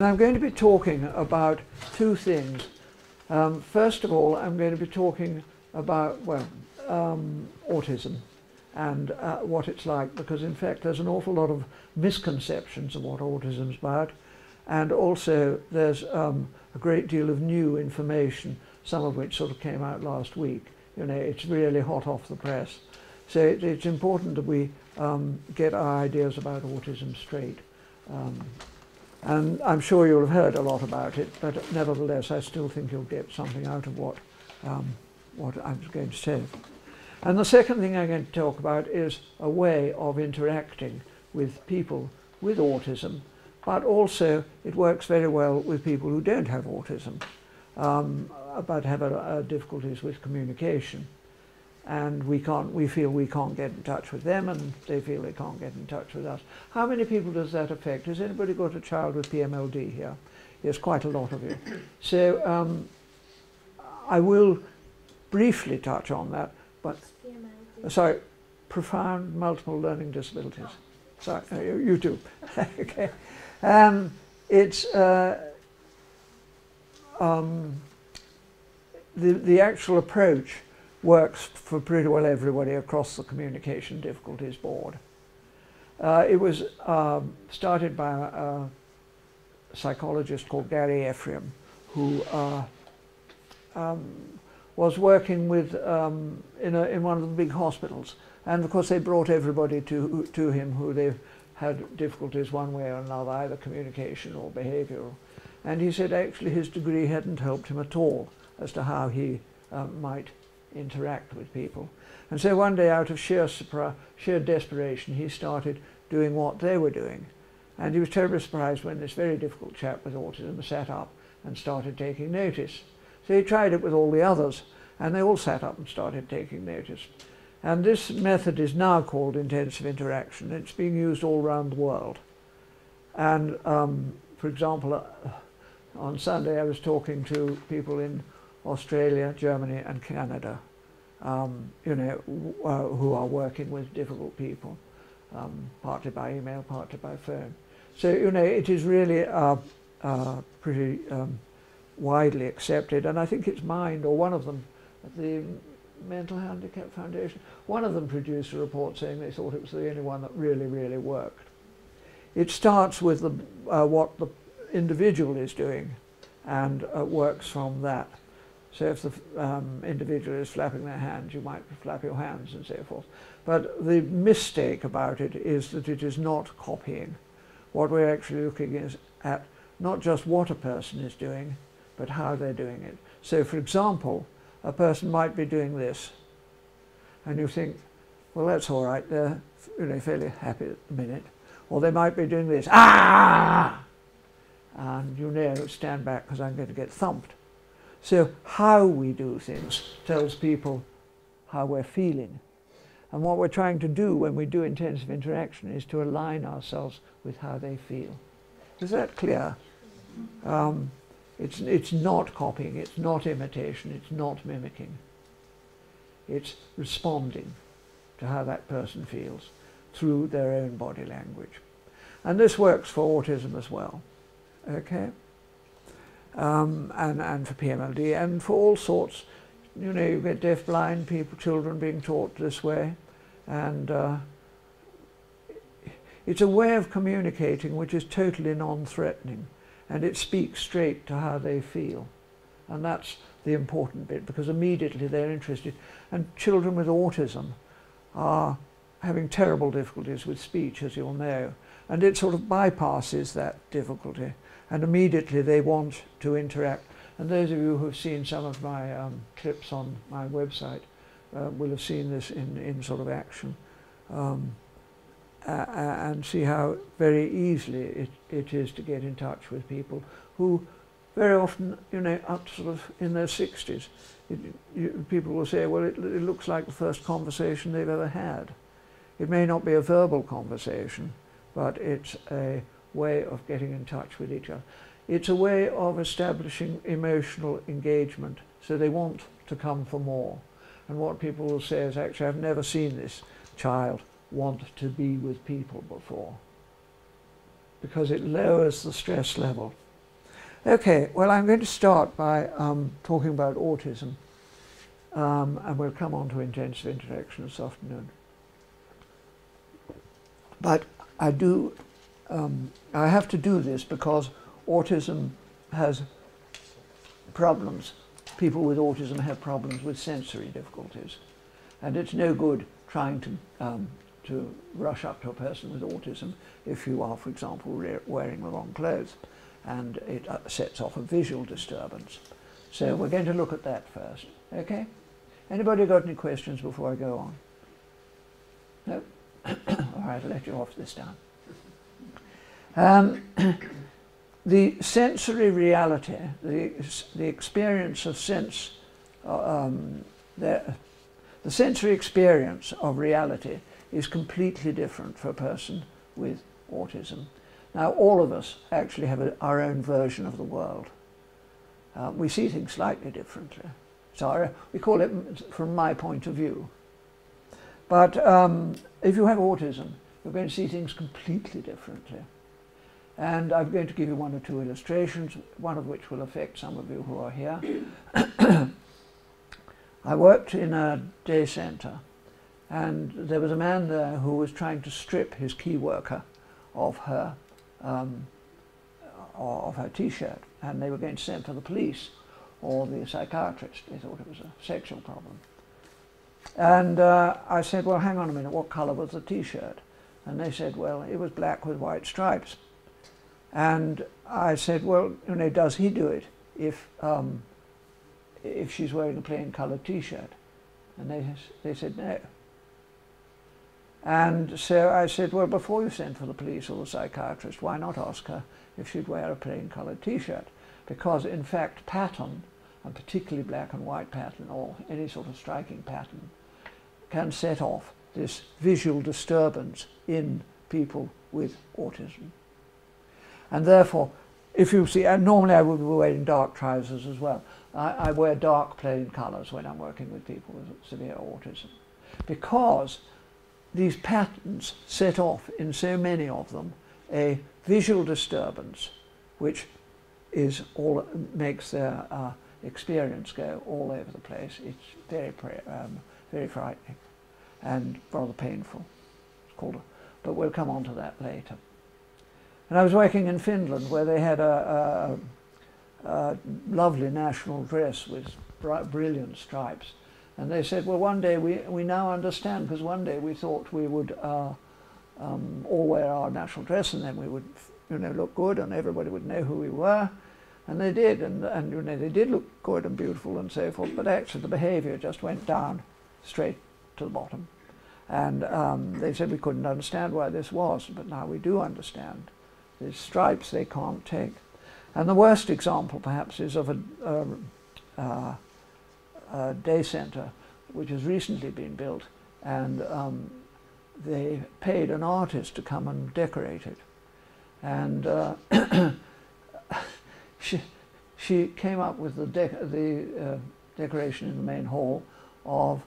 I'm going to be talking about two things. First of all, I'm going to be talking about, well, autism and what it's like, because in fact there's an awful lot of misconceptions of what autism's about, and also there's a great deal of new information, some of which sort of came out last week. You know, it's really hot off the press. So it's important that we get our ideas about autism straight. And I'm sure you'll have heard a lot about it, but nevertheless I still think you'll get something out of what I'm going to say. And the second thing I'm going to talk about is a way of interacting with people with autism, but also it works very well with people who don't have autism, but have difficulties with communication. And we feel we can't get in touch with them, and they feel they can't get in touch with us. How many people does that affect? Has anybody got a child with PMLD here? Yes, quite a lot of you. So I will briefly touch on that, but sorry, profound multiple learning disabilities. Sorry, you too. Okay, it's the actual approach works for pretty well everybody across the communication difficulties board. It was started by a psychologist called Gary Ephraim, who was working with in one of the big hospitals, and of course they brought everybody to him who they had difficulties one way or another, either communication or behavioural. And he said actually his degree hadn't helped him at all as to how he might interact with people. And so one day, out of sheer desperation, he started doing what they were doing. And he was terribly surprised when this very difficult chap with autism sat up and started taking notice. So he tried it with all the others, and they all sat up and started taking notice. And this method is now called intensive interaction. It's being used all around the world. And for example, on Sunday I was talking to people in Australia, Germany and Canada, you know, who are working with difficult people, partly by email, partly by phone. So, you know, it is really pretty widely accepted, and I think it's Mind, or one of them, the Mental Handicap Foundation, one of them produced a report saying they thought it was the only one that really, really worked. It starts with what the individual is doing and works from that. So if the individual is flapping their hands, you might flap your hands and so forth. But the mistake about it is that it is not copying. What we're actually looking is at not just what a person is doing, but how they're doing it. So for example, a person might be doing this, and you think, well, that's all right, they're, you know, fairly happy at the minute. Or they might be doing this, ah! And you know, stand back because I'm going to get thumped. So how we do things tells people how we're feeling. And what we're trying to do when we do intensive interaction is to align ourselves with how they feel. Is that clear? It's not copying, it's not imitation, it's not mimicking. It's responding to how that person feels through their own body language. And this works for autism as well. Okay? And for PMLD, and for all sorts. You know, you get deaf, blind people, children being taught this way, and it's a way of communicating which is totally non-threatening, and it speaks straight to how they feel. And that's the important bit, because immediately they're interested. And children with autism are having terrible difficulties with speech, as you'll know, and it sort of bypasses that difficulty. And immediately they want to interact. And those of you who have seen some of my clips on my website will have seen this in sort of action, and see how very easily it is to get in touch with people who very often, you know, up sort of in their 60s, people will say, well, it looks like the first conversation they've ever had. It may not be a verbal conversation, but it's a way of getting in touch with each other. It's a way of establishing emotional engagement, so they want to come for more. And what people will say is, actually, I've never seen this child want to be with people before, because it lowers the stress level. Okay, well, I'm going to start by talking about autism, and we'll come on to intensive interaction this afternoon. But I have to do this because autism has problems. People with autism have problems with sensory difficulties, and it's no good trying to rush up to a person with autism if you are, for example, wearing the wrong clothes, and it sets off a visual disturbance. So we're going to look at that first, okay? Anybody got any questions before I go on? No? All right, I'll let you off this time. The sensory reality, the experience of sense, the sensory experience of reality is completely different for a person with autism. Now, all of us actually have our own version of the world. We see things slightly differently. So we call it from my point of view. But if you have autism, you're going to see things completely differently. And I'm going to give you one or two illustrations, one of which will affect some of you who are here. I worked in a day centre, and there was a man there who was trying to strip his key worker of her T-shirt, and they were going to send for the police or the psychiatrist. They thought it was a sexual problem. And I said, well, hang on a minute, what colour was the T-shirt? And they said, well, it was black with white stripes. And I said, well, you know, does he do it if she's wearing a plain coloured T-shirt? And they said no. And so I said, well, before you send for the police or the psychiatrist, why not ask her if she'd wear a plain coloured T-shirt? Because in fact pattern, and particularly black and white pattern or any sort of striking pattern, can set off this visual disturbance in people with autism. And therefore, if you see, and normally I would be wearing dark trousers as well. I wear dark plain colours when I'm working with people with severe autism, because these patterns set off in so many of them a visual disturbance which makes their experience go all over the place. It's very frightening and rather painful. It's called but we'll come on to that later. And I was working in Finland, where they had a lovely national dress with brilliant stripes. And they said, well, one day we now understand, because one day we thought we would all wear our national dress, and then we would, you know, look good, and everybody would know who we were. And they did, and you know, they did look good and beautiful and so forth. But actually, the behaviour just went down straight to the bottom. And they said we couldn't understand why this was, but now we do understand. These stripes they can't take. And the worst example, perhaps, is of a day centre which has recently been built, and they paid an artist to come and decorate it. And she came up with the decoration in the main hall of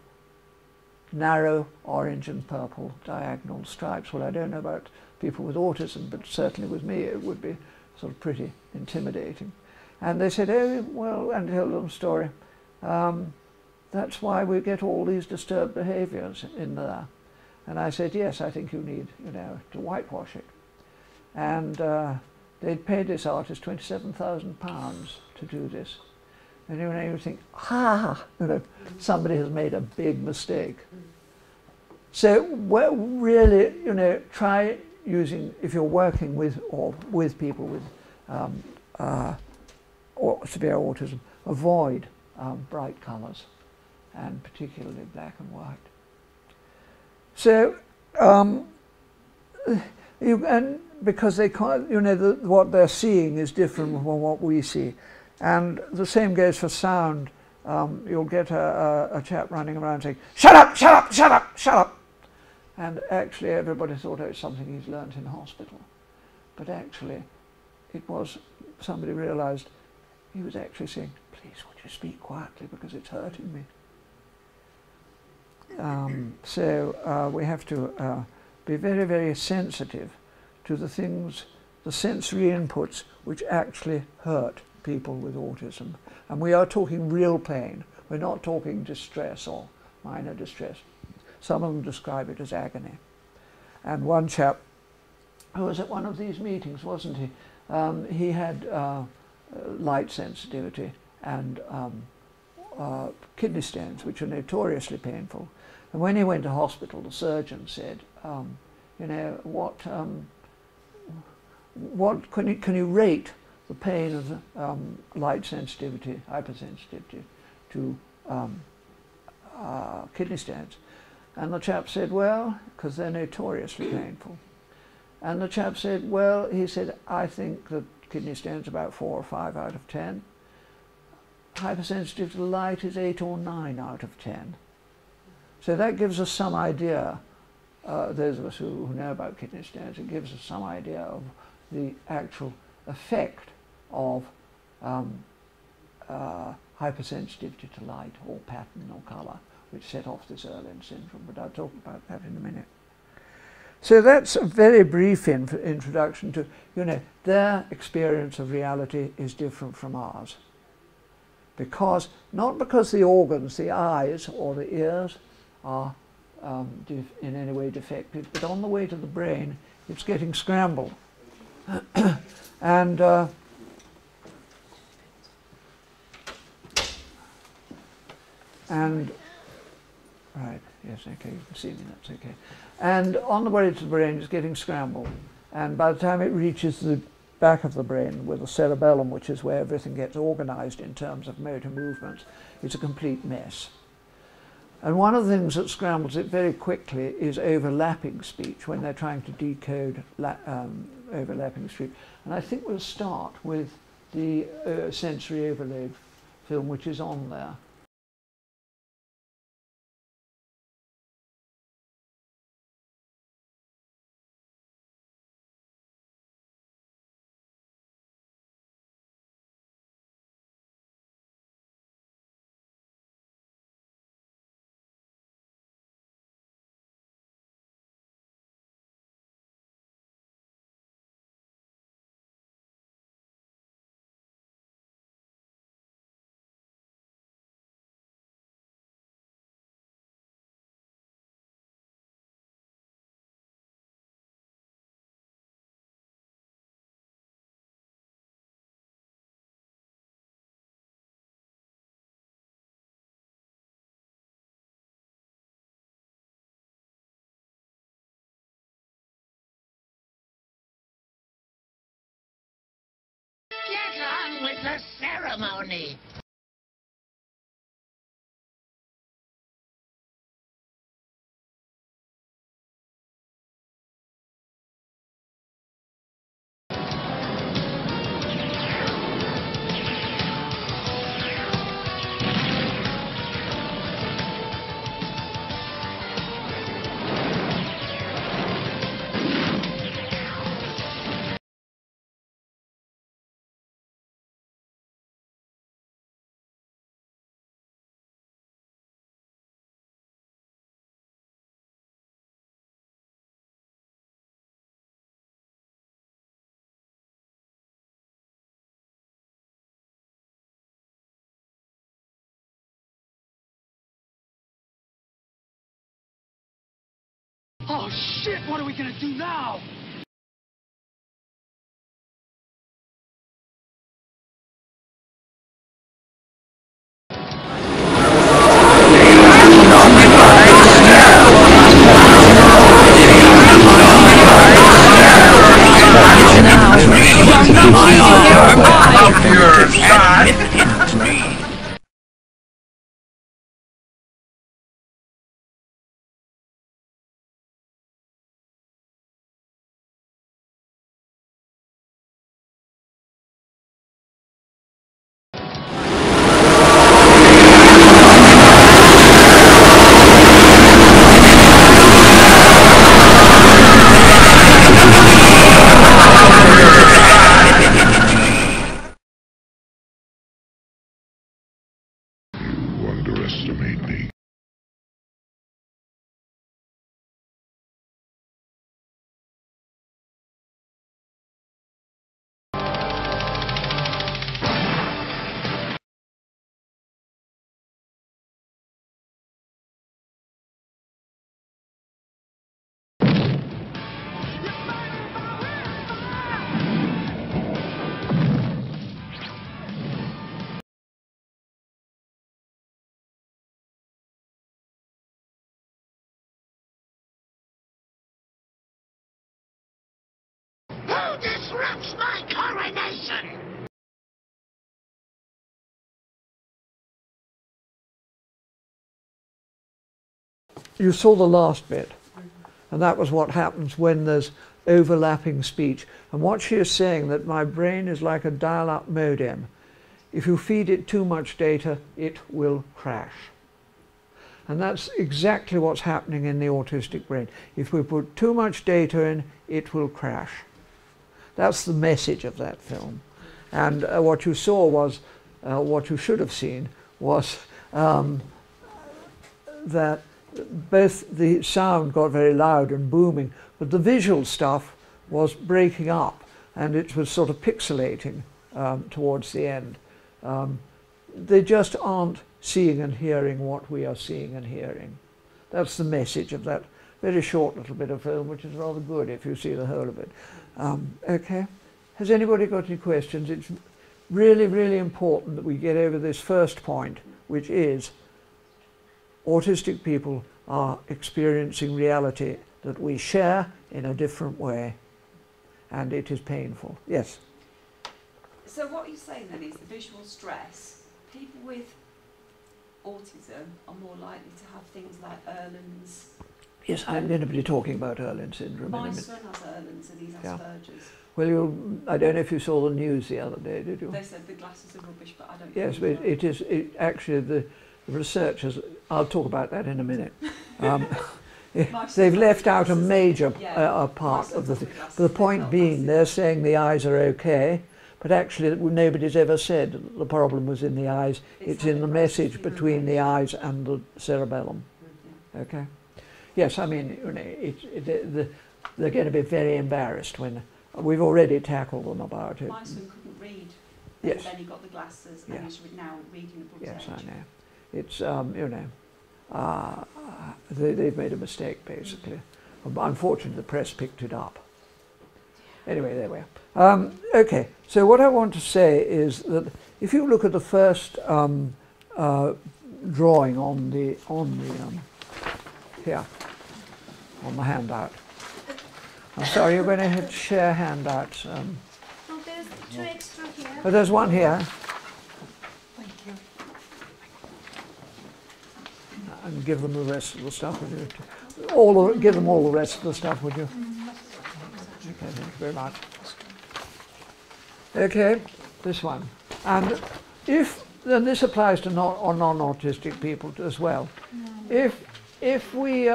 narrow orange and purple diagonal stripes. Well, I don't know about people with autism, but certainly with me it would be sort of pretty intimidating. And they said, oh, well, and tell them a story. That's why we get all these disturbed behaviours in there. And I said, yes, I think you need, you know, to whitewash it. And they'd paid this artist £27,000 to do this. And you know, you think, you know, somebody has made a big mistake. So really, you know, try using, if you're working with people with severe autism, avoid bright colours, and particularly black and white. So, and because they can't, you know, what they're seeing is different from what we see. And the same goes for sound. You'll get a chap running around saying, shut up, shut up, shut up, shut up. And actually everybody thought it was something he's learnt in hospital. But actually it was, somebody realised he was actually saying, please would you speak quietly because it's hurting me. So we have to be very, very sensitive to the things the sensory inputs which actually hurt people with autism. And we are talking real pain. We're not talking distress or minor distress. Some of them describe it as agony. And one chap who was at one of these meetings, wasn't he? He had light sensitivity and kidney stones, which are notoriously painful. And when he went to hospital, the surgeon said, you know, what can you rate the pain of light sensitivity, hypersensitivity to kidney stones? And the chap said, well, because they're notoriously painful. And the chap said, well, he said, I think that kidney stones about 4 or 5 out of 10. Hypersensitive to light is 8 or 9 out of 10. So that gives us some idea, those of us who know about kidney stones, it gives us some idea of the actual effect of hypersensitivity to light or pattern or colour, which set off this Erlen syndrome, but I'll talk about that in a minute. So that's a very brief introduction to, you know, their experience of reality is different from ours. Because, not because the organs, the eyes or the ears are in any way defective, but on the way to the brain, it's getting scrambled. And right, yes, okay, you can see me, that's okay. And on the way to the brain, it's getting scrambled. And by the time it reaches the back of the brain with the cerebellum, which is where everything gets organized in terms of motor movements, it's a complete mess. And one of the things that scrambles it very quickly is overlapping speech, when they're trying to decode overlapping speech. And I think we'll start with the sensory overload film, which is on there. Get on with the ceremony! Oh shit, what are we gonna do now? you saw the last bit, and that was what happens when there's overlapping speech. And what she is saying, that my brain is like a dial-up modem. If you feed it too much data, it will crash. And that's exactly what's happening in the autistic brain. If we put too much data in, it will crash. That's the message of that film. And what you saw was, what you should have seen was that both the sound got very loud and booming, but the visual stuff was breaking up, and it was sort of pixelating towards the end. They just aren't seeing and hearing what we are seeing and hearing. That's the message of that very short little bit of film, which is rather good if you see the whole of it. Okay, has anybody got any questions? It's really, really important that we get over this first point, which is autistic people are experiencing reality that we share in a different way, and it is painful. Yes? So what you're saying then is the visual stress, people with autism are more likely to have things like Erland's. Yes, I'm going to be talking about Erland syndrome in a My minute. son has Erland's and he's Yeah. Asperger's. Well, I don't know if you saw the news the other day, did you? They said the glasses are rubbish, but I don't Yes, think but it is actually the researchers. I'll talk about that in a minute. They've left out a major part of the thing. The point being, they're saying the eyes are okay, but actually nobody's ever said that the problem was in the eyes. It's in the message between the eyes and the cerebellum. Okay. Yes, I mean, you know, they're going to be very embarrassed when we've already tackled them about it. My son couldn't read. Yes. And then he got the glasses and he's now reading the book. Yes, I know. It's, you know, they've made a mistake, basically. Unfortunately, the press picked it up. Anyway, there we are. Okay, so what I want to say is that if you look at the first drawing on the here, on the handout. I'm sorry, you're going to have to share handouts. Oh, there's two extra here. Oh, there's one here. Thank you. And give them the rest of the stuff, would you? Give them all the rest of the stuff, would you? Okay, thank you very much. Okay, this one. And then this applies to non-autistic people as well. If we,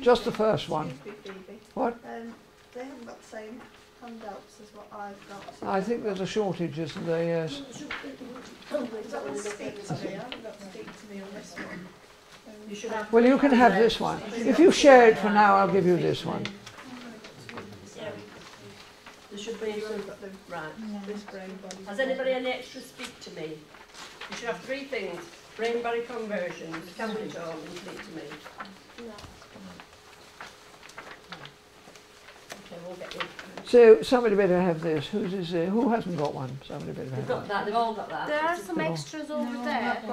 just the first one. What? They haven't got the same handouts as what I've got. I think there's a shortage, isn't there? Yes. That one speak to me. I haven't got speak to me on this one. You should have. Well, you can have this one. If you share it for now, I'll give you this one. There should be some, right. This brain body. Has anybody any extra speak to me? You should have three things. Brain body conversions, count it all and speak to me. Okay, we'll get you. So somebody better have this. Who's this? Who hasn't got one? Somebody better They've have got one. that, they've all got that. There are some extras over there.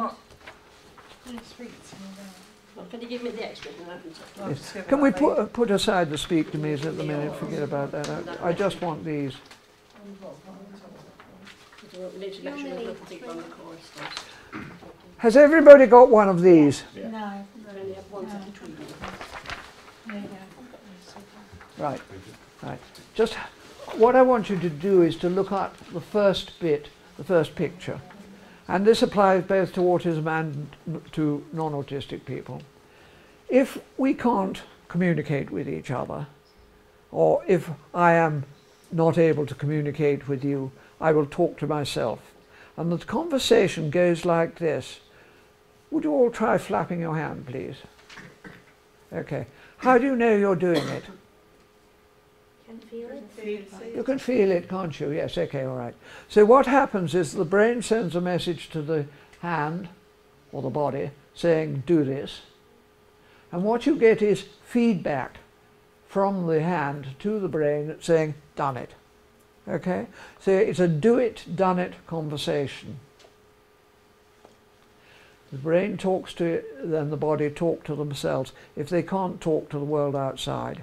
Well, can you give me the extra and I can talk? Yes. Can we put aside the speak to me's at the minute? Forget about that. I just want these. We need to make sure there's nothing on the course first. Has everybody got one of these? No. We only have one set between you. Right. Right. Just what I want you to do is to look at the first bit, the first picture. And this applies both to autism and to non-autistic people. If we can't communicate with each other, or if I am not able to communicate with you, I will talk to myself. And the conversation goes like this. Would you all try flapping your hand, please? Okay. How do you know you're doing it? Can feel it. You can feel it, can't you? Yes, okay, all right. So what happens is the brain sends a message to the hand or the body saying, do this. And what you get is feedback from the hand to the brain saying, done it. Okay? So it's a do it, done it conversation. The brain talks to it, then the body talk to themselves if they can't talk to the world outside.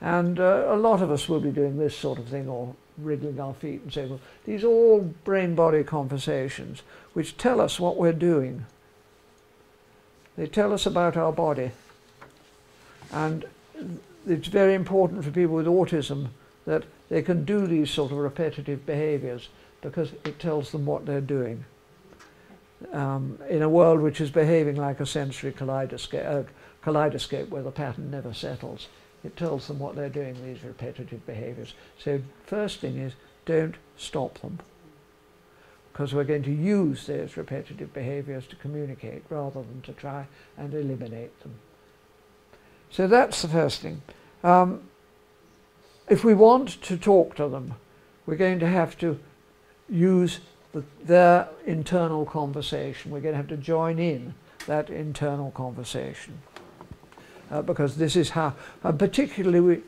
And a lot of us will be doing this sort of thing, or wriggling our feet and saying, well, these are all brain-body conversations which tell us what we're doing. They tell us about our body. And it's very important for people with autism that they can do these sort of repetitive behaviours because it tells them what they're doing. In a world which is behaving like a sensory kaleidoscope where the pattern never settles, it tells them what they're doing, these repetitive behaviours. So first thing is, don't stop them, because we're going to use those repetitive behaviours to communicate rather than to try and eliminate them. So that's the first thing. If we want to talk to them, we're going to have to use their internal conversation. We're going to have to join in that internal conversation. Because this is how, particularly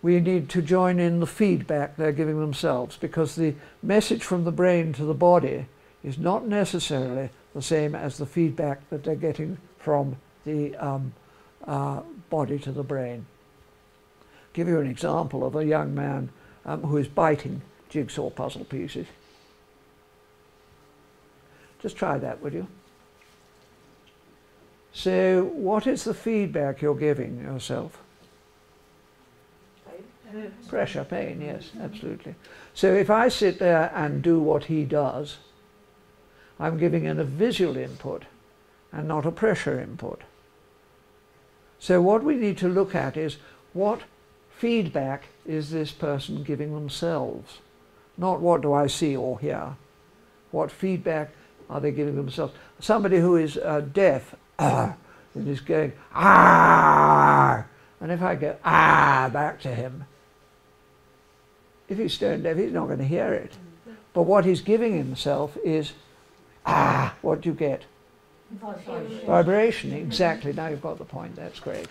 we need to join in the feedback they're giving themselves, because the message from the brain to the body is not necessarily the same as the feedback that they're getting from the body to the brain. I'll give you an example of a young man who is biting jigsaw puzzle pieces. Just try that, would you? So what is the feedback you're giving yourself? Pain. Pressure, pain, yes, absolutely. So if I sit there and do what he does, I'm giving in a visual input and not a pressure input. So what we need to look at is what feedback is this person giving themselves? Not what do I see or hear. What feedback are they giving themselves? Somebody who is deaf and is going, ah, and if I go, ah, back to him, if he's stone deaf, he's not going to hear it. But what he's giving himself is, ah, what do you get? Vibration, exactly. Now you've got the point. That's great.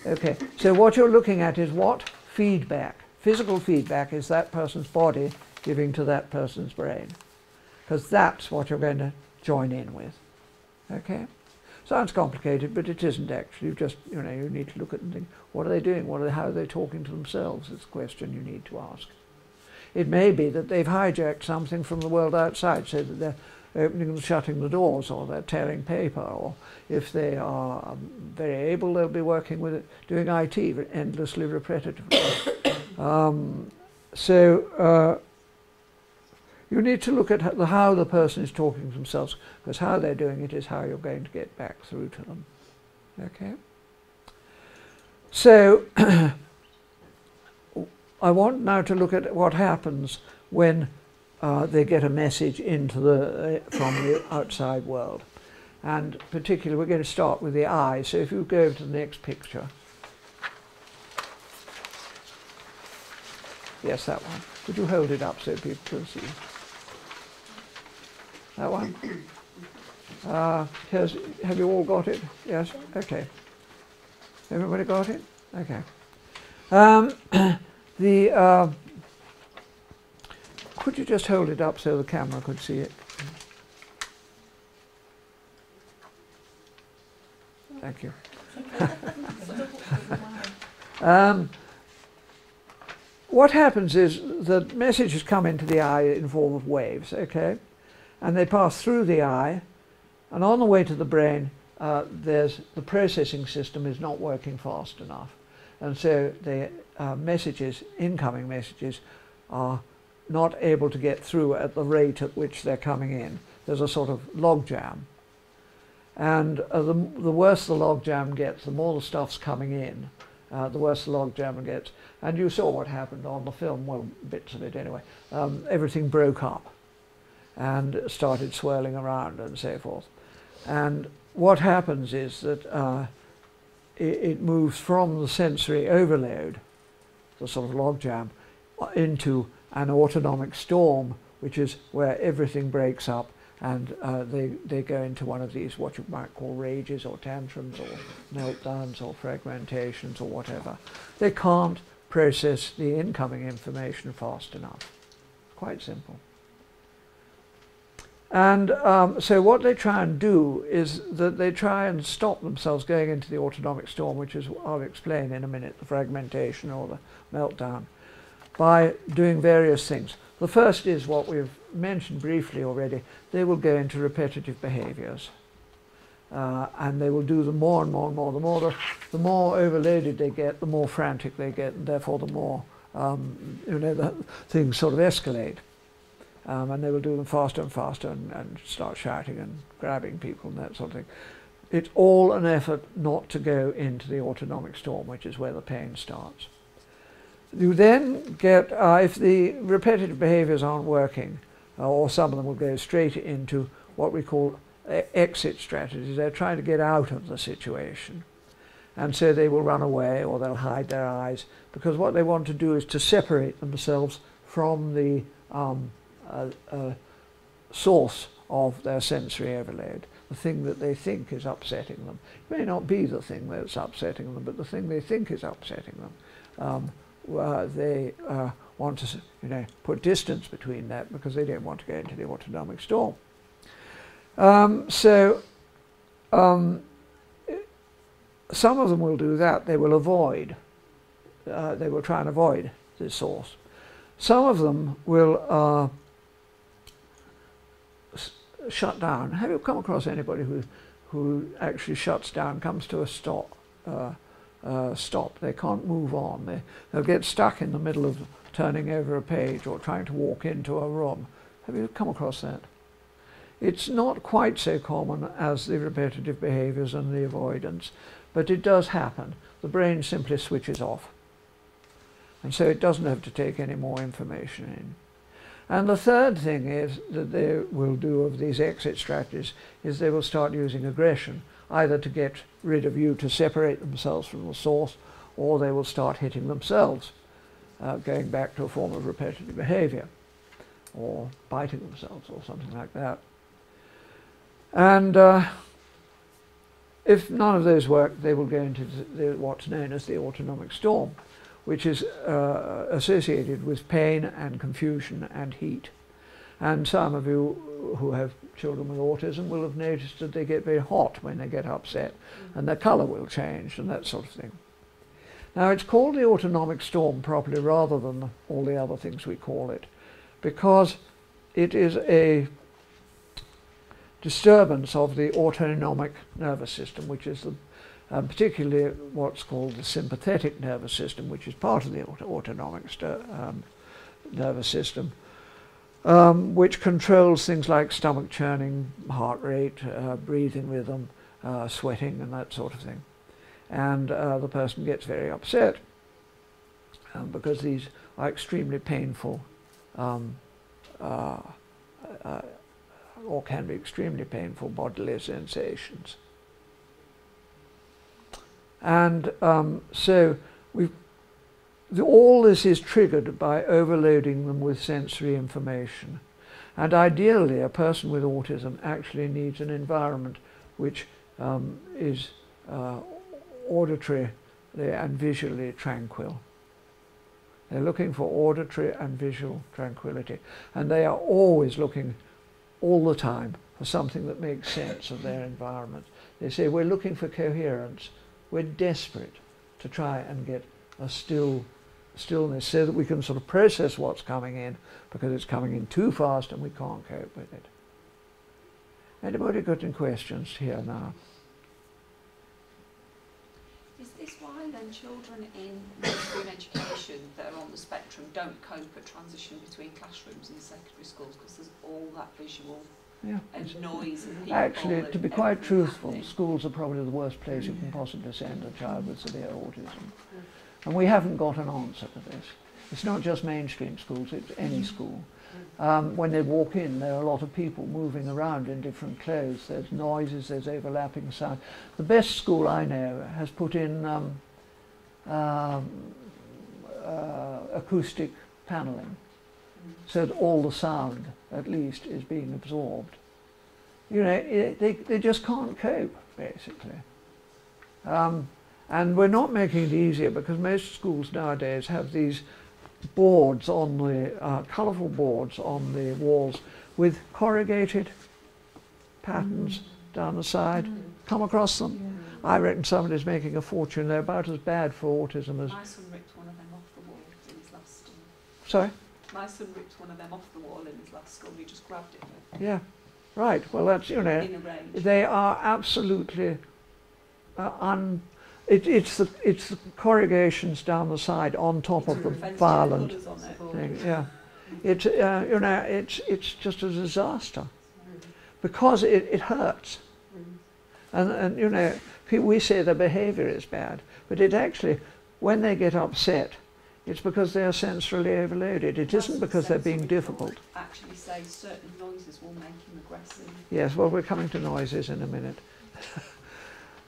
Okay, so what you're looking at is what feedback, physical feedback, is that person's body giving to that person's brain. Because that's what you're going to join in with. Okay? Sounds complicated, but it isn't actually. You just, you need to look at it and think, what are they doing? How are they talking to themselves? It's a question you need to ask. It may be that they've hijacked something from the world outside, so that they're opening and shutting the doors, or they're tearing paper, or if they are very able, they'll be working with it, doing IT endlessly repetitively. You need to look at how the person is talking to themselves, because how they're doing it is how you're going to get back through to them. Okay? So, I want now to look at what happens when they get a message into from the outside world. And particularly, we're going to start with the eye. So if you go to the next picture. Yes, that one. Could you hold it up so people can see? That one? Have you all got it? Yes? Okay. Everybody got it? Okay. Could you just hold it up so the camera could see it? Thank you. What happens is the messages come into the eye in form of waves, okay? And they pass through the eye, and on the way to the brain, the processing system is not working fast enough. And so the incoming messages, are not able to get through at the rate at which they're coming in. There's a sort of logjam. And the worse the logjam gets, the more the stuff's coming in, the worse the logjam gets. And you saw what happened on the film, well, bits of it anyway. Everything broke up and started swirling around and so forth. And what happens is that it moves from the sensory overload, the sort of logjam, into an autonomic storm, which is where everything breaks up and they go into one of these, what you might call rages or tantrums or meltdowns or fragmentations or whatever. They can't process the incoming information fast enough. Quite simple. And so what they try and do is that they try and stop themselves going into the autonomic storm, which is, I'll explain in a minute, the fragmentation or the meltdown, by doing various things. The first is what we've mentioned briefly already. They will go into repetitive behaviours. and they will do them more and more and more. The more overloaded they get, the more frantic they get, and therefore the more the things sort of escalate. And they will do them faster and faster and start shouting and grabbing people and that sort of thing. It's all an effort not to go into the autonomic storm, which is where the pain starts. You then get, if the repetitive behaviours aren't working, or some of them will go straight into what we call exit strategies. They're trying to get out of the situation. And so they will run away or they'll hide their eyes, because what they want to do is to separate themselves from the source of their sensory overload, the thing that they think is upsetting them. It may not be the thing that's upsetting them, but the thing they think is upsetting them. They want to, put distance between that because they don't want to go into the autonomic storm. Some of them will do that. They will avoid. They will try and avoid this source. Some of them will shut down. Have you come across anybody who actually shuts down, comes to a stop? Stop. They can't move on. They'll get stuck in the middle of turning over a page or trying to walk into a room. Have you come across that? It's not quite so common as the repetitive behaviours and the avoidance, but it does happen. The brain simply switches off, and so it doesn't have to take any more information in. And the third thing is that they will do of these exit strategies is they will start using aggression, either to get rid of you, to separate themselves from the source, or they will start hitting themselves, going back to a form of repetitive behaviour, or biting themselves or something like that. And if none of those work, they will go into what's known as the autonomic storm, which is associated with pain and confusion and heat. And some of you who have children with autism will have noticed that they get very hot when they get upset, and their colour will change and that sort of thing. Now, it's called the autonomic storm properly rather than all the other things we call it, because it is a disturbance of the autonomic nervous system, which is particularly what's called the sympathetic nervous system, which is part of the autonomic nervous system, which controls things like stomach churning, heart rate, breathing rhythm, sweating and that sort of thing. And the person gets very upset because these are extremely painful or can be extremely painful bodily sensations. And so all this is triggered by overloading them with sensory information. And ideally, a person with autism actually needs an environment which is auditory and visually tranquil. They're looking for auditory and visual tranquility, and they are always looking all the time for something that makes sense of their environment. They say, we're looking for coherence. We're desperate to try and get a stillness so that we can sort of process what's coming in, because it's coming in too fast and we can't cope with it. Anybody got any questions here now? Is this why then children in mainstream education that are on the spectrum don't cope at transition between classrooms in secondary schools, because there's all that visual and noise and people? Actually, to be quite truthful, schools are probably the worst place you can possibly send a child with severe autism. And we haven't got an answer to this. It's not just mainstream schools, it's any school. When they walk in, there are a lot of people moving around in different clothes. There's noises, there's overlapping sound. The best school I know has put in acoustic panelling, so that all the sound, at least, is being absorbed. You know, they just can't cope, basically. And we're not making it easier, because most schools nowadays have these boards on the, colourful boards on the walls with corrugated patterns down the side. Come across them? I reckon somebody's making a fortune. They're about as bad for autism as... My son ripped one of them off the wall in his last school. Sorry? My son ripped one of them off the wall in his last school. He just grabbed it. Yeah. Right, well that's, you know, in a range. they are absolutely it's the corrugations down the side on top of the violent thing. Yeah, it's you know, it's just a disaster because it hurts, and you know, we say the behaviour is bad, but it actually, when they get upset, it's because they are sensorily overloaded. It isn't because they're being difficult. Actually say certain noises will make him aggressive. Yes, well, we're coming to noises in a minute.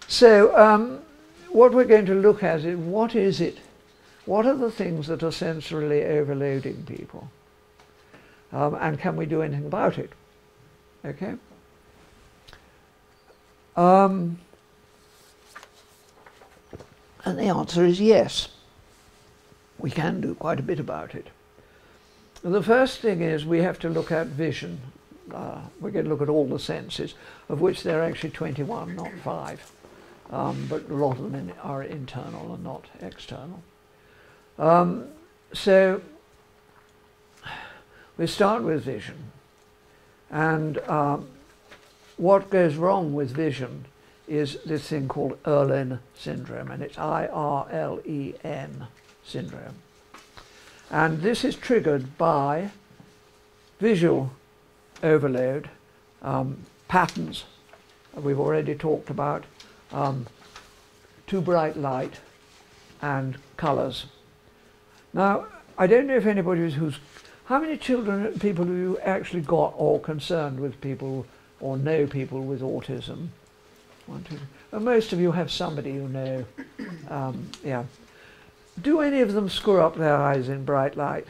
So what we're going to look at is what is it? What are the things that are sensorily overloading people? And can we do anything about it? Okay? And the answer is yes. We can do quite a bit about it. The first thing is we have to look at vision. We're going to look at all the senses, of which there are actually 21, not 5. But a lot of them are internal and not external. So we start with vision. And what goes wrong with vision is this thing called Irlen syndrome, and it's IRLEN syndrome. And this is triggered by visual overload, patterns we've already talked about, too bright light, and colours. Now, I don't know if anybody how many children, people have you actually got or concerned with people or know people with autism? 1, 2, 3. Well, most of you have somebody you know. Yeah. Do any of them screw up their eyes in bright light?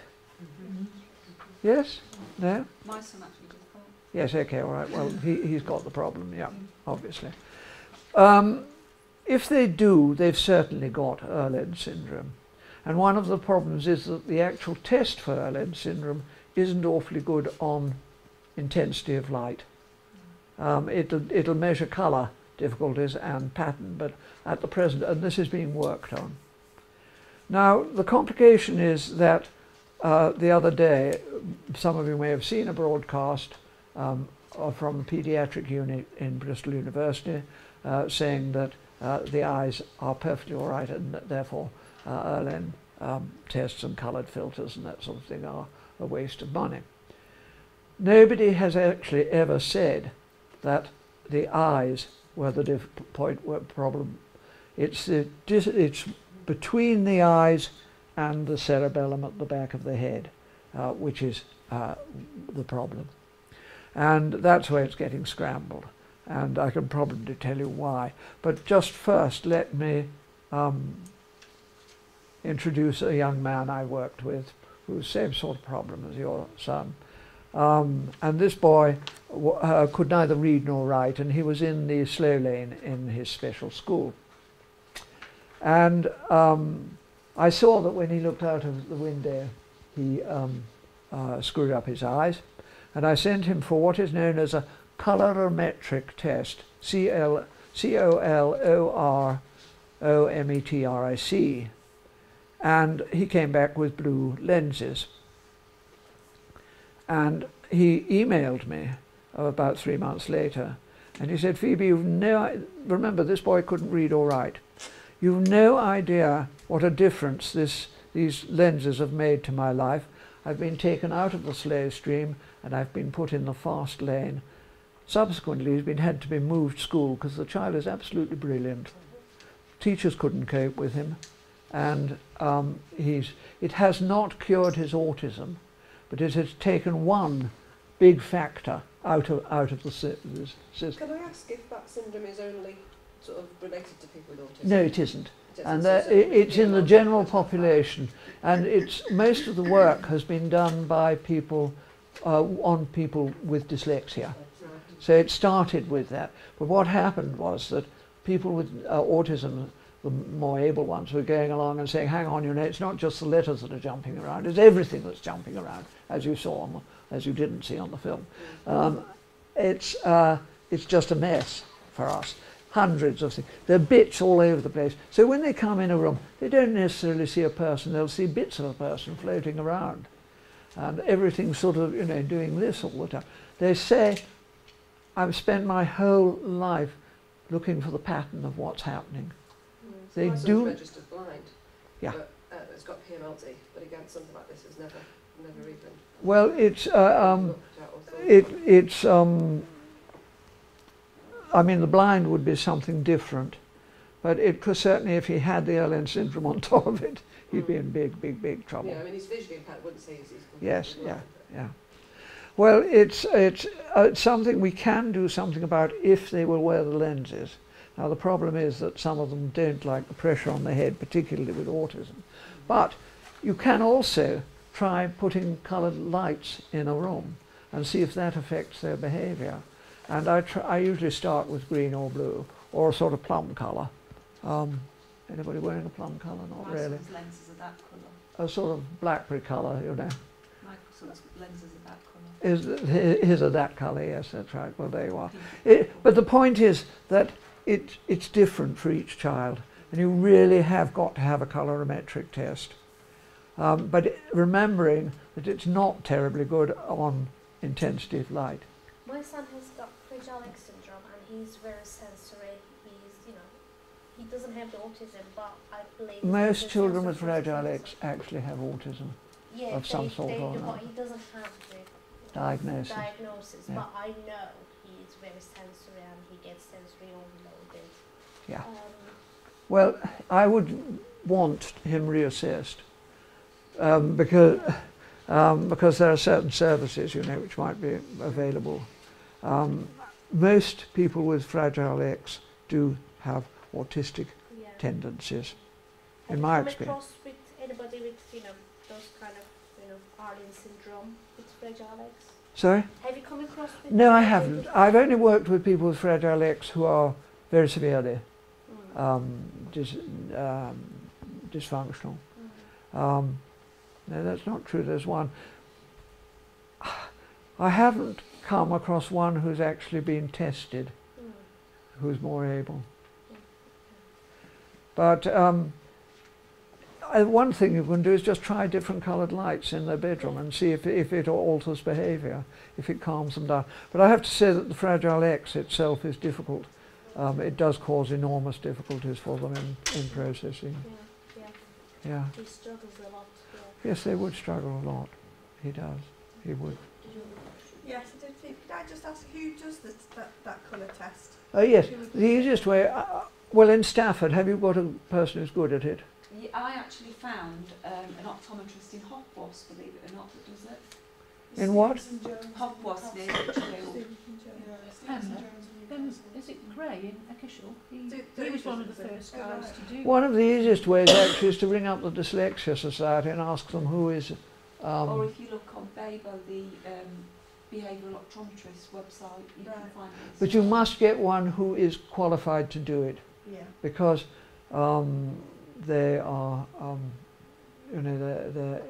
Yes? No? My son actually does that. Yes, okay, all right. Well, he's got the problem, yeah, obviously. If they do, they've certainly got Irlen syndrome. And one of the problems is that the actual test for Irlen syndrome isn't awfully good on intensity of light. It'll measure colour difficulties and pattern, but at the present, and this is being worked on. Now, the complication is that the other day, some of you may have seen a broadcast from the paediatric unit in Bristol University saying that the eyes are perfectly all right and that therefore Irlen tests and coloured filters and that sort of thing are a waste of money. Nobody has actually ever said that the eyes were the problem. It's between the eyes and the cerebellum at the back of the head, which is the problem. And that's where it's getting scrambled. And I can probably tell you why. But just first, let me introduce a young man I worked with who's same sort of problem as your son. And this boy could neither read nor write, and he was in the slow lane in his special school. And I saw that when he looked out of the window, he screwed up his eyes, and I sent him for what is known as a colorimetric test, colorometric, and he came back with blue lenses. And he emailed me about 3 months later, and he said, Phoebe, remember this boy couldn't read or write. You've no idea what a difference these lenses have made to my life. I've been taken out of the slow stream and I've been put in the fast lane. Subsequently, he's had to be moved school because the child is absolutely brilliant. Teachers couldn't cope with him, and it has not cured his autism, but it has taken one big factor out of the system. Can I ask if that syndrome is only sort of related to people with autism? No, it isn't. And it's in the general population, and most of the work has been done by people on people with dyslexia. So it started with that. But what happened was that people with autism, the more able ones, were going along and saying, hang on, it's not just the letters that are jumping around, it's everything that's jumping around, as you saw, as you didn't see on the film. It's just a mess for us. Hundreds of things. There are bits all over the place. So when they come in a room, they don't necessarily see a person, they'll see bits of a person floating around. And everything's sort of, doing this all the time. They say I've spent my whole life looking for the pattern of what's happening. They My son's do. registered blind. Yeah. But, it's got PMLD, but again, something like this is never even Well, it's looked at or thought. it's. I mean, the blind would be something different, but it could certainly, if he had the Erlen syndrome on top of it, he'd be in big trouble. Yeah, I mean, he's visually impaired. Wouldn't say he's completely Yes, blind. yeah. Well, it's something we can do something about if they will wear the lenses. Now the problem is that some of them don't like the pressure on the head, particularly with autism. But you can also try putting coloured lights in a room and see if that affects their behaviour. And I usually start with green or blue or a sort of plum colour. Anybody wearing a plum colour? Not My really. son's lenses are that colour. A sort of blackberry colour, you know. My son's lenses are that colour. His are that colour, yes, that's right. Well, there you are. But the point is that it's different for each child, and you really have got to have a colorimetric test. But remembering that it's not terribly good on intensity of light. My son has got Fragile X syndrome and he's very sensory. He's, you know, he doesn't have the autism, but I believe Most children with Fragile X actually have autism of some sort they or do, but another. he doesn't have the Diagnosis. diagnosis, Yeah. but I know he is very sensory and he gets sensory overloaded. Yeah. Well, I would want him reassessed because there are certain services, you know, which might be available. Most people with Fragile X do have autistic tendencies, in my experience. Have you come across with anybody with, you know, those kind of, you know, Arlen syndrome with Fragile X? Sorry? Have you come across with? No, I haven't. I've only worked with people with Fragile X who are very severely dysfunctional. No, that's not true. There's one. I haven't come across one who's actually been tested, who's more able. But one thing you can do is just try different coloured lights in their bedroom and see if it alters behaviour, if it calms them down. But I have to say that the Fragile X itself is difficult. It does cause enormous difficulties for them in processing. Yeah. He struggles a lot. Yes, they would struggle a lot. He does. He would. Yes, I did think. Could I just ask who does that colour test? Yes, the easiest way. Well, in Stafford, have you got a person who's good at it? Yeah, I actually found an optometrist in Hopwas, believe it or not, that does it. In what? Hopwas near Lichfield. Is it Gray in Eccleshall? He was one of the first guys to do One of the easiest ways actually is to ring up the Dyslexia Society and ask them who is. Or if you look on Babel, the behavioural optometrist website, you can find it. But you must get one who is qualified to do it, because they are, you know,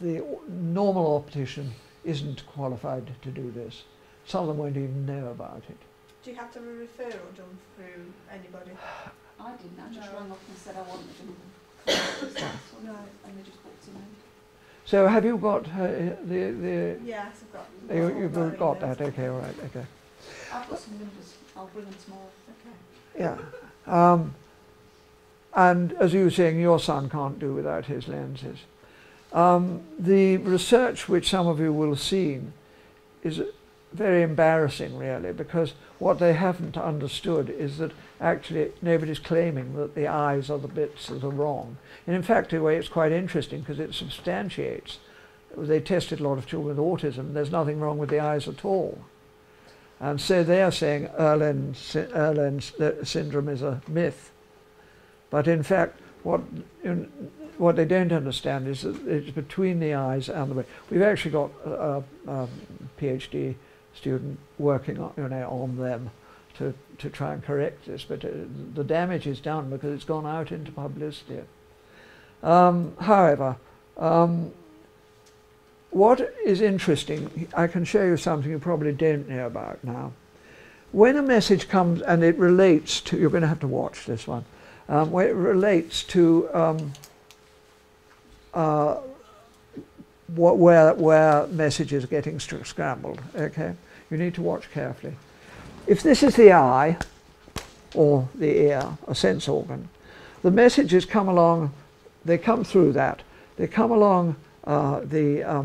the normal optician isn't qualified to do this. Some of them won't even know about it. Do you have to have a referral done through anybody? I didn't. I just rang up and said I wanted them. No. And they just booked him in. So have you got the? Yes, I've got. You've got that. Okay, all right. Okay. I've got some numbers. I'll bring them tomorrow. Okay. Yeah. And as you were saying, your son can't do without his lenses. The research which some of you will have seen is very embarrassing, really, because what they haven't understood is that actually nobody's claiming that the eyes are the bits that are wrong. And in fact, in a way, it's quite interesting because it substantiates. They tested a lot of children with autism. There's nothing wrong with the eyes at all. And so they are saying Erlen syndrome is a myth. But in fact, what they don't understand is that it's between the eyes and the brain. We've actually got a PhD student working on, on them to try and correct this, but the damage is done because it's gone out into publicity. However, what is interesting, I can show you something you probably don't know about now. When a message comes and it relates to, you're going to have to watch this one, when it relates to where messages are getting scrambled, okay? You need to watch carefully. if this is the eye or the ear, a sense organ, the messages come along, they come through that, they come along the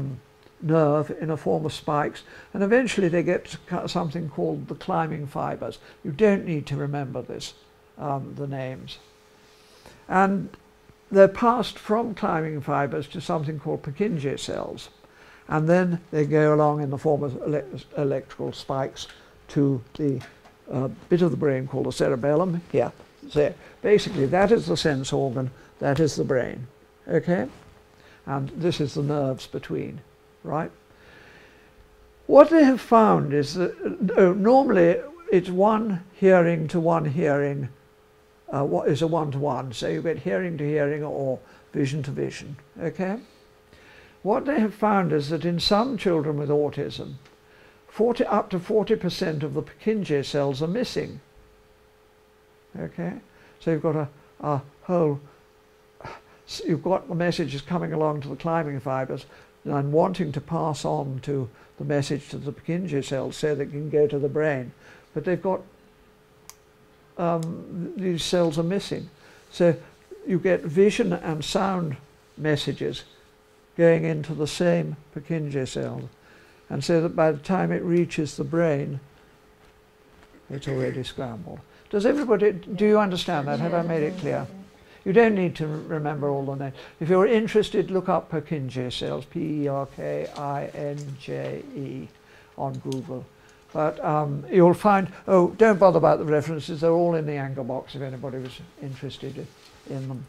nerve in a form of spikes, and eventually they get to something called the climbing fibers. You don't need to remember this, the names. And they're passed from climbing fibers to something called Purkinje cells, and then they go along in the form of electrical spikes to the bit of the brain called the cerebellum here. So basically that is the sense organ, that is the brain, okay? And this is the nerves between, right? What they have found is that normally it's one hearing to one hearing, what is a one-to-one, so you get hearing to hearing or vision to vision, okay? What they have found is that in some children with autism, up to 40% of the Purkinje cells are missing, okay? So you've got a whole, you've got the messages coming along to the climbing fibers and wanting to pass on to the message to the Purkinje cells so they can go to the brain, but they've got these cells are missing. So you get vision and sound messages going into the same Purkinje cells, and so that by the time it reaches the brain, it's already scrambled. Does everybody, do you understand that? Have I made it clear? You don't need to remember all the names. If you're interested, look up Purkinje cells, P-E-R-K-I-N-J-E, on Google. But you'll find, oh, don't bother about the references, they're all in the anchor box if anybody was interested in them.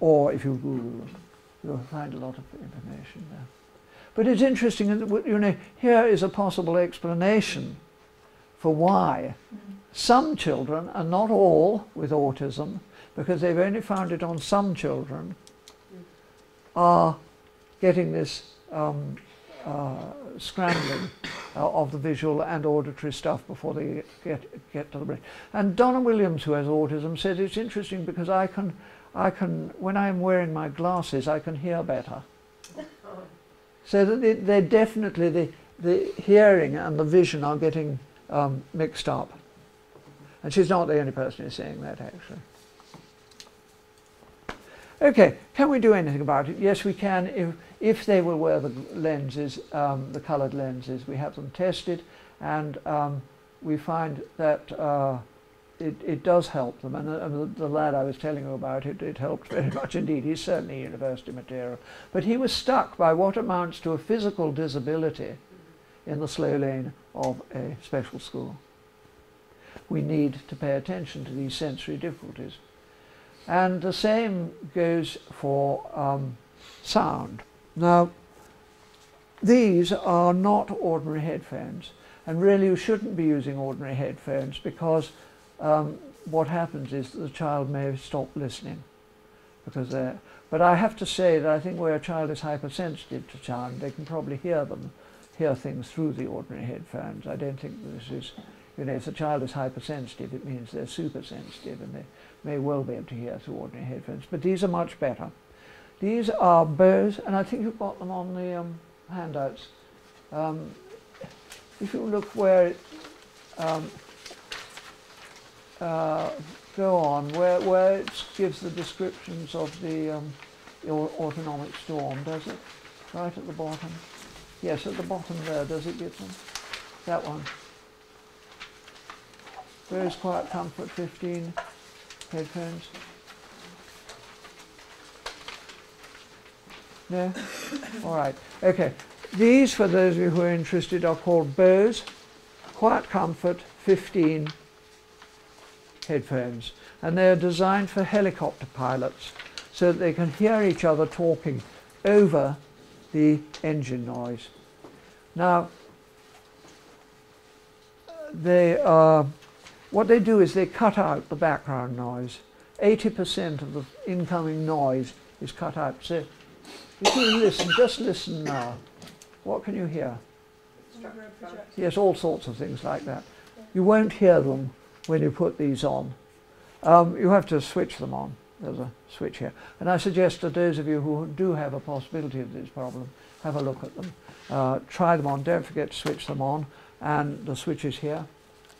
Or if you Google them, you'll find a lot of information there. But it's interesting, you know, here is a possible explanation for why some children, and not all with autism, because they've only found it on some children, are getting this scrambling of the visual and auditory stuff before they get to the brain. And Donna Williams, who has autism, said it's interesting because I can, when I'm wearing my glasses, I can hear better. So that they definitely, the hearing and the vision are getting mixed up. And she's not the only person who's saying that, actually. Okay, can we do anything about it? Yes, we can. If they will wear the lenses, the coloured lenses, we have them tested, and we find that it does help them. And the lad I was telling you about, it helped very much indeed. He's certainly university material. But he was stuck by what amounts to a physical disability in the slow lane of a special school. We need to pay attention to these sensory difficulties. And the same goes for sound. Now, these are not ordinary headphones, and really you shouldn't be using ordinary headphones, because what happens is that the child may stop listening because they're. But I have to say that I think where a child is hypersensitive to sound, they can probably hear things through the ordinary headphones. I don't think this is, you know, if a child is hypersensitive, it means they're super sensitive, and they may well be able to hear through ordinary headphones. But these are much better. These are Bose, and I think you've got them on the handouts. If you look where it, go on, where it gives the descriptions of the autonomic storm, does it? Right at the bottom. Yes, at the bottom there, does it give them? That one. Bose Quiet Comfort 15 headphones. No? All right. Okay. These, for those of you who are interested, are called Bose Quiet Comfort 15 headphones. And they are designed for helicopter pilots so that they can hear each other talking over the engine noise. Now, what they do is they cut out the background noise. 80% of the incoming noise is cut out. So if you listen, just listen now. What can you hear? Yes, all sorts of things like that. You won't hear them when you put these on. You have to switch them on. There's a switch here. And I suggest that those of you who do have a possibility of this problem, have a look at them. Try them on. Don't forget to switch them on. and the switch is here.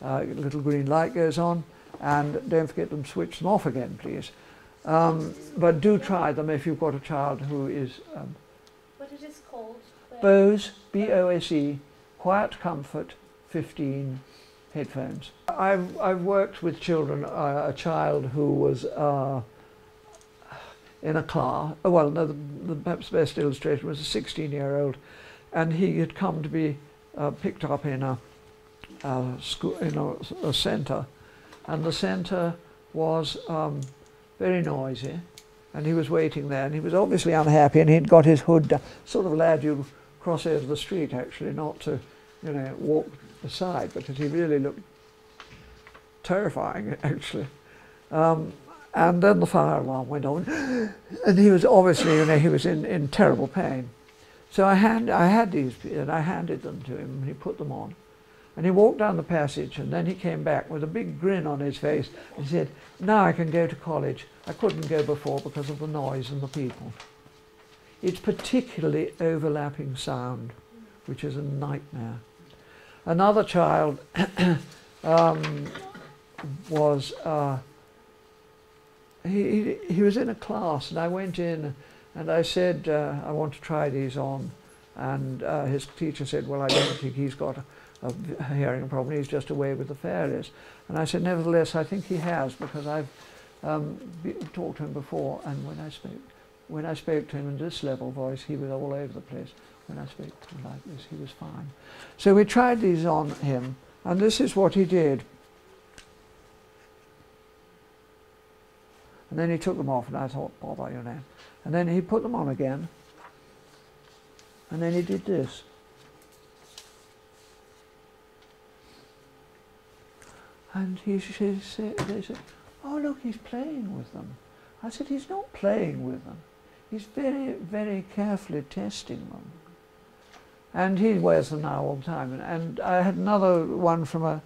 A little green light goes on, and don't forget to switch them off again, please. But do try them if you've got a child who is... what is this called? Bose, B-O-S-E, Quiet Comfort 15 headphones. I've worked with children, a child who was in a class, well, no, the perhaps best illustration was a 16-year-old, and he had come to be picked up in a school, in a centre, and the centre was very noisy, and he was waiting there, and he was obviously unhappy, and he'd got his hood down, sort of lad you cross over the street actually, not to, you know, walk aside, because he really looked terrifying actually. And then the fire alarm went on, and he was obviously, you know, he was in terrible pain. So I had these, and I handed them to him, and he put them on. And he walked down the passage, and then he came back with a big grin on his face and said, "Now I can go to college. I couldn't go before because of the noise and the people." It's particularly overlapping sound, which is a nightmare. Another child was, he was in a class, and I went in and I said, "I want to try these on." And his teacher said, "Well, I don't think he's got a hearing problem, he's just away with the fairies." And I said, "Nevertheless, I think he has, because I've talked to him before, and when I spoke to him in this level voice, he was all over the place. When I spoke to him like this, he was fine." So we tried these on him, and this is what he did. And then he took them off, and I thought, bother, you know. And then he put them on again, and then he did this. And they said, "Oh, look, he's playing with them." I said, "He's not playing with them. He's very, very carefully testing them." And he wears them now all the time. And I had another one from a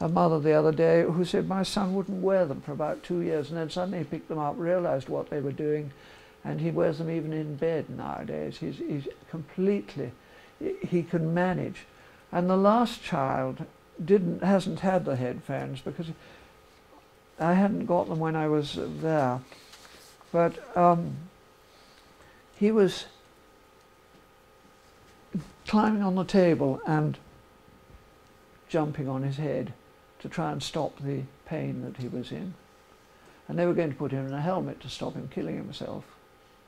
mother the other day who said, "My son wouldn't wear them for about 2 years, and then suddenly he picked them up, realized what they were doing, and he wears them even in bed nowadays. He's completely, he can manage." And the last child hasn't had the headphones because I hadn't got them when I was there, but he was climbing on the table and jumping on his head to try and stop the pain that he was in. And they were going to put him in a helmet to stop him killing himself,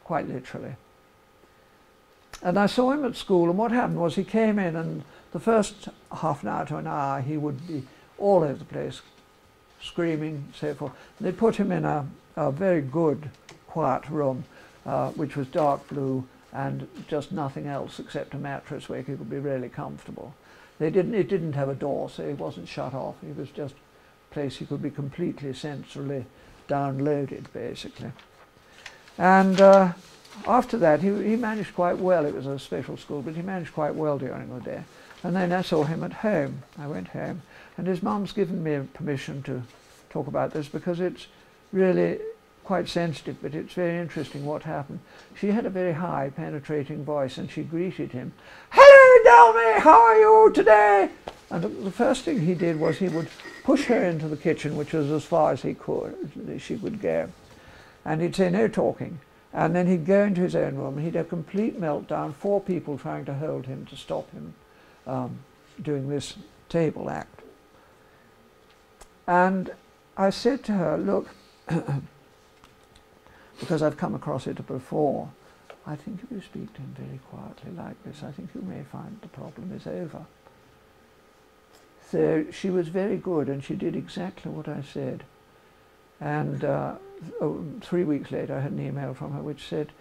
quite literally. And I saw him at school, and what happened was he came in, and the first half an hour to an hour he would be all over the place, screaming, so forth. And they put him in a very good, quiet room, which was dark blue, and just nothing else except a mattress where he could be really comfortable. It didn't have a door, so he wasn't shut off. He was just a place he could be completely sensorily downloaded, basically. And after that, he managed quite well. It was a special school, but he managed quite well during the day. And then I saw him at home. I went home, and his mum's given me permission to talk about this because it's really quite sensitive, but it's very interesting what happened. She had a very high, penetrating voice, and she greeted him, "Hello, Delmy, how are you today?" And the first thing he did was he would push her into the kitchen, which was as far as she could go. And he'd say, "No talking." And then he'd go into his own room, and he'd have a complete meltdown, 4 people trying to hold him to stop him doing this table act. And I said to her, "Look," because I've come across it before, "I think if you speak to him very quietly like this, I think you may find the problem is over." So she was very good, and she did exactly what I said. And 3 weeks later I had an email from her which said,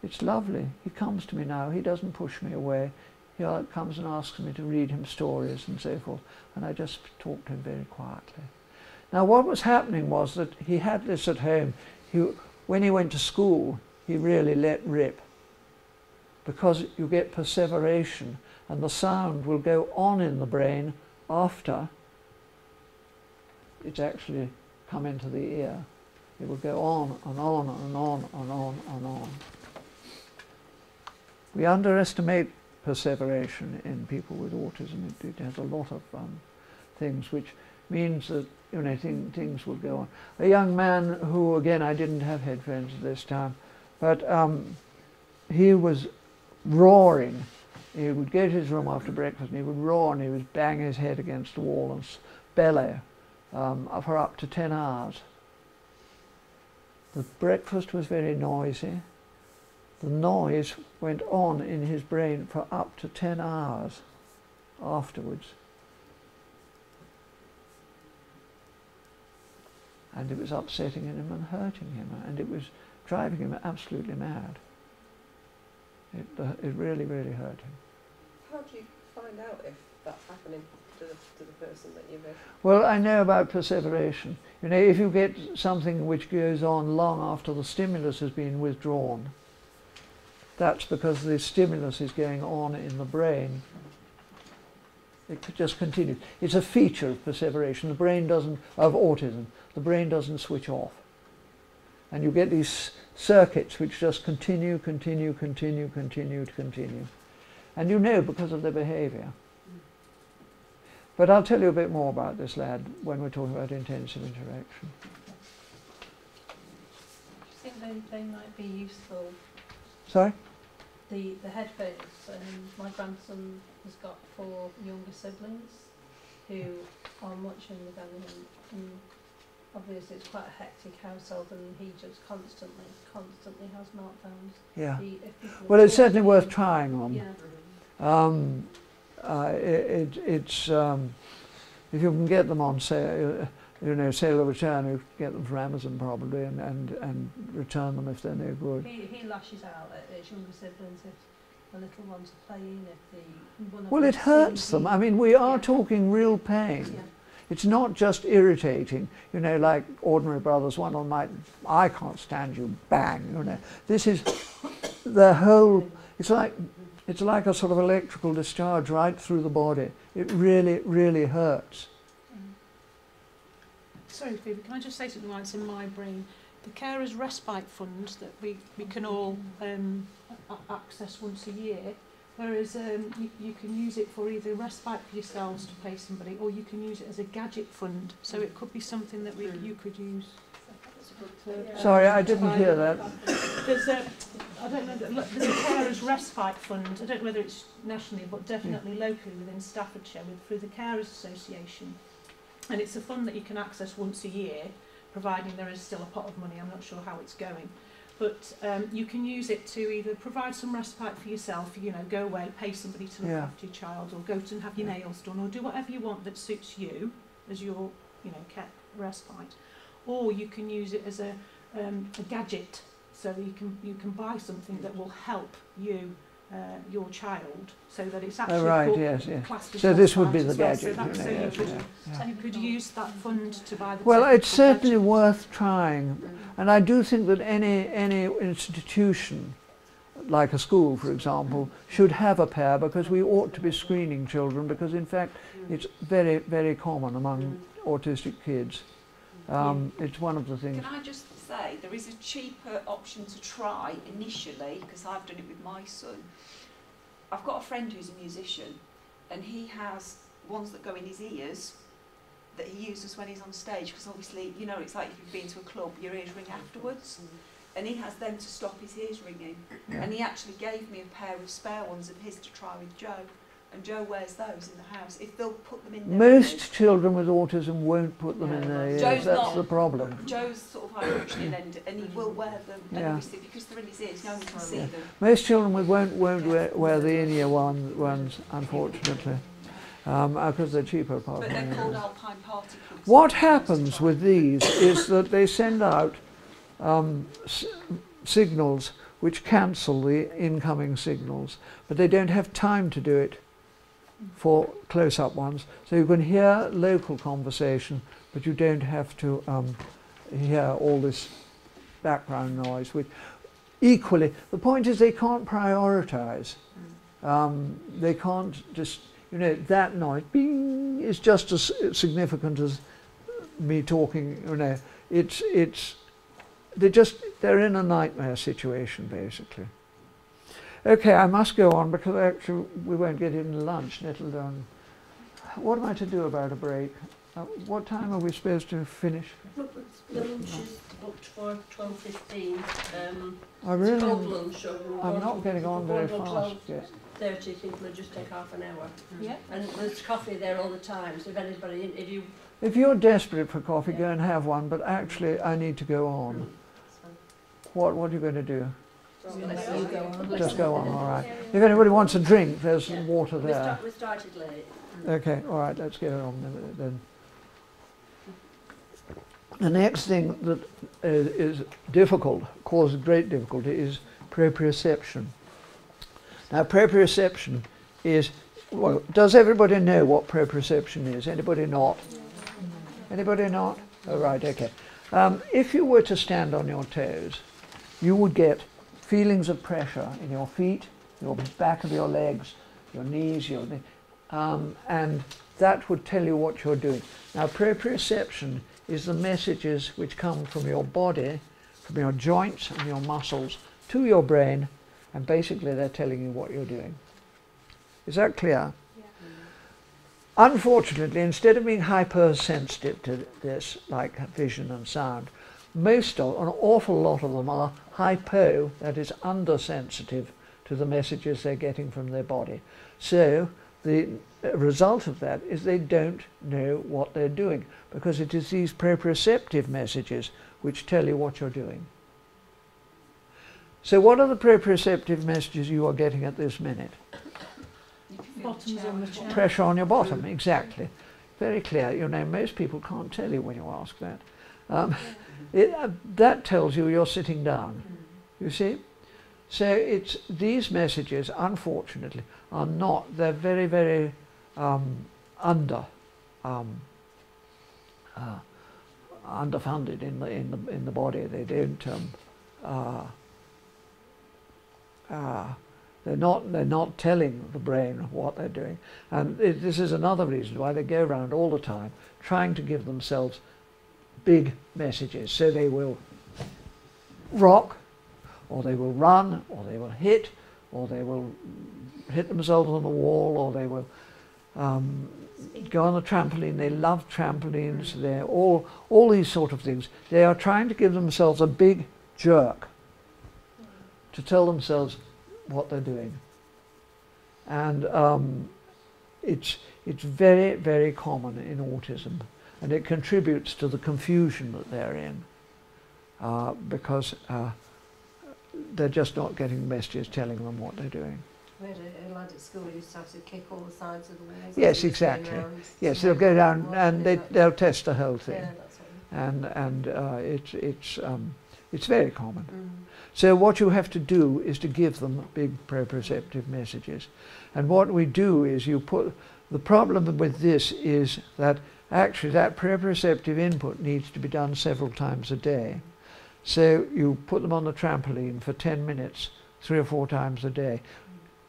"It's lovely, he comes to me now, he doesn't push me away, he comes and asks me to read him stories and so forth, and I just talk to him very quietly." Now what was happening was that he had this at home. When he went to school, he really let rip, because you get perseveration, and the sound will go on in the brain after it's actually come into the ear. It will go on and on and on and on and on. We underestimate perseveration in people with autism. It has a lot of things, which means that things will go on. A young man who, again, I didn't have headphones at this time, but he was roaring. He would go to his room after breakfast and he would roar and he would bang his head against the wall and bellow for up to 10 hours. The breakfast was very noisy. The noise went on in his brain for up to 10 hours afterwards. And it was upsetting him and hurting him, and it was driving him absolutely mad. It really, really hurt him. How do you find out if that's happening to the person that you're with? Well, I know about perseveration. If you get something which goes on long after the stimulus has been withdrawn, that's because the stimulus is going on in the brain. It could just continue. It's a feature of perseveration. The brain doesn't, of autism, the brain doesn't switch off. And you get these circuits which just continue. And you know because of their behaviour. But I'll tell you a bit more about this lad when we're talking about intensive interaction. Do you think they might be useful? Sorry? The headphones. My grandson has got 4 younger siblings who are much younger than him. And obviously it's quite a hectic household and he just constantly has meltdowns. Yeah. Well, it's certainly worth trying on. Yeah. It's if you can get them on sale, sale or return, you get them from Amazon probably, and return them if they're no good. He lashes out at his younger siblings if the little ones are playing. Well, it hurts them. I mean, we are talking real pain. Yeah. It's not just irritating, like ordinary brothers. One of them might, I can't stand you, bang. This is the whole. It's like a sort of electrical discharge right through the body. It really, really hurts. Sorry, Phoebe, can I just say something that's in my brain? The Carers Respite Fund that we can all access once a year, whereas you can use it for either respite for yourselves to pay somebody, or you can use it as a gadget fund. So it could be something that you could use. Sorry, I didn't hear that. There's I don't know, there's a Carers Respite Fund. I don't know whether it's nationally, but definitely locally within Staffordshire through the Carers Association. And it's a fund that you can access once a year, providing there is still a pot of money. I'm not sure how it's going. But you can use it to either provide some respite for yourself, go away, pay somebody to look after your child, or go to and have your nails done, or do whatever you want that suits you as your, respite. Or you can use it as a gadget, so you can buy something that will help you, your child, so that it's actually classed as so this would be the well. gadget. So you could use that fund to buy the. Well, it's certainly worth trying, and I do think that any institution, like a school, for example, should have a pair, because we ought to be screening children, because in fact it's very, very common among autistic kids. It's one of the things. Can I just say, there is a cheaper option to try initially, because I've done it with my son. I've got a friend who's a musician, and he has ones that go in his ears that he uses when he's on stage, because obviously, it's like if you've been to a club, your ears ring afterwards, and he has them to stop his ears ringing. And he actually gave me a pair of spare ones of his to try with Joe. And Joe wears those in the house. If they'll put them in their Most ears. children with autism won't put them in their ears. Joe's That's not. the problem. Joe's sort of high functioning end, and he will wear them. And obviously, because they're in his ears, no one can see them. Most children won't wear the in-ear ones, unfortunately, because they're cheaper. But they're called alpine particles. What happens with these is that they send out signals which cancel the incoming signals, but they don't have time to do it for close-up ones. So you can hear local conversation, but you don't have to hear all this background noise. Which equally, the point is they can't prioritise. They can't just, that noise, bing, is just as significant as me talking. They're in a nightmare situation, basically. Okay, I must go on because actually we won't get even lunch, let alone. What am I to do about a break? What time are we supposed to finish? Look, the lunch is booked for 12:15. I really, cold lunch. I'm not getting on very fast yet. 30 people will just take half an hour. Yeah. And there's coffee there all the time, so if anybody, If you're desperate for coffee, go and have one, but actually I need to go on. What are you going to do? you go on. Just go on, all right. If anybody wants a drink, there's some water there. We started late. Okay, all right, let's get on then. The next thing that is difficult, causes great difficulty, is proprioception. Now, proprioception is, well, does everybody know what proprioception is? Anybody not? Anybody not? Oh, right, okay. If you were to stand on your toes, you would get feelings of pressure in your feet, your back of your legs, your knees, and that would tell you what you're doing. Now, proprioception is the messages which come from your body, from your joints and your muscles to your brain, and basically they're telling you what you're doing. Is that clear? Yeah. Unfortunately, instead of being hypersensitive to this, like vision and sound, an awful lot of them are hypo, that is undersensitive to the messages they're getting from their body. So the result of that is they don't know what they're doing, because it is these proprioceptive messages which tell you what you're doing. So what are the proprioceptive messages you are getting at this minute? Bottoms on the chair. Pressure on your bottom, exactly. Very clear. You know, most people can't tell you when you ask that. That tells you you're sitting down, you see? So it's these messages, unfortunately, are not, they're very, very underfunded in the body. They don't they're not telling the brain what they're doing, and this is another reason why they go around all the time trying to give themselves big messages. So they will rock, or they will run, or they will hit, or they will hit themselves on the wall, or they will go on the trampoline. They love trampolines. They're all these sort of things. They are trying to give themselves a big jerk to tell themselves what they're doing, and it's very, very common in autism, and it contributes to the confusion that they're in, because they're just not getting messages telling them what they're doing. We had a lad at school who used to have to kick all the sides of the walls. Yes, exactly. Yes, they'll go down and they'll test the whole thing, Yeah, that's what it's very common. So what you have to do is to give them big proprioceptive messages. And what we do is the problem with this is that actually that proprioceptive input needs to be done several times a day. So you put them on the trampoline for 10 minutes, 3 or 4 times a day.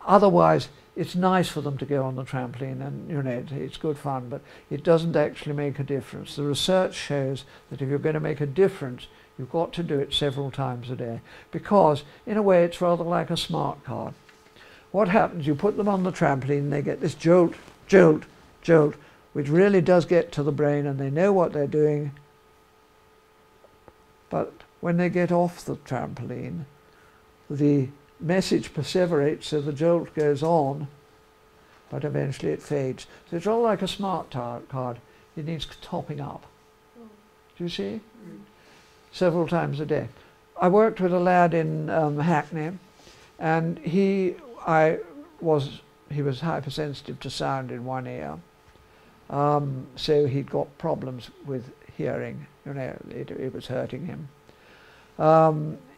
Otherwise, it's nice for them to go on the trampoline, and you know it's good fun, but it doesn't actually make a difference. The research shows that if you're going to make a difference, you've got to do it several times a day, because in a way it's rather like a smart card. What happens, you put them on the trampoline, they get this jolt, jolt, jolt, which really does get to the brain, and they know what they're doing. But when they get off the trampoline, the message perseverates, so the jolt goes on, but eventually it fades. So it's all like a smart card. It needs topping up. Do you see? Several times a day. I worked with a lad in Hackney, and he was hypersensitive to sound in one ear, so he'd got problems with hearing. You know, it was hurting him.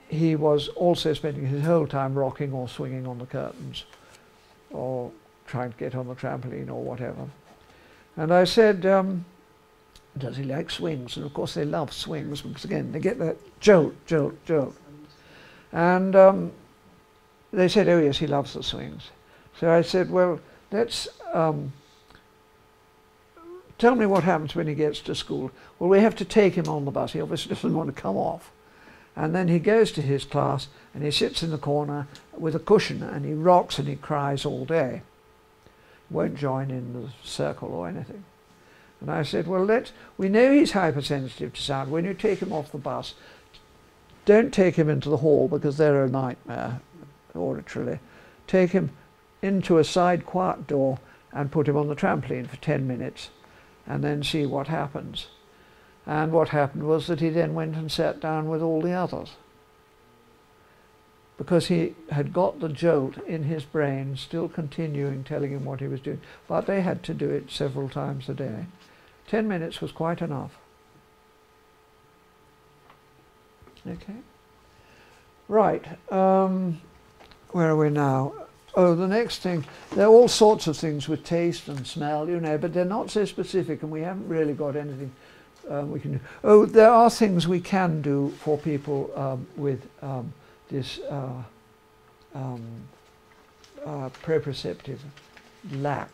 He was also spending his whole time rocking or swinging on the curtains, or trying to get on the trampoline or whatever. And I said, does he like swings? And of course they love swings, because again they get that jolt, jolt, jolt. And they said, oh yes, he loves the swings. So I said, well, let's tell me what happens when he gets to school. Well, we have to take him on the bus. He obviously doesn't want to come off. And then he goes to his class and he sits in the corner with a cushion and he rocks and he cries all day. Won't join in the circle or anything. And I said, well, we know he's hypersensitive to sound. When you take him off the bus, don't take him into the hall because they're a nightmare auditorily. Take him into a side quiet door and put him on the trampoline for 10 minutes and then see what happens. And what happened was that he then went and sat down with all the others, because he had got the jolt in his brain, still continuing telling him what he was doing. But they had to do it several times a day. 10 minutes was quite enough. Okay. Right. Where are we now? Oh, the next thing, there are all sorts of things with taste and smell, you know, but they're not so specific and we haven't really got anything we can do. Oh, there are things we can do for people with this proprioceptive lack.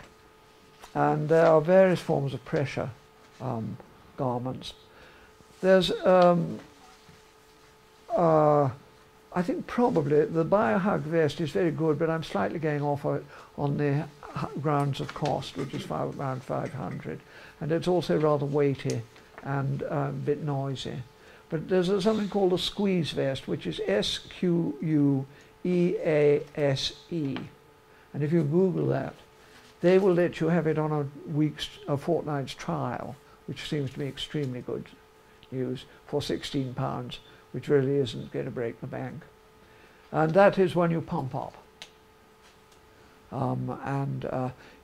And there are various forms of pressure garments. There's, I think probably the BioHug vest is very good, but I'm slightly going off on the grounds of cost, which is around 500. And it's also rather weighty and a bit noisy. But there's something called a squeeze vest, which is SQUEASE. And if you Google that, they will let you have it on a fortnight's trial, which seems to be extremely good news, for £16, which really isn't going to break the bank. And that is when you pump up.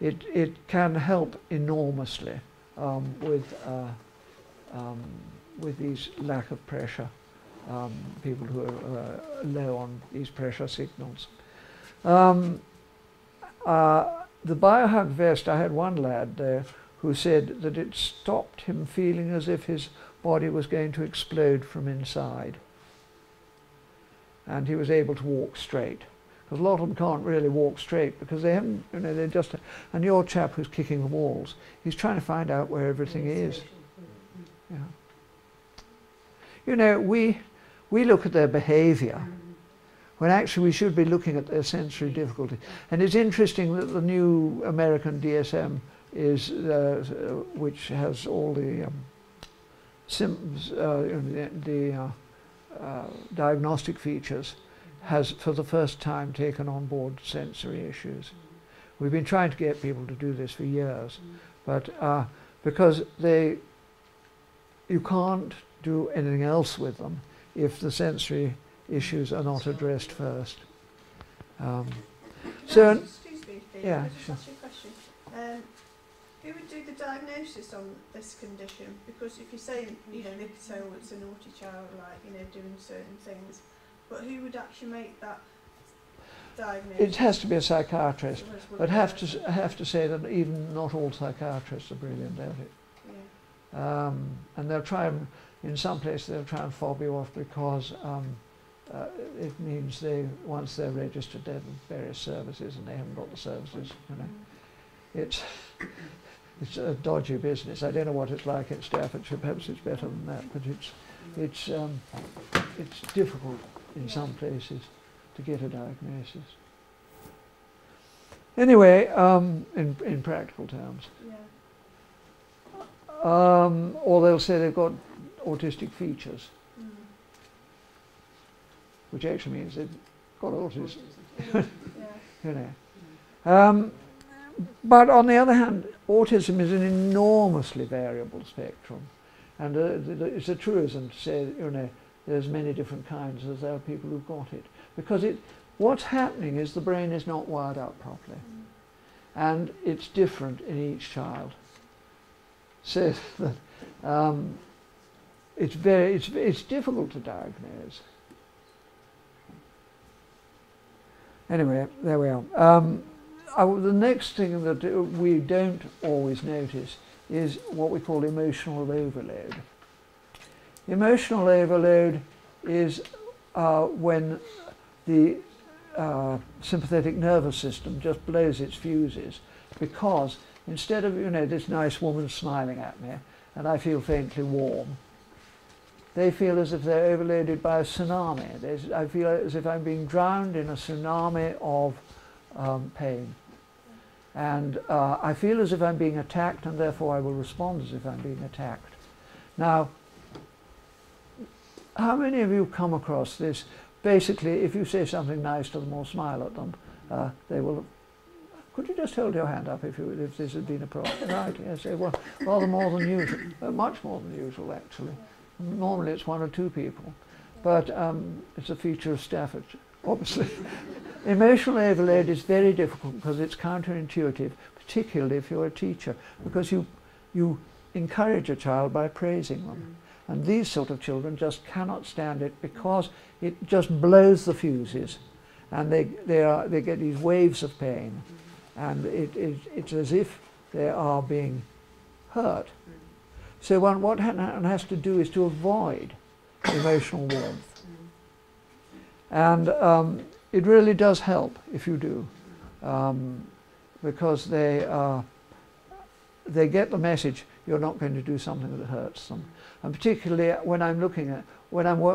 It can help enormously with these lack of pressure, people who are low on these pressure signals. The BioHug vest, I had one lad there who said that it stopped him feeling as if his body was going to explode from inside. And he was able to walk straight. Because a lot of them can't really walk straight because they haven't, you know, they're just, and your chap who's kicking the walls, he's trying to find out where everything is. Yeah. You know, we look at their behaviour when actually we should be looking at their sensory difficulty. And it's interesting that the new American DSM is, which has all the diagnostic features, has for the first time taken on board sensory issues. We've been trying to get people to do this for years, but because you can't do anything else with them if the sensory issues are not addressed first. So, excuse me, Phoebe, yeah, can I just sure. ask you a question? Who would do the diagnosis on this condition? Because if you're saying, you know, they could say, oh, it's a naughty child, like, you know, doing certain things, but who would actually make that diagnosis? It has to be a psychiatrist, but I have to say that even not all psychiatrists are brilliant at it. Yeah. And they'll try and, in some places they'll try and fob you off because it means once they're registered they're various services and they haven't got the services, you know. It's a dodgy business. I don't know what it's like in Staffordshire, perhaps it's better than that, but it's difficult in some places to get a diagnosis. Anyway, in practical terms. Yeah. Or they'll say they've got autistic features, which actually means they've got autism. You know. But on the other hand, autism is an enormously variable spectrum, and it's a truism to say that, you know, there's many different kinds as there are people who've got it, because what's happening is the brain is not wired up properly, and it's different in each child. So that it's difficult to diagnose. Anyway, there we are. The next thing that we don't always notice is what we call emotional overload. Emotional overload is when the sympathetic nervous system just blows its fuses, because instead of, you know, this nice woman smiling at me and I feel faintly warm, they feel as if they're overloaded by a tsunami. I feel as if I'm being drowned in a tsunami of pain. And I feel as if I'm being attacked, and therefore I will respond as if I'm being attacked. Now, how many of you come across this? Basically, if you say something nice to them or smile at them, they will. Could you just hold your hand up if this had been a problem? Right, yes, well, rather more than usual, much more than usual actually. Normally it's 1 or 2 people, but it's a feature of Staffordshire, obviously. Emotional overload is very difficult because it's counterintuitive, particularly if you're a teacher, because you encourage a child by praising them. And these sort of children just cannot stand it because it just blows the fuses, and they get these waves of pain, and it's as if they are being hurt. So what one has to do is to avoid emotional warmth, and it really does help if you do, because they get the message you're not going to do something that hurts them. And particularly when I'm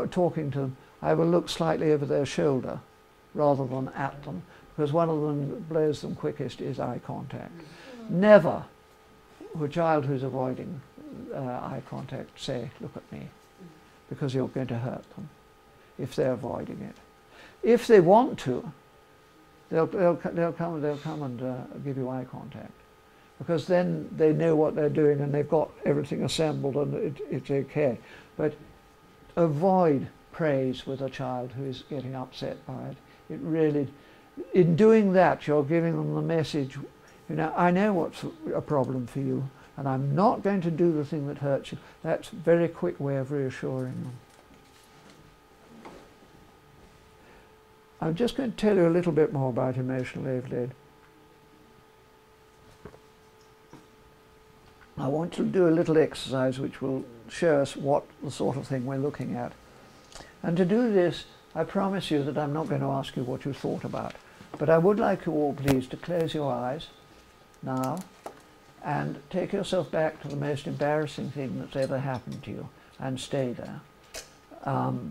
talking to them, I will look slightly over their shoulder rather than at them, because one of them that blows them quickest is eye contact. Never, to a child who's avoiding eye contact, say, look at me, because you're going to hurt them if they're avoiding it. If they want to, they'll come and give you eye contact, because then they know what they're doing and they've got everything assembled and it's okay. But avoid praise with a child who is getting upset by it. It really, in doing that, you're giving them the message, you know, I know what's a problem for you and I'm not going to do the thing that hurts you. That's a very quick way of reassuring them. I'm just going to tell you a little bit more about emotional overload. I want to do a little exercise which will show us what the sort of thing we're looking at. And to do this, I promise you that I'm not going to ask you what you thought about. But I would like you all, please, to close your eyes now and take yourself back to the most embarrassing thing that's ever happened to you and stay there.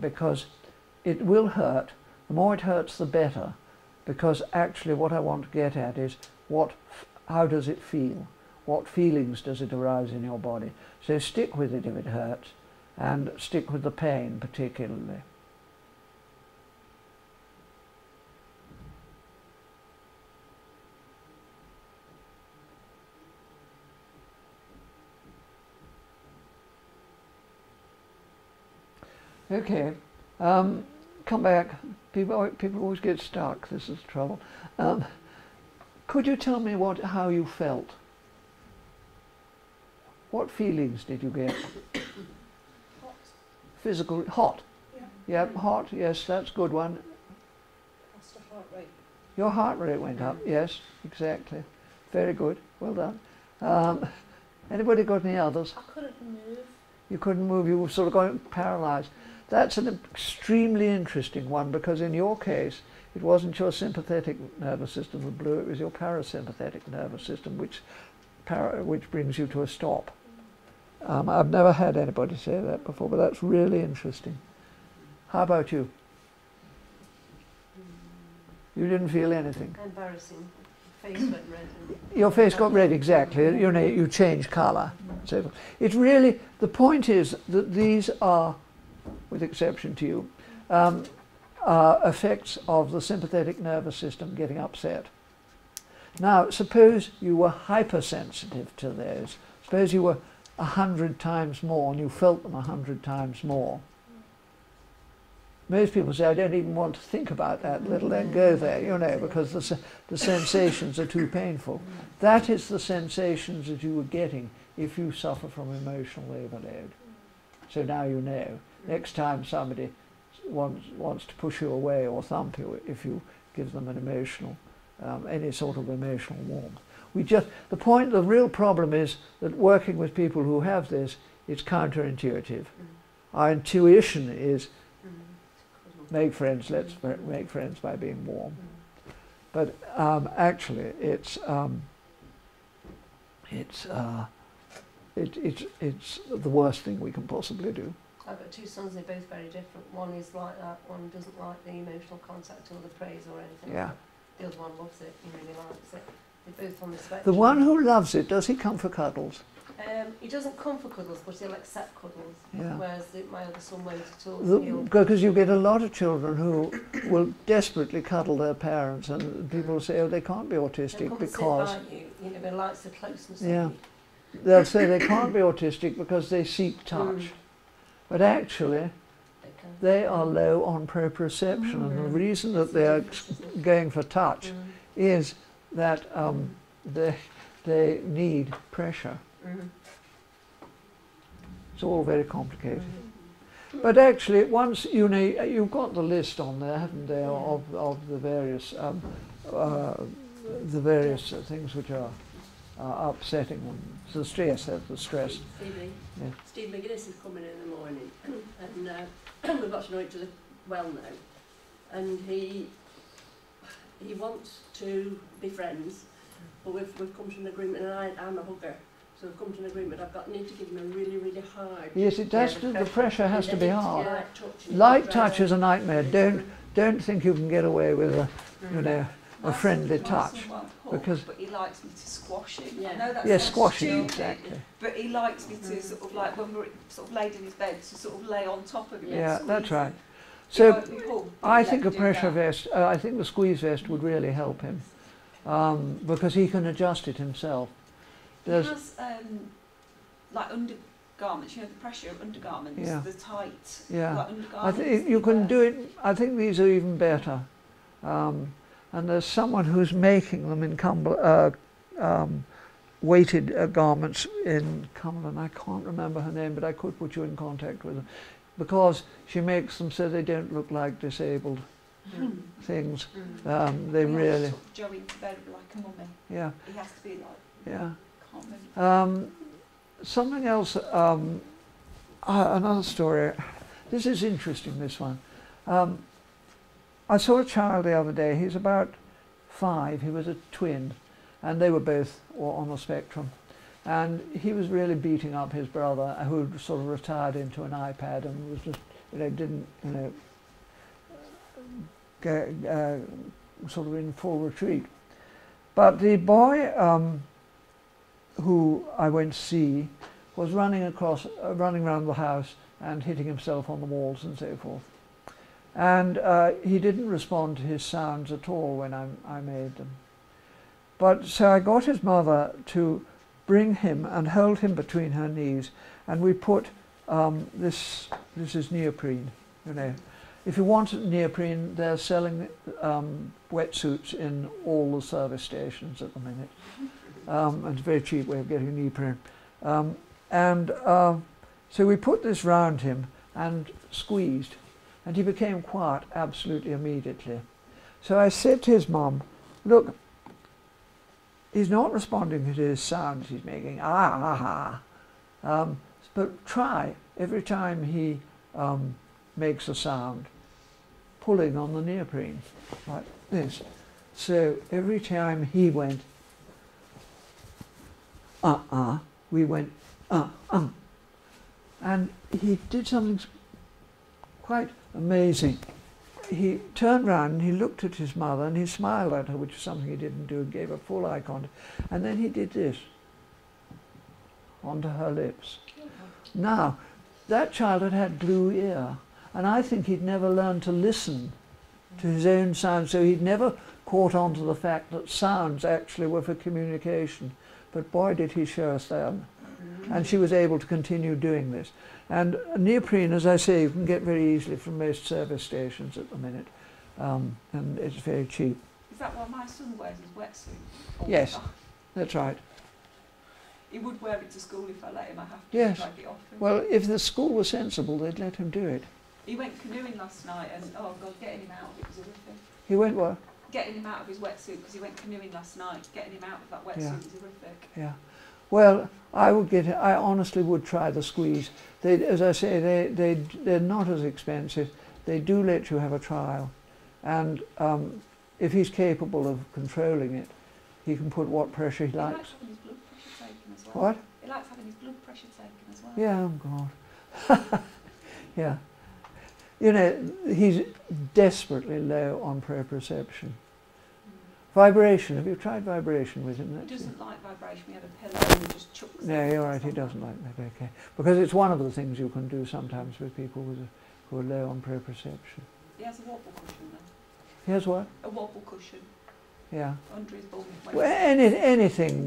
Because it will hurt. The more it hurts, the better. Because actually what I want to get at is how does it feel? What feelings does it arouse in your body? So stick with it if it hurts, and stick with the pain particularly. Okay, come back. People always get stuck. This is the trouble. Could you tell me how you felt? What feelings did you get? Hot. Physical, hot. Yeah. Yeah, hot. Yes, that's a good one. Faster heart rate. Your heart rate went up. Yes, exactly. Very good. Well done. Anybody got any others? I couldn't move. You couldn't move. You were sort of going paralysed. That's an extremely interesting one, because in your case, it wasn't your sympathetic nervous system that blew, it was your parasympathetic nervous system which brings you to a stop. I've never had anybody say that before, but that's really interesting. How about you? You didn't feel anything? Embarrassing. Face went red. Your face got red, exactly. You know, you change colour. So it's really, the point is that these are, with exception to you, effects of the sympathetic nervous system getting upset. Now, suppose you were hypersensitive to those. Suppose you were 100 times more and you felt them 100 times more. Most people say, I don't even want to think about that, let alone go there, you know, because the sensations are too painful. That is the sensations that you were getting if you suffer from emotional overload. So now you know. Next time somebody wants to push you away or thump you, if you give them an emotional, any sort of emotional warmth. The real problem is that working with people who have this, it's counterintuitive. Our intuition is make friends, let's make friends by being warm. But actually it's the worst thing we can possibly do. I've got two sons, they're both very different. One is like that, one doesn't like the emotional contact or the praise or anything. Yeah. Like that. The other one loves it, he really likes it. They're both on the The spectrum. one who loves it, does he come for cuddles? He doesn't come for cuddles, but he'll accept cuddles. Yeah. Whereas my other son won't at all. Because you get a lot of children who will desperately cuddle their parents, and people say, oh, they can't be autistic because... Sit by you, you know, he likes the closeness Yeah. of you. They'll say they can't be autistic because they seek touch. But actually, they are low on proprioception, and the reason that they are going for touch is that they need pressure. It's all very complicated. But actually, once you know, you've got the list on there, haven't they, of the various things which are upsetting them. So the stress, the stress. Phoebe, Yeah. Steve McGuinness is coming in the morning, and we've got to know each other well now, and he wants to be friends, but we've come to an agreement, and I'm a hugger, so we've come to an agreement. Need to give him a really, really hard. Yes, it does. The pressure has to be hard. Touch, Light touch is a nightmare. Don't think you can get away with a friendly touch, because but he likes me to squash him. Yeah. I know that's yes, squashing stupid, exactly. but he likes me to sort of like when we're sort of laid in his bed to sort of lay on top of him. Yeah, and that's squeeze right. him. So He won't be pulled, but I he think a let me do pressure that. vest. I think the squeeze vest would really help him, because he can adjust it himself. He has like undergarments, you know, the pressure undergarments, Yeah. the tight Yeah. like I undergarments. think you can do it. I think these are even better. And there's someone who's making them in weighted garments in Cumberland. I can't remember her name, but I could put you in contact with her, because she makes them so they don't look like disabled things. They We have really, to sort of Joe into bed like a mummy. yeah, He has to be like, yeah. can't move. Something else, another story. This is interesting, this one. I saw a child the other day. He's about 5. He was a twin, and they were both on the spectrum. And he was really beating up his brother, who sort of retired into an iPad and was just, didn't, sort of in full retreat. But the boy who I went to see was running around the house and hitting himself on the walls and so forth. And he didn't respond to his sounds at all when I made them. But so I got his mother to bring him and hold him between her knees, and we put this is neoprene, If you want neoprene, they're selling wetsuits in all the service stations at the minute. It's a very cheap way of getting neoprene. So we put this round him and squeezed, and he became quiet absolutely immediately. So I said to his mum, look, he's not responding to his sounds he's making, but try every time he makes a sound, pulling on the neoprene, like this. So every time he went, we went, and he did something quite amazing. He turned round and he looked at his mother and he smiled at her, which is something he didn't do, and gave her full eye contact. And then he did this onto her lips. Now, that child had had glue ear, and I think he'd never learned to listen to his own sounds, so he'd never caught on to the fact that sounds actually were for communication. But boy, did he show us that. And she was able to continue doing this. And neoprene, as I say, you can get very easily from most service stations at the minute, and it's very cheap. Is that what my son wears, his wetsuit? Yes, that's right. He would wear it to school if I let him. I have to Yes. drag it off him. Well, if the school was sensible, they'd let him do it. He went canoeing last night, and oh God, getting him out of it was horrific. He went what? Getting him out of his wetsuit, because he went canoeing last night. Getting him out of that wetsuit Yeah. was horrific. Yeah. Well, I honestly would try the squeeze. As I say, they're not as expensive. They do let you have a trial. And if he's capable of controlling it, he can put what pressure he likes. He likes having his blood pressure taken as well. What? He likes having his blood pressure taken as well. Yeah, oh God. Yeah. You know, he's desperately low on proprioception. Vibration, have you tried vibration with him? He doesn't like vibration. We had a pillow and he just chucks it. No, you're right, he doesn't like that, okay. Because it's one of the things you can do sometimes with people who are low on proprioception. He has a wobble cushion then. He has what? A wobble cushion. Yeah. Under his bum. Well, anything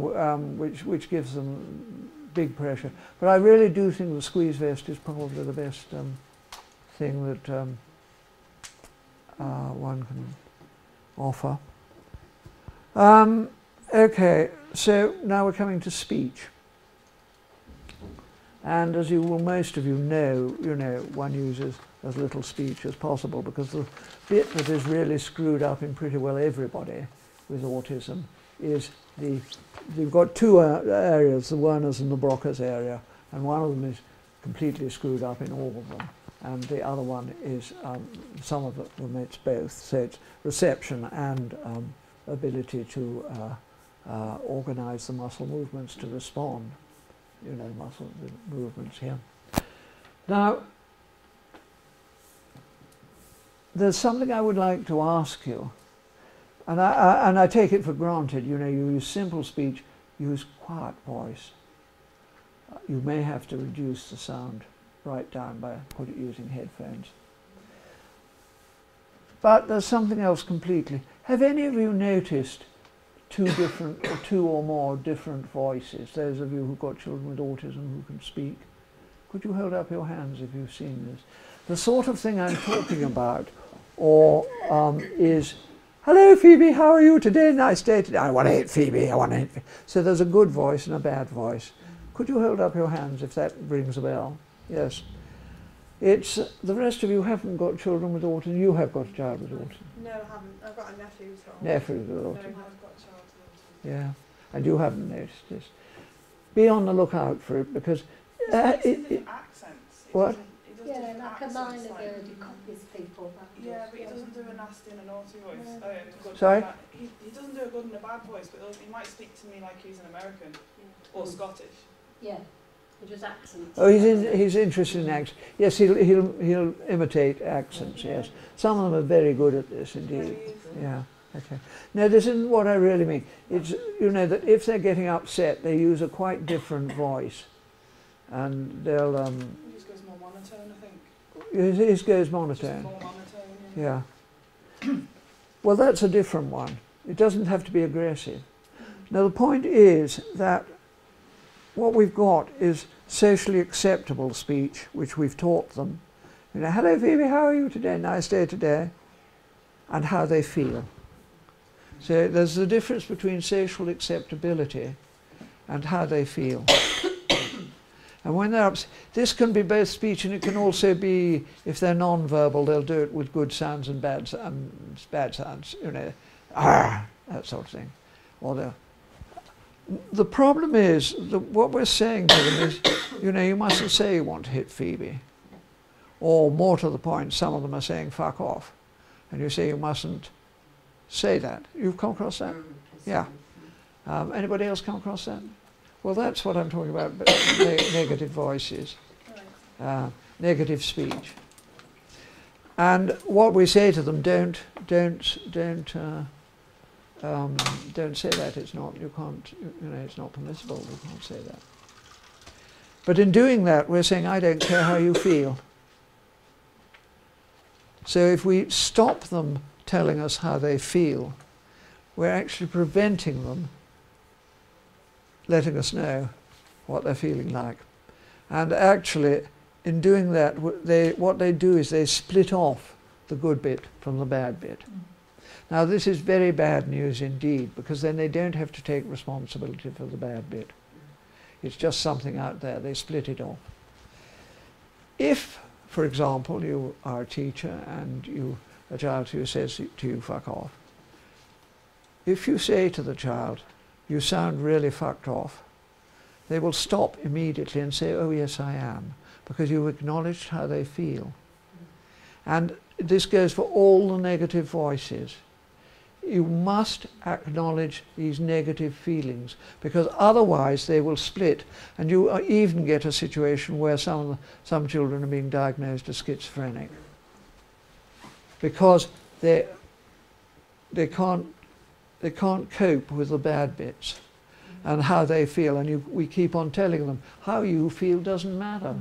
which gives them big pressure. But I really do think the squeeze vest is probably the best thing that one can offer. Okay, so now we're coming to speech. And as you will, most of you know, one uses as little speech as possible, because the bit that is really screwed up in pretty well everybody with autism is you've got two areas, the Werner's and the Broca's area, and one of them is completely screwed up in all of them, and the other one is, some of them it's both, so it's reception and ability to organize the muscle movements to respond, muscle movements here. Now, there's something I would like to ask you, and I take it for granted, you use simple speech, use quiet voice. You may have to reduce the sound right down by using headphones. But there's something else completely. Have any of you noticed two or more different voices? Those of you who've got children with autism who can speak. Could you hold up your hands if you've seen this? The sort of thing I'm talking about is, hello Phoebe, how are you today? Nice day today. I want to hit Phoebe, I want to hit Phoebe. So there's a good voice and a bad voice. Could you hold up your hands if that rings a bell? Yes. It's, the rest of you haven't got children with autism. You have got a child with autism. No, I haven't. I've got a nephew who's got autism. Nephew with No, autism. I've got a child with autism. Yeah, and you haven't noticed this. Be on the lookout for it, because accents. What? Yeah, like a minor bird who copies people. Yeah, but he doesn't do a nasty and a naughty voice. Sorry? He doesn't do a good and a bad voice, but he might speak to me like he's an American or Scottish. Yeah, just accents. Oh, he's interested in accents. Yes, he'll imitate accents. Yes, some of them are very good at this indeed. Yeah. Okay. Now, this isn't what I really mean. It's that if they're getting upset, they use a quite different voice, and they'll. He just goes more monotone, I think. His goes monotone. Just more monotone. Yeah. Well, that's a different one. It doesn't have to be aggressive. Now, the point is that what we've got is socially acceptable speech, which we've taught them. Hello Phoebe, how are you today? Nice day today. And how they feel. So there's the difference between social acceptability and how they feel. And when they're upset, this can be both speech, and it can also be, if they're non-verbal, they'll do it with good sounds and bad sounds, that sort of thing. Or the problem is, what we're saying to them is, you mustn't say you want to hit Phoebe. Or more to the point, some of them are saying fuck off. And you say you mustn't say that. You've come across that? Yeah. Anybody else come across that? Well, that's what I'm talking about, negative voices, negative speech. And what we say to them, don't say that. It's not. You can't. It's not permissible. You can't say that. But in doing that, we're saying, I don't care how you feel. So if we stop them telling us how they feel, we're actually preventing them letting us know what they're feeling like. And actually, in doing that, what they do is they split off the good bit from the bad bit. Now, this is very bad news indeed, because then they don't have to take responsibility for the bad bit. It's just something out there. They split it off. If, for example, you are a teacher and a child who says to you, fuck off, if you say to the child, you sound really fucked off, they will stop immediately and say, oh yes, I am, because you've acknowledged how they feel. And this goes for all the negative voices. you must acknowledge these negative feelings, because otherwise they will split, and you even get a situation where some children are being diagnosed as schizophrenic because they can't cope with the bad bits and how they feel, and we keep on telling them how you feel doesn't matter.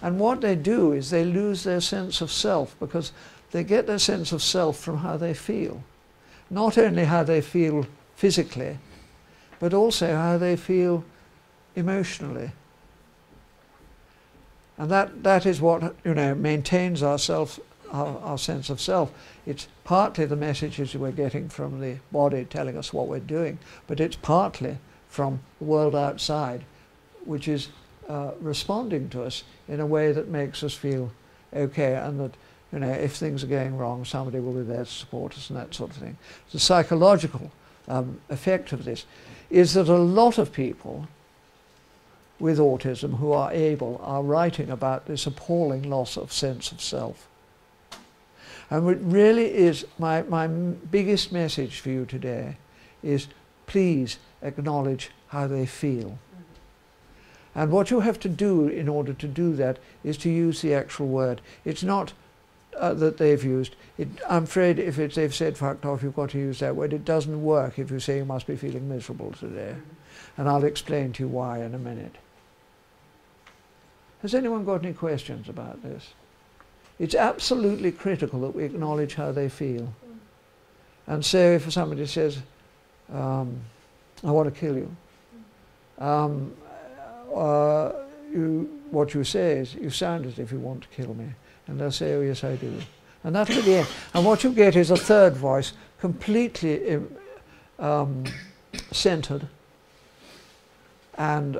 And what they do is they lose their sense of self, because they get their sense of self from how they feel. Not only how they feel physically, but also how they feel emotionally. And that is what, you know, maintains our sense of self. It's partly the messages we're getting from the body telling us what we're doing, but it's partly from the world outside, which is responding to us in a way that makes us feel okay, and that, you know, if things are going wrong, somebody will be there to support us and that sort of thing. The psychological effect of this is that a lot of people with autism who are able are writing about this appalling loss of sense of self. And it really is, my biggest message for you today is, please acknowledge how they feel. And what you have to do in order to do that is to use the actual word. It's not that they've used. I'm afraid if they've said fucked off, you've got to use that word. It doesn't work if you say you must be feeling miserable today. And I'll explain to you why in a minute. Has anyone got any questions about this? It's absolutely critical that we acknowledge how they feel. And so if somebody says, I want to kill you, what you say is, you sound as if you want to kill me. And they'll say, oh yes, I do. And that'll be the end. And what you get is a third voice, completely centered, and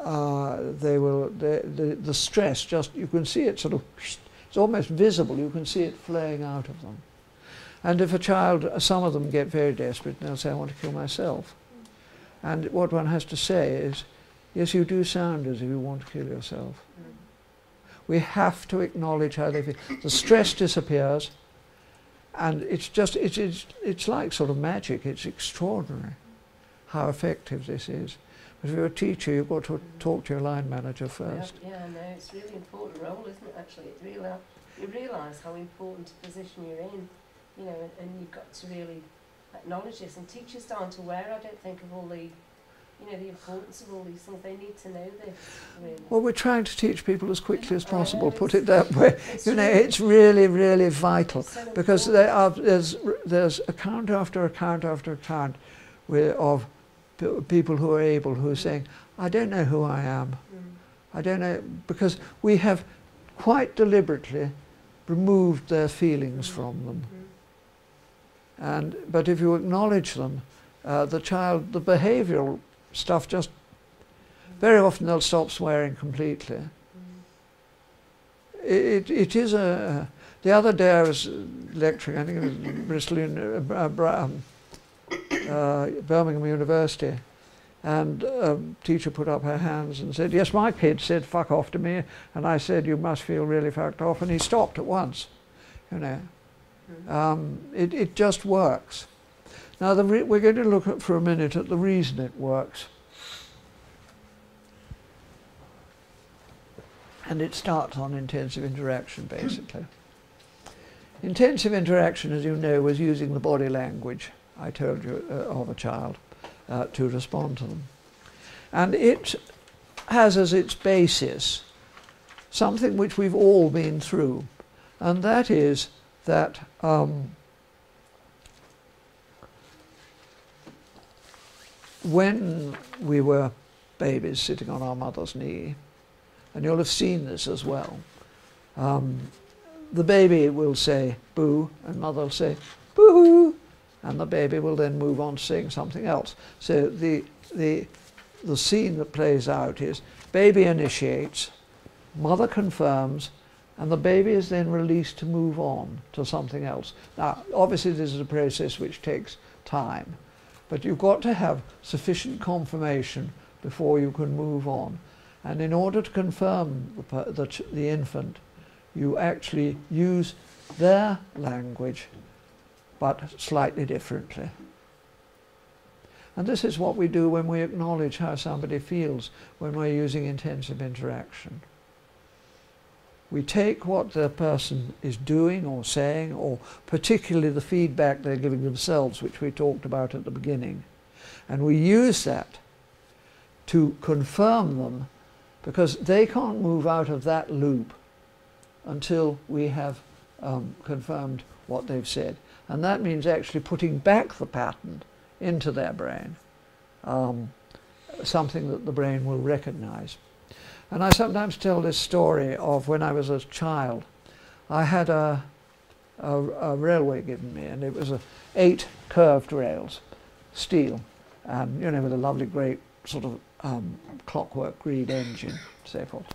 the stress, just, you can see it sort of, it's almost visible, you can see it flowing out of them. And if a child, some of them get very desperate and they'll say, I want to kill myself. And what one has to say is, yes, you do sound as if you want to kill yourself. We have to acknowledge how they feel. The stress disappears, and it's just, it's like sort of magic. It's extraordinary how effective this is. But if you're a teacher, you've got to talk to your line manager first. Yeah, no, it's a really important role, isn't it, actually? It really, you realise how important a position you're in, you know, and you've got to really acknowledge this. And teachers aren't aware, I don't think, of all the, you know, the importance of all these things. They need to know this, really. Well, we're trying to teach people as quickly as possible, put it that way. You know, it's really, really vital, because there's account after account after account of people who are able, who are saying, I don't know who I am. I don't know, because we have quite deliberately removed their feelings from them. But if you acknowledge them, the behavioural stuff just, very often they'll stop swearing completely. It is a, the other day I was lecturing, I think it was Bristol, Birmingham University, and a teacher put up her hands and said, yes, my kid said fuck off to me, and I said you must feel really fucked off, and he stopped at once, you know. It just works. Now we're going to look at, for a minute, at the reason it works. And it starts on intensive interaction, basically. Intensive interaction, as you know, was using the body language I told you of a child to respond to them. And it has as its basis something which we've all been through, and that is that when we were babies sitting on our mother's knee, and you'll have seen this as well, the baby will say boo, and mother will say boo, and the baby will then move on to saying something else. So the scene that plays out is baby initiates, mother confirms, and the baby is then released to move on to something else. Now, obviously this is a process which takes time, but you've got to have sufficient confirmation before you can move on. And in order to confirm the infant, you actually use their language but slightly differently. And this is what we do when we acknowledge how somebody feels when we're using intensive interaction. We take what the person is doing or saying, or particularly the feedback they're giving themselves, which we talked about at the beginning, and we use that to confirm them, because they can't move out of that loop until we have confirmed what they've said. And that means actually putting back the pattern into their brain, something that the brain will recognize. And I sometimes tell this story of when I was a child. I had a railway given me, and it was 8 curved rails, steel, and with a lovely great sort of clockwork greed engine, so forth.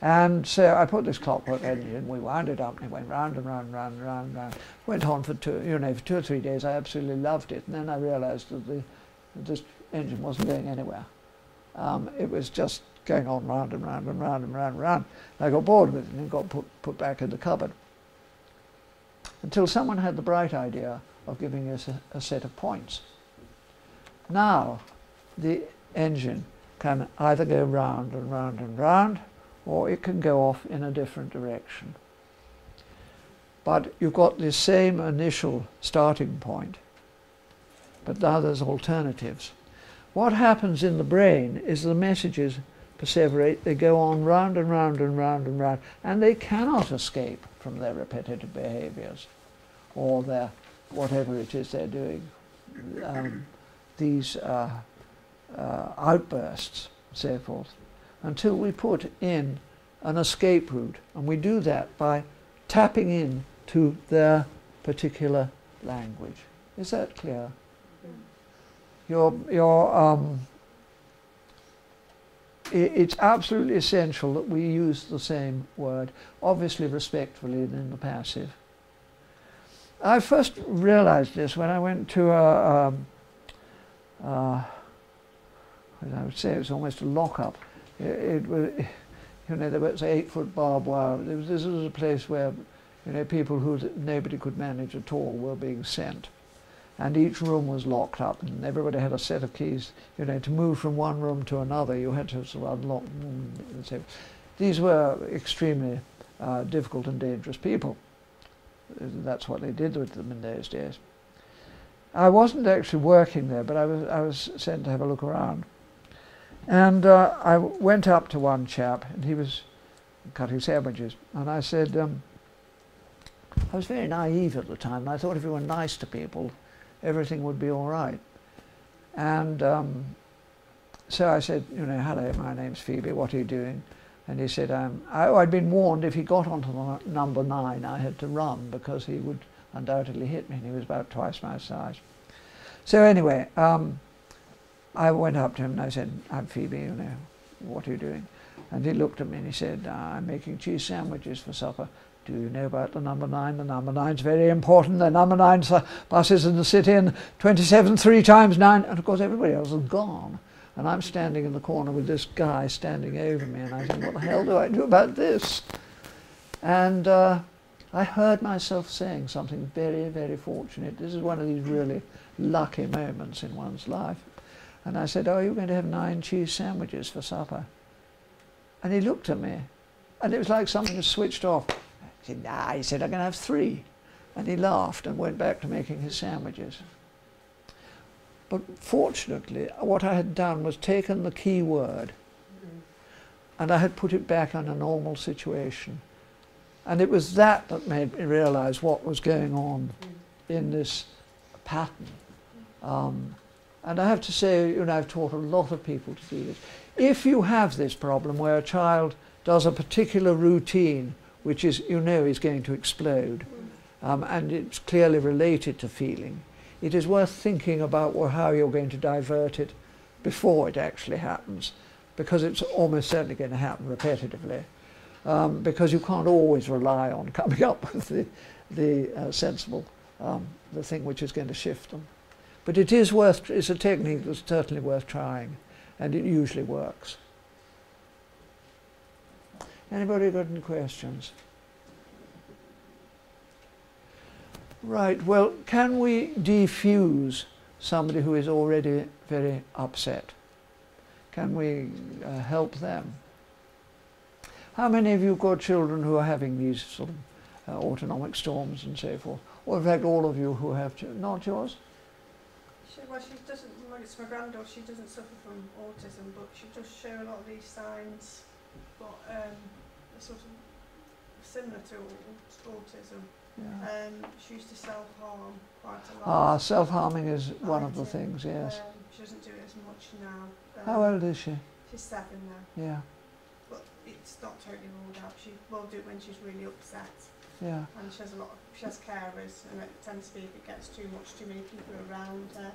And so I put this clockwork engine, we wound it up, and it went round and round and round and round and round. Went on for 2 or 3 days. I absolutely loved it. And then I realized that this engine wasn't going anywhere. It was just going on round and round and round and round and round. I got bored with it and it got put back in the cupboard. Until someone had the bright idea of giving us a set of points. Now, the engine can either go round and round and round, or it can go off in a different direction. But you've got the same initial starting point, but now there's alternatives. What happens in the brain is the messages perseverate, they go on round and round and round and round, and they cannot escape from their repetitive behaviors or their whatever it is they're doing. These outbursts, so forth, until we put in an escape route, and we do that by tapping in to their particular language. Is that clear? It's absolutely essential that we use the same word, obviously respectfully and in the passive. I first realized this when I went to I would say it was almost a lock-up. It was, there was 8-foot barbed wire. This was a place where, people who nobody could manage at all were being sent. And each room was locked up, and everybody had a set of keys. To move from one room to another, you had to sort of unlock. These were extremely difficult and dangerous people. That's what they did with them in those days. I wasn't actually working there, but I was sent to have a look around. And I went up to one chap, and he was cutting sandwiches. And I said, I was very naive at the time, and I thought if you were nice to people, everything would be all right. And so I said, hello, my name's Phoebe, what are you doing? And he said, I'd been warned if he got onto the number 9, I had to run because he would undoubtedly hit me, and he was about twice my size. So anyway, I went up to him and I said, I'm Phoebe, what are you doing? And he looked at me and he said, I'm making cheese sandwiches for supper. Do you know about the number 9? The number 9's very important. The number 9 buses in the city, and 27 3 times 9. And of course everybody else is gone. And I'm standing in the corner with this guy standing over me, and I said, what the hell do I do about this? And I heard myself saying something very, very fortunate. This is one of these really lucky moments in one's life. And I said, oh, you're going to have 9 cheese sandwiches for supper. And he looked at me, and it was like something was switched off. He said, nah, he said, I'm going to have 3. And he laughed and went back to making his sandwiches. But fortunately, what I had done was taken the key word and I had put it back in a normal situation. And it was that that made me realize what was going on in this pattern. And I have to say, I've taught a lot of people to do this. If you have this problem where a child does a particular routine which is, is going to explode, and it's clearly related to feeling, it is worth thinking about how you're going to divert it before it actually happens, because it's almost certainly going to happen repetitively, because you can't always rely on coming up with the sensible, the thing which is going to shift them. But it's a technique that's certainly worth trying, and it usually works. Anybody got any questions? Right, well, can we defuse somebody who is already very upset? Can we help them? How many of you got children who are having these sort of autonomic storms and so forth? Or in fact all of you who have children? Not yours? Well, she doesn't, well, it's my granddaughter, she doesn't suffer from autism, but she does show a lot of these signs, but sort of similar to autism. Yeah. She used to self-harm quite a lot. Self-harming is one of the things, yes. She doesn't do it as much now. How old is she? She's 7 now. Yeah. But it's not totally ruled out. She will do it when she's really upset. Yeah. And she has carers, and it tends to be if it gets too many people around her,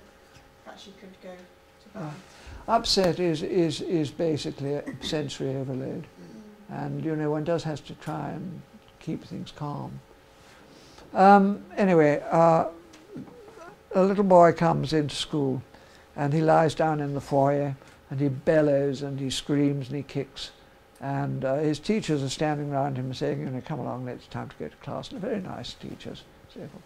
that she could go to bed. Upset is basically a sensory overload. And you know, one does have to try and keep things calm. Anyway, a little boy comes into school and he lies down in the foyer and he bellows and he screams and he kicks, and his teachers are standing around him saying, you know, come along, it's time to go to class. And they're very nice teachers. So forth.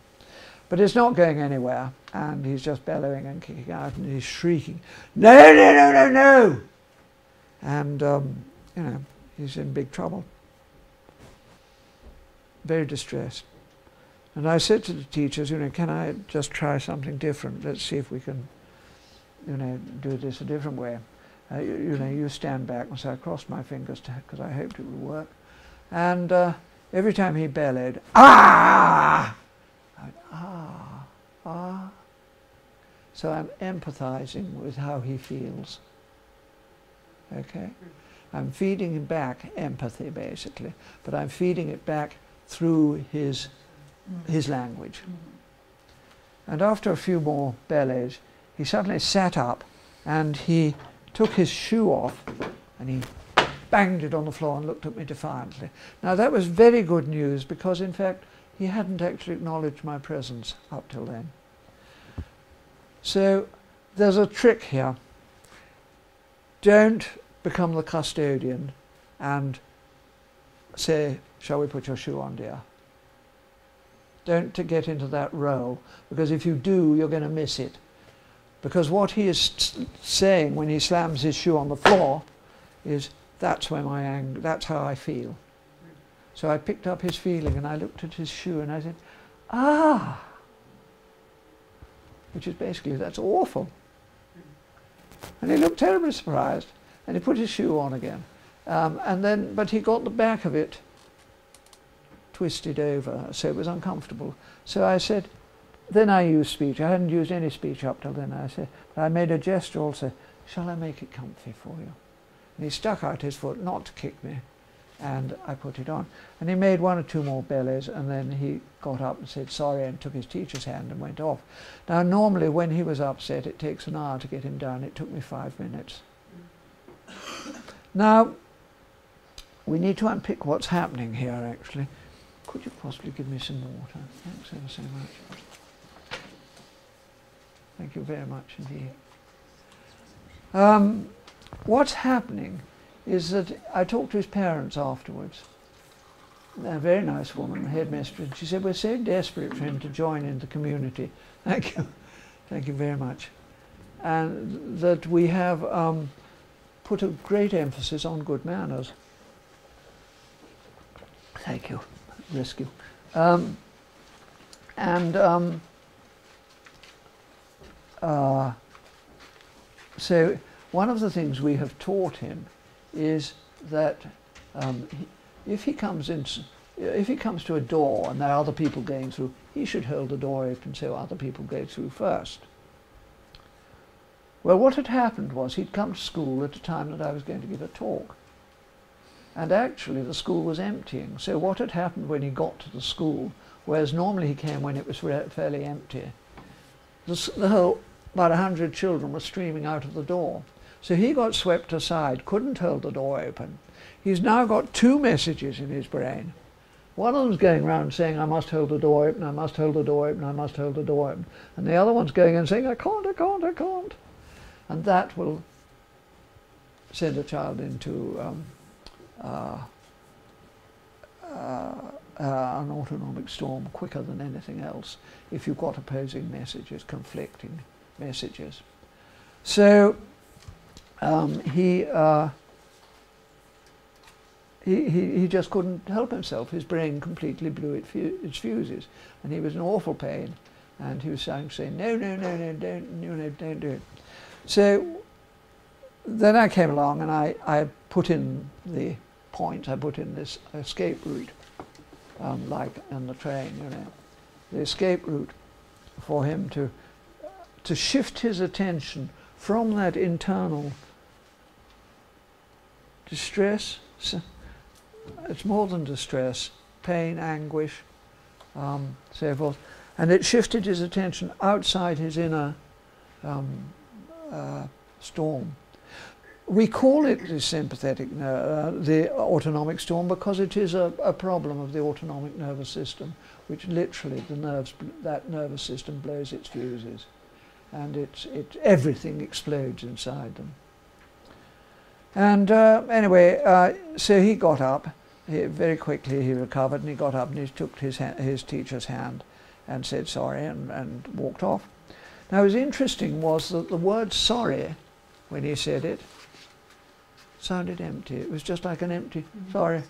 But it's not going anywhere, and he's just bellowing and kicking out and he's shrieking, no, no, no, no, no! And, you know, he's in big trouble. Very distressed. And I said to the teachers, you know, can I just try something different? Let's see if we can, you know, do this a different way. You know, you stand back. And so I crossed my fingers because I hoped it would work. And every time he bellowed, ah! I went, ah, ah. So I'm empathizing with how he feels. Okay? I'm feeding him back empathy, basically. But I'm feeding it back through his language. And after a few more bellets, he suddenly sat up and he took his shoe off and he banged it on the floor and looked at me defiantly. Now that was very good news, because in fact he hadn't actually acknowledged my presence up till then. So there's a trick here. Don't become the custodian and say, shall we put your shoe on, dear? Don't get into that role, because if you do, you're going to miss it. Because what he is saying when he slams his shoe on the floor is, that's where my anger, that's how I feel. So I picked up his feeling and I looked at his shoe and I said, ah! Which is basically, that's awful. And he looked terribly surprised and he put his shoe on again. But he got the back of it twisted over, so it was uncomfortable. So I said, then I used speech. I hadn't used any speech up till then. I said, but I made a gesture also, shall I make it comfy for you? And he stuck out his foot, not to kick me, and I put it on. And he made 1 or 2 more bellets, and then he got up and said sorry and took his teacher's hand and went off. Now normally when he was upset it takes an hour to get him down. It took me 5 minutes. Now we need to unpick what's happening here actually. Could you possibly give me some water? Thanks ever so much. Thank you very much indeed. What's happening is that I talked to his parents afterwards. They're a very nice woman, the headmistress. She said, we're so desperate for him to join in the community. Thank you. Thank you very much. And that we have put a great emphasis on good manners. Thank you. Rescue. So one of the things we have taught him is that if he comes to a door and there are other people going through, he should hold the door open so other people go through first. Well, what had happened was he'd come to school at a time that I was going to give a talk. And actually the school was emptying. So what had happened when he got to the school, whereas normally he came when it was fairly empty, the whole, about 100 children were streaming out of the door. So he got swept aside, couldn't hold the door open. He's now got 2 messages in his brain. One of them's going around saying, I must hold the door open, I must hold the door open, I must hold the door open. And the other one's going and saying, I can't, I can't, I can't. And that will send a child into an autonomic storm quicker than anything else if you've got opposing messages, conflicting messages. So he just couldn't help himself. His brain completely blew its fuses, and he was in awful pain. And he was saying, no, don't do it. So then I came along and I put in the point. I put in this escape route, like on the train, you know, the escape route for him to shift his attention from that internal distress. It's more than distress, pain, anguish, so forth. And it shifted his attention outside his inner storm. We call it the sympathetic, the autonomic storm, because it is a problem of the autonomic nervous system, which literally that nervous system blows its fuses, and everything explodes inside them. And anyway, so he got up. Very quickly he recovered, and he got up and he took his teacher's hand and said sorry and walked off. Now, what was interesting was that the word sorry, when he said it, sounded empty. It was just like an empty sorry.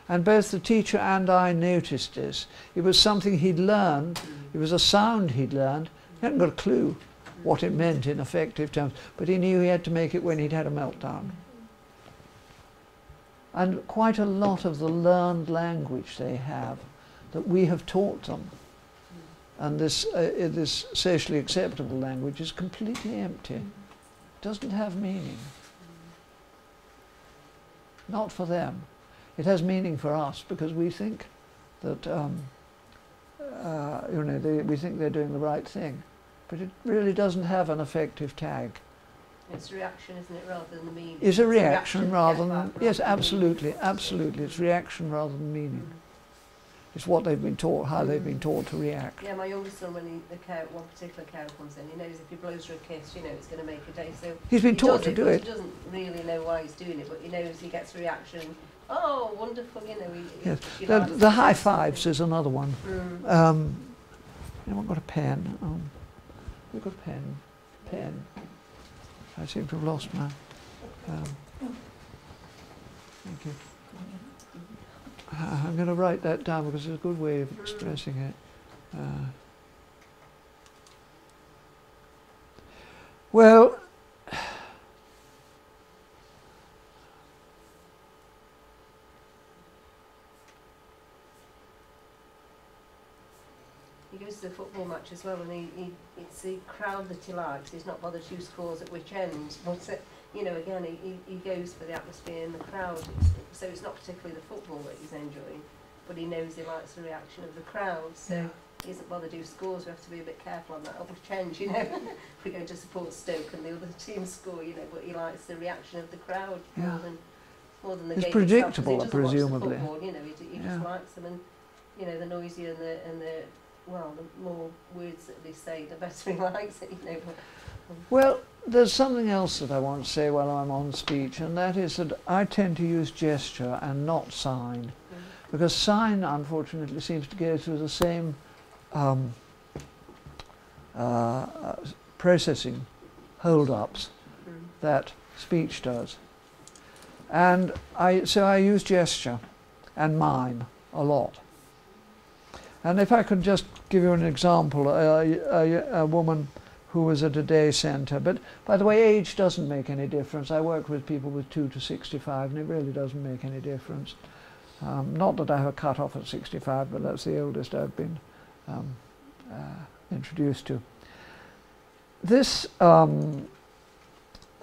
And both the teacher and I noticed this. It was something he'd learned. It was a sound he'd learned. He hadn't got a clue what it meant in effective terms, but he knew he had to make it when he'd had a meltdown. And quite a lot of the learned language they have that we have taught them, and this socially acceptable language, is completely empty. It doesn't have meaning. Not for them. It has meaning for us because we think that we think they're doing the right thing, but it really doesn't have an effective tag. It's reaction, isn't it, rather than the meaning? It's a reaction rather than, yes, absolutely, absolutely. It's reaction rather than meaning. It's what they've been taught, how they've been taught to react. Yeah, my youngest son, when one particular cow comes in, he knows if he blows her a kiss, you know, it's going to make a day. So he's been taught to do it. He doesn't really know why he's doing it, but he knows he gets a reaction. Oh, wonderful, you know. Yes. The high fives is another one. Anyone got a pen? We've got a pen. Pen. I seem to have lost my. Thank you. I'm going to write that down because it's a good way of expressing it. Well, he goes to the football match as well, and it's the crowd that he likes. He's not bothered who scores at which end. But you know, again, he goes for the atmosphere and the crowd. So it's not particularly the football that he's enjoying, but he knows he likes the reaction of the crowd. So he isn't bothered who scores. We have to be a bit careful on that. Or change, you know, if we're going to support Stoke and the other team score, you know. But he likes the reaction of the crowd more than the game. It's predictable, itself, presumably. Watch the football, you know, he just likes them, and you know, the noisier and the well, the more words that they say, the better he likes it, you know. Well, there's something else that I want to say while I'm on speech, and that is that I tend to use gesture and not sign, because sign, unfortunately, seems to go through the same processing hold-ups that speech does. And so I use gesture and mime a lot. And if I could just give you an example, a woman who was at a day centre, but by the way, age doesn't make any difference. I work with people with 2 to 65, and it really doesn't make any difference. Not that I have a cut-off at 65, but that's the oldest I've been introduced to. This young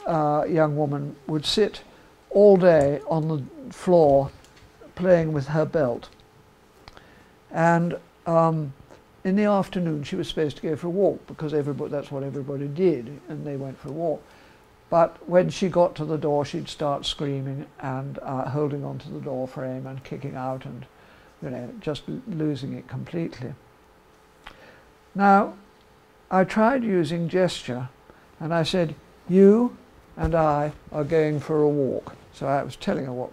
woman would sit all day on the floor playing with her belt, and in the afternoon she was supposed to go for a walk because that's what everybody did, and they went for a walk. But when she got to the door, she'd start screaming and holding onto the door frame and kicking out, and you know, just losing it completely. Now, I tried using gesture, and I said, "You and I are going for a walk." So I was telling her what,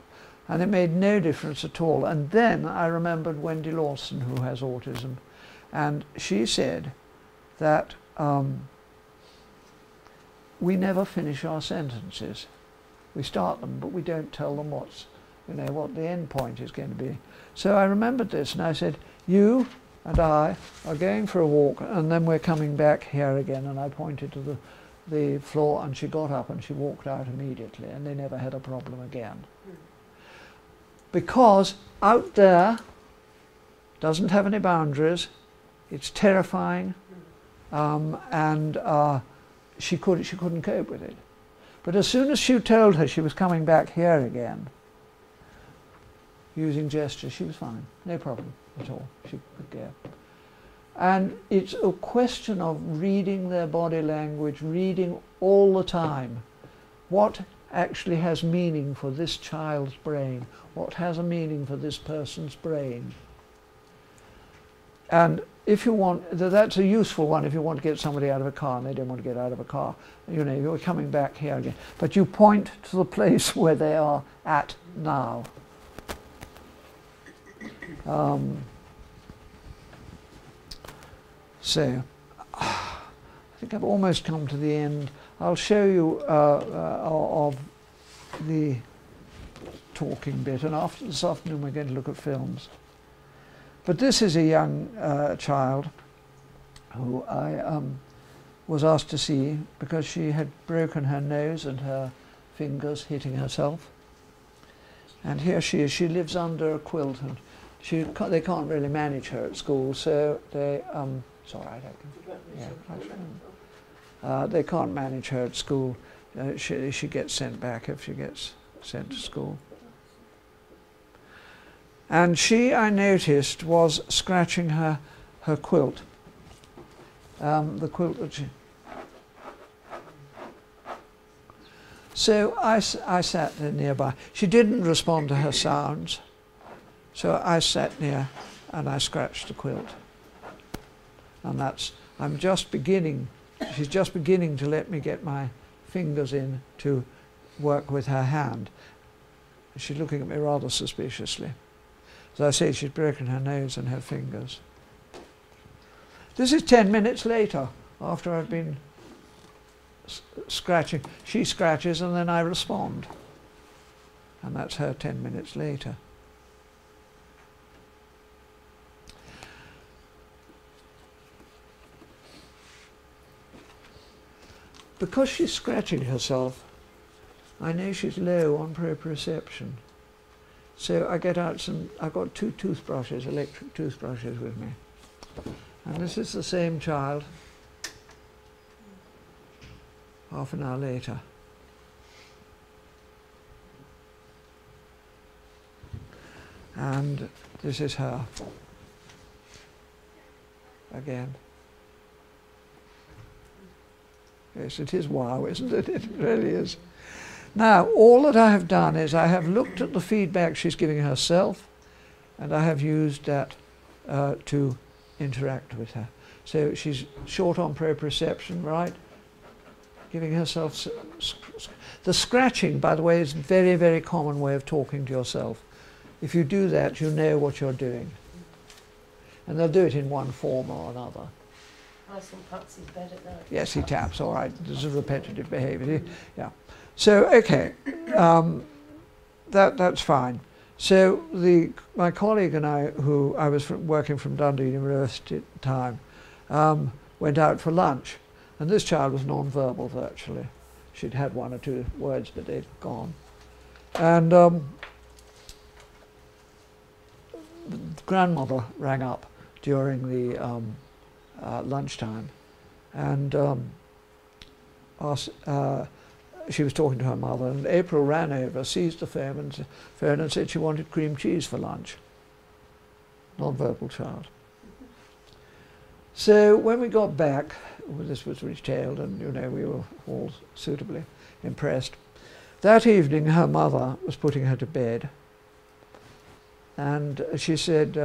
And it made no difference at all. And then I remembered Wendy Lawson, who has autism, and she said that we never finish our sentences. We start them, but we don't tell them what's, you know, what the end point is going to be. So I remembered this, and I said, you and I are going for a walk, and then we're coming back here again. And I pointed to the floor, and she got up and she walked out immediately, and they never had a problem again. Because out there doesn't have any boundaries, it's terrifying, and she couldn't cope with it. But as soon as she told her she was coming back here again, using gestures, she was fine, no problem at all, she could go. And it's a question of reading their body language, reading all the time what actually has meaning for this child's brain, what has a meaning for this person's brain. And if you want, that's a useful one if you want to get somebody out of a car and they don't want to get out of a car. You know, you're coming back here again. But you point to the place where they are at now. So, I think I've almost come to the end. I'll show you of the talking bit, and after this afternoon we're going to look at films. But this is a young child who I was asked to see because she had broken her nose and her fingers hitting herself. And here she is. She lives under a quilt, and they can't really manage her at school, so they sorry, I don't. Yeah, they can't manage her at school. She gets sent back if she gets sent to school. And she, I noticed, was scratching her quilt. The quilt that she... So I sat there nearby. She didn't respond to her sounds, so I sat near and I scratched the quilt. And that's, I'm just beginning, she's just beginning to let me get my fingers in to work with her hand. She's looking at me rather suspiciously. As I say, she's broken her nose and her fingers. This is 10 minutes later, after I've been scratching. She scratches and then I respond. And that's her 10 minutes later. Because she's scratching herself, I know she's low on proprioception. So I get out I've got 2 toothbrushes, electric toothbrushes with me. And this is the same child, half an hour later. And this is her, again. Yes, it is wow, isn't it? It really is. Now, all that I have done is I have looked at the feedback she's giving herself, and I have used that to interact with her. So she's short on proprioception, right? Giving herself... The scratching, by the way, is a very, very common way of talking to yourself. If you do that, you know what you're doing. And they'll do it in one form or another. I think Patsy's better at that. Yes, he taps, all right. This is repetitive behaviour. Yeah. So, okay, that's fine. So my colleague and I, who I was working from Dundee University at the time, went out for lunch. And this child was non-verbal virtually. She'd had 1 or 2 words, but they'd gone. And the grandmother rang up during the lunchtime, and asked, she was talking to her mother, and April ran over, seized the phone and said she wanted cream cheese for lunch. Non-verbal child. So when we got back, this was retailed, and you know, we were all suitably impressed. That evening her mother was putting her to bed, and she said,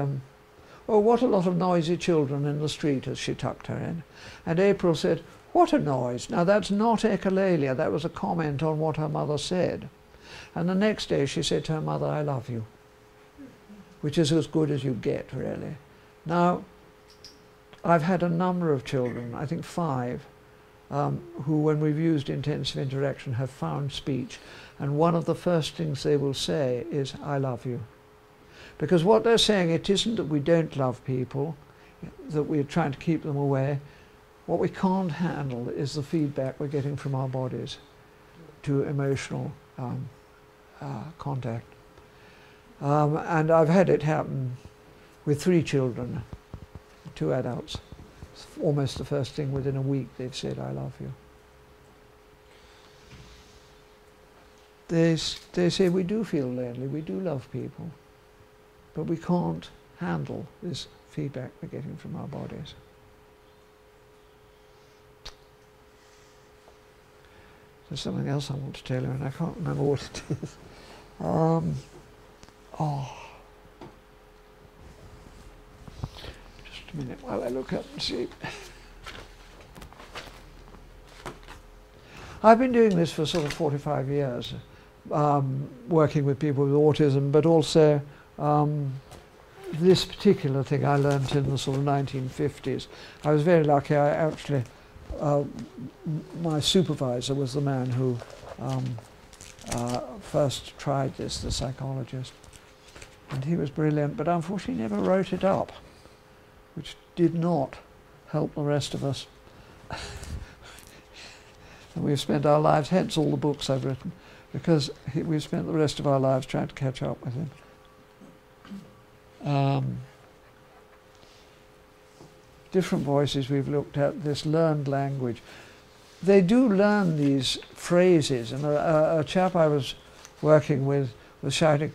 oh, what a lot of noisy children in the street, as she tucked her in. And April said, what a noise. Now that's not echolalia, that was a comment on what her mother said. And the next day she said to her mother, I love you, which is as good as you get, really. Now, I've had a number of children, I think 5, who, when we've used intensive interaction, have found speech. And one of the first things they will say is, I love you. Because what they're saying, it isn't that we don't love people, that we're trying to keep them away. What we can't handle is the feedback we're getting from our bodies to emotional contact. And I've had it happen with 3 children, 2 adults. It's almost the first thing within a week they've said, I love you. They say we do feel lonely, we do love people, but we can't handle this feedback we're getting from our bodies. There's something else I want to tell you, and I can't remember what it is. Just a minute while I look up and see. I've been doing this for sort of 45 years, working with people with autism, but also this particular thing I learnt in the sort of 1950s. I was very lucky. I actually, my supervisor was the man who first tried this, the psychologist, and he was brilliant, but unfortunately never wrote it up, which did not help the rest of us. And we've spent our lives, hence all the books I've written, because we've spent the rest of our lives trying to catch up with him. Different voices we've looked at, this learned language. They do learn these phrases, and a chap I was working with was shouting,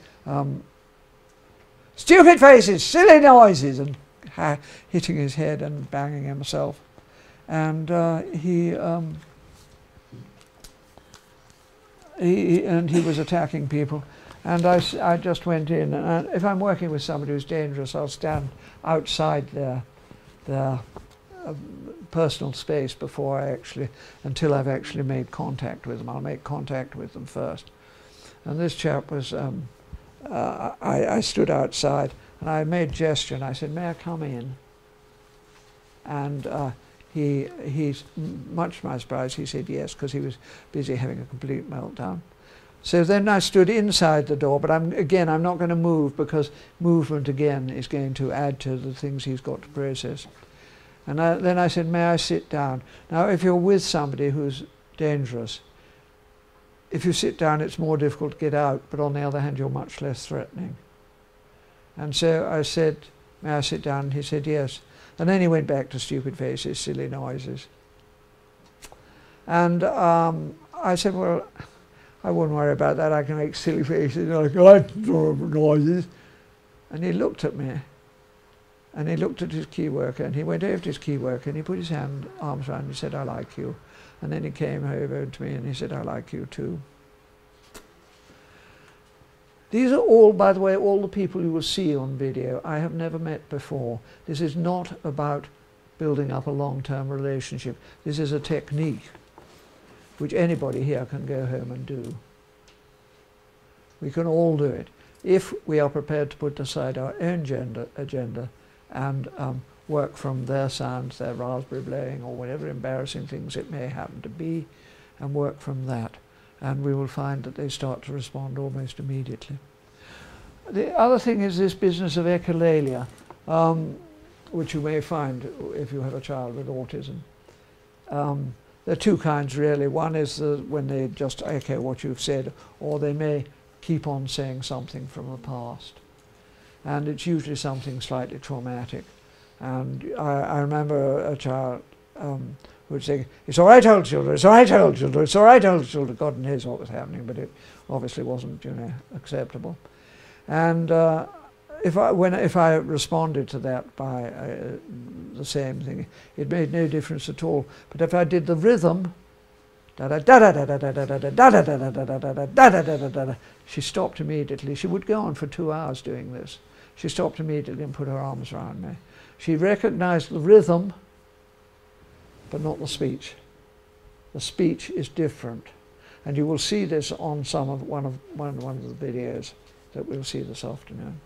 stupid faces, silly noises, and hitting his head and banging himself. And he was attacking people. And I just went in, and if I'm working with somebody who's dangerous, I'll stand outside their personal space before until I've actually made contact with them. I'll make contact with them first. And this chap was, I stood outside, and I made gesture, and I said, may I come in? And he's much to my surprise, he said yes, because he was busy having a complete meltdown. So then I stood inside the door, but I'm not going to move, because movement again is going to add to the things he's got to process. And then I said, may I sit down? Now, if you're with somebody who's dangerous, if you sit down, it's more difficult to get out, but on the other hand, you're much less threatening. And so I said, may I sit down? And he said yes. And then he went back to stupid faces, silly noises. And I said, well, I wouldn't worry about that. I can make silly faces, I can noises. And he looked at me, and he looked at his key worker, and he went over to his key worker, and he put his arms around me and said, I like you. And then he came over to me and he said, I like you too. These are all, by the way, all the people you will see on video I have never met before. This is not about building up a long-term relationship. This is a technique which anybody here can go home and do. We can all do it if we are prepared to put aside our own agenda and work from their sounds, their raspberry blowing or whatever embarrassing things it may happen to be, and work from that. And we will find that they start to respond almost immediately. The other thing is this business of echolalia, which you may find if you have a child with autism. There are 2 kinds really. One is when they just echo what you've said, or they may keep on saying something from the past. And it's usually something slightly traumatic. And I remember a child who would say, it's all right, old children, it's all right, old children, it's all right, old children. God knows what was happening, but it obviously wasn't, acceptable. And if I responded to that by the same thing, it made no difference at all. But if I did the rhythm, she stopped immediately. She would go on for 2 hours doing this. She stopped immediately and put her arms around me. She recognized the rhythm, but not the speech. The speech is different. And you will see this on one of the videos that we'll see this afternoon.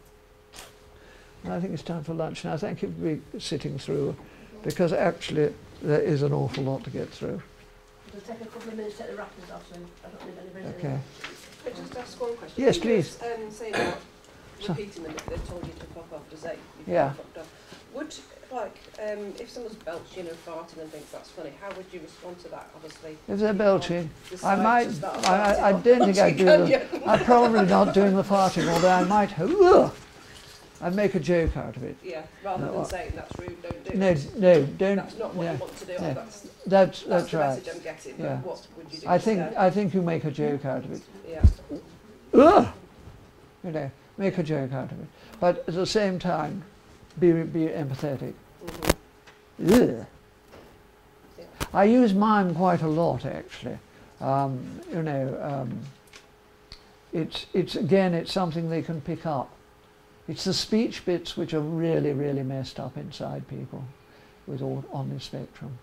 And I think it's time for lunch now. Thank you for sitting through, because actually there is an awful lot to get through. It'll take a couple of minutes to get the wrappers off, so I don't need anybody. Okay. Could I just ask one question? Yes, please. Saying about repeating them if they told you to fuck off, does that Yeah. fucked off? Would, like, if someone's belching and farting and thinks that's funny, how would you respond to that, obviously? If they're belching, I Decide might, to start I farting don't or think I'd do farting, the, I'm probably not doing the farting, although I might, I'd make a joke out of it. Yeah, rather than saying that's rude, don't do No, it. no, don't. That's not what no, you want to do. no. That's That's the right. message I'm getting. Yeah. But what would you do? I think you make a joke out of it. Yeah. You know, make a joke out of it. But at the same time, be empathetic. Ugh. Yeah. I use mime quite a lot, actually. It's again, it's something they can pick up. It's the speech bits which are really, really messed up inside people with all on the spectrum.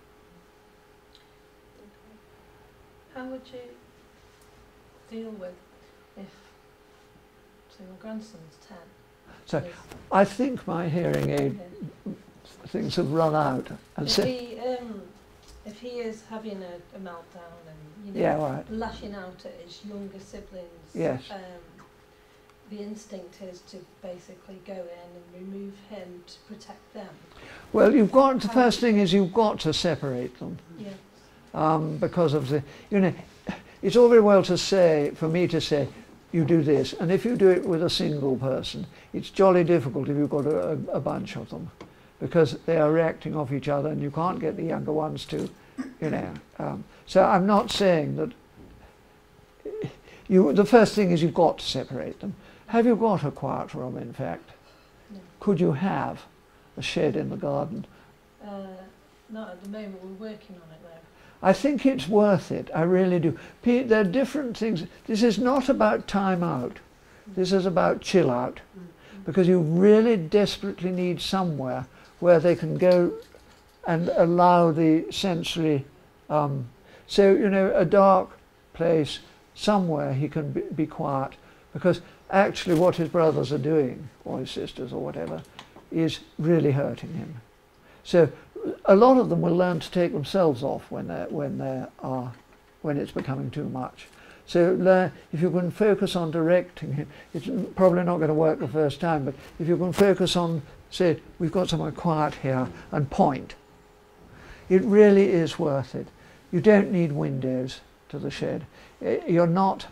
How would you deal with if, say, your grandson's 10? So I think my hearing aid things have run out. And if he is having a meltdown and lashing out at his younger siblings, yes. The instinct is to basically go in and remove him to protect them. Well, you've got, the first thing is you've got to separate them. Yeah. Because of the, it's all very well to say, for me to say, you do this, and if you do it with a single person, it's jolly difficult if you've got a bunch of them, because they are reacting off each other and you can't get the younger ones to, so I'm not saying that, the first thing is you've got to separate them. Have you got a quiet room, in fact? No. Could you have a shed in the garden? Not at the moment, we're working on it though. I think it's worth it, I really do. There are different things. This is not about time out. This is about chill out. Because you really desperately need somewhere where they can go and allow the sensory, a dark place, somewhere he can be quiet. Because actually what his brothers are doing, or his sisters or whatever, is really hurting him. So a lot of them will learn to take themselves off when it's becoming too much. So if you can focus on directing him, it's probably not going to work the first time, but if you can focus on, say, we've got somewhere quiet here, and point, it really is worth it. You don't need windows to the shed. You're not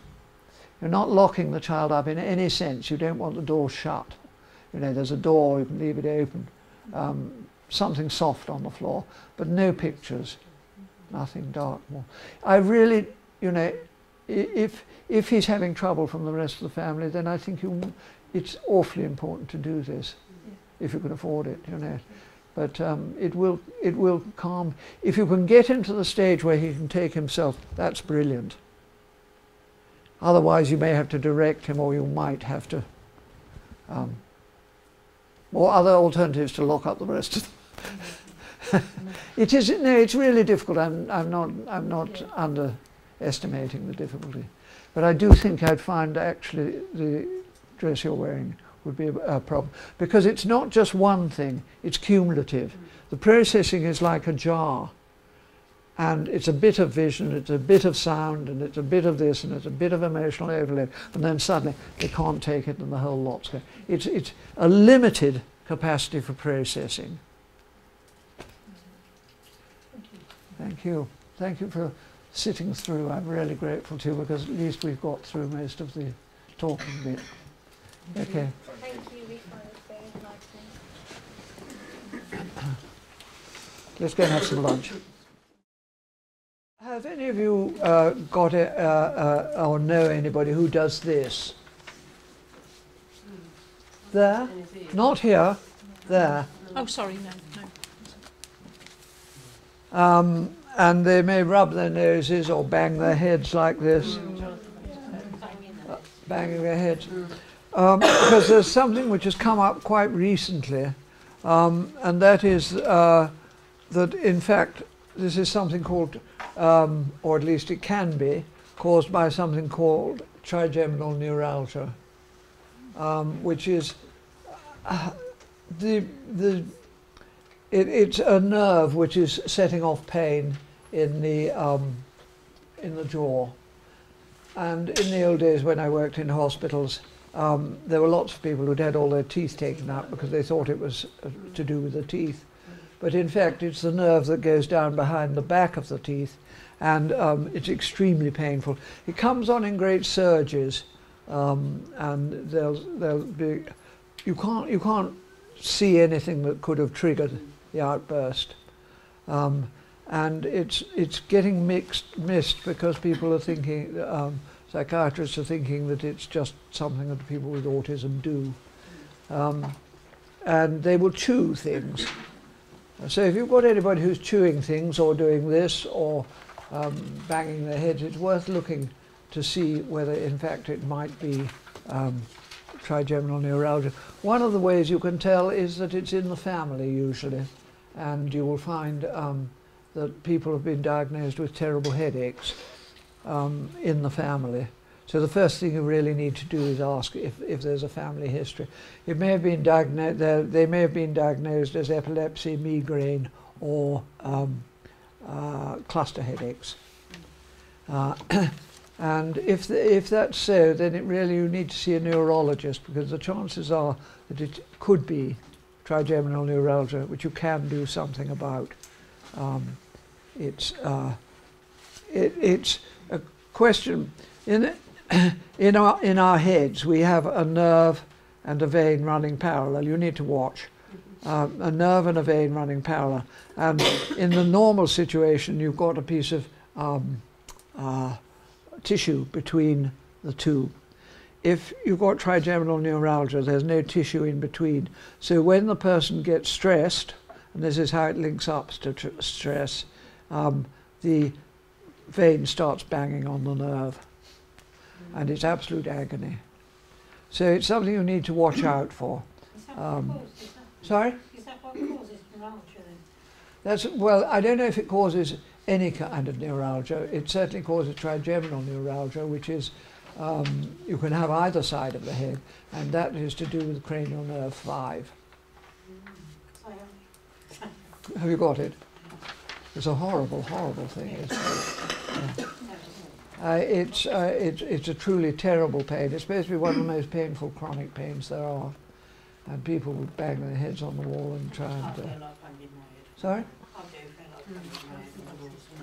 locking the child up in any sense. You don't want the door shut. There's a door, you can leave it open. Something soft on the floor, but no pictures, nothing dark more. I really, if he's having trouble from the rest of the family, then I think it's awfully important to do this, if you can afford it, But it will calm. If you can get him to the stage where he can take himself, that's brilliant. Otherwise, you may have to direct him, or you might have to, or other alternatives to lock up the rest of them. It's really difficult. I'm not underestimating the difficulty, but I do think I'd find actually the dress you're wearing would be a problem, because it's not just one thing, it's cumulative. The processing is like a jar, and it's a bit of vision, it's a bit of sound, and it's a bit of this, and it's a bit of emotional overload, and then suddenly they can't take it and the whole lot's going. It's a limited capacity for processing. Thank you. Thank you for sitting through. I'm really grateful to you, because at least we've got through most of the talking bit. Okay. Thank you, we found it very enlightening. Let's go and have some lunch. Have any of you got or know anybody who does this? There? Not here. There. Oh, sorry, no. And they may rub their noses or bang their heads like this. Banging their heads. Because there's something which has come up quite recently, and that is that in fact this is something called, or at least it can be, caused by something called trigeminal neuralgia, which is it's a nerve which is setting off pain in the jaw. And in the old days when I worked in hospitals, there were lots of people who'd had all their teeth taken out because they thought it was to do with the teeth. But in fact, it's the nerve that goes down behind the back of the teeth, and it's extremely painful. It comes on in great surges, and they'll be. You can't see anything that could have triggered the outburst, and it's getting missed because people are thinking. Psychiatrists are thinking that it's just something that people with autism do, and they will chew things. So if you've got anybody who's chewing things or doing this or banging their heads, it's worth looking to see whether in fact it might be trigeminal neuralgia. One of the ways you can tell is that it's in the family usually, and you will find that people have been diagnosed with terrible headaches in the family. So the first thing you really need to do is ask if there's a family history. It may have been diagnosed, they may have been diagnosed as epilepsy, migraine, or cluster headaches. And if that's so, then you need to see a neurologist, because the chances are that it could be trigeminal neuralgia, which you can do something about. It's a question in our heads. We have a nerve and a vein running parallel. You need to watch a nerve and a vein running parallel. And in the normal situation, you've got a piece of tissue between the two. If you've got trigeminal neuralgia, there's no tissue in between. So when the person gets stressed, and this is how it links up to stress, the vein starts banging on the nerve, and it's absolute agony. So it's something you need to watch out for. Is that what causes that? Sorry? Is that what causes neuralgia then? Well, I don't know if it causes any kind of neuralgia. It certainly causes trigeminal neuralgia, which is you can have either side of the head, and that is to do with cranial nerve 5. Have you got it? It's a horrible, horrible thing. It's a truly terrible pain. It's supposed to be one of the most painful chronic pains there are, and people would bang their heads on the wall and try and. Sorry?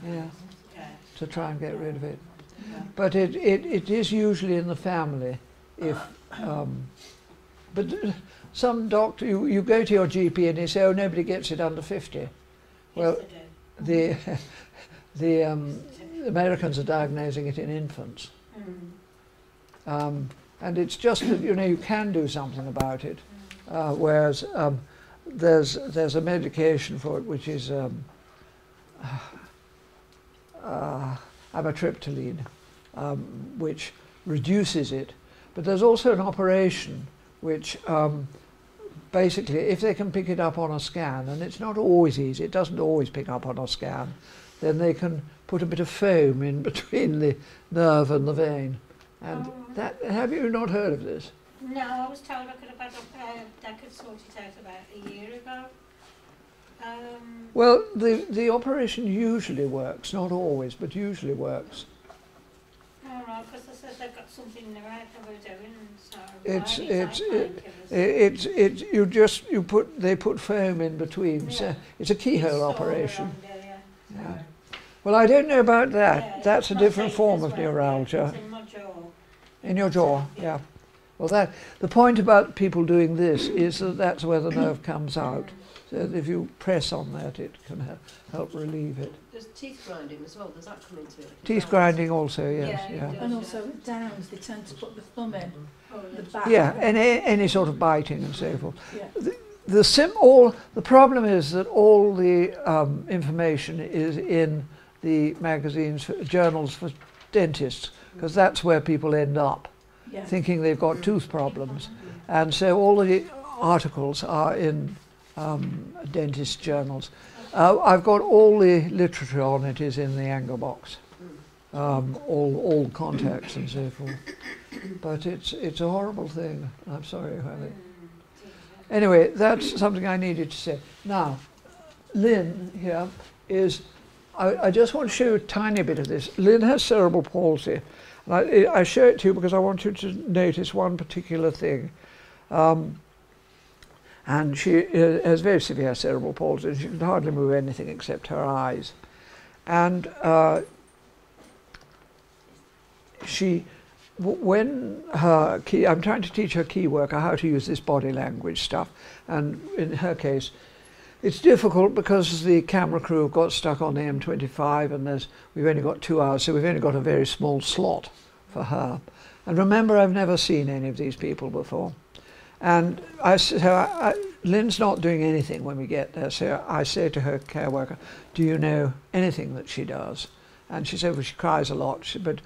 Yeah. To try and get rid of it. But it is usually in the family. If but some doctor, you go to your GP and they say, oh, nobody gets it under 50. Well, the Americans are diagnosing it in infants. And it's just that, you can do something about it, whereas there's a medication for it which is amitriptyline, which reduces it. But there's also an operation which basically, if they can pick it up on a scan, and it's not always easy, it doesn't always pick up on a scan, then they can put a bit of foam in between the nerve and the vein. And have you not heard of this? No, I was told I could sort it out about a year ago. Well, the operation usually works, not always, but usually works. All right, because they said they've got something in their head they were doing, so they put foam in between. Yeah. So it's a keyhole operation. Yeah. Well, I don't know about that. Yeah, that's a different form of neuralgia. It's in my jaw. In your jaw, yeah. Well, the point about people doing this is that that's where the nerve comes out. So that if you press on that, it can help relieve it. There's teeth grinding as well. Does that come into it? Teeth grinding also, yes. Yeah. And also with Downs, they tend to put the thumb in the back. Yeah, and any sort of biting and so forth. Yeah. The problem is that all the information is in the magazines, journals for dentists, because that's where people end up, thinking they've got tooth problems. And so all the articles are in dentist journals. I've got all the literature on it is in the Anger box. all contacts and so forth. But it's a horrible thing. I'm sorry you have it. Anyway, that's something I needed to say. Now, Lynn here is, I just want to show you a tiny bit of this. Lynn has cerebral palsy. And I show it to you because I want you to notice one particular thing. And she has very severe cerebral palsy. She can hardly move anything except her eyes. And when her key, I'm trying to teach her key worker how to use this body language stuff, and in her case it's difficult because the camera crew have got stuck on the M25 and we've only got 2 hours, so we've only got a very small slot for her. And remember, I've never seen any of these people before. And Lynn's not doing anything when we get there, so I say to her care worker, do you know anything that she does? And she said, well, she cries a lot, but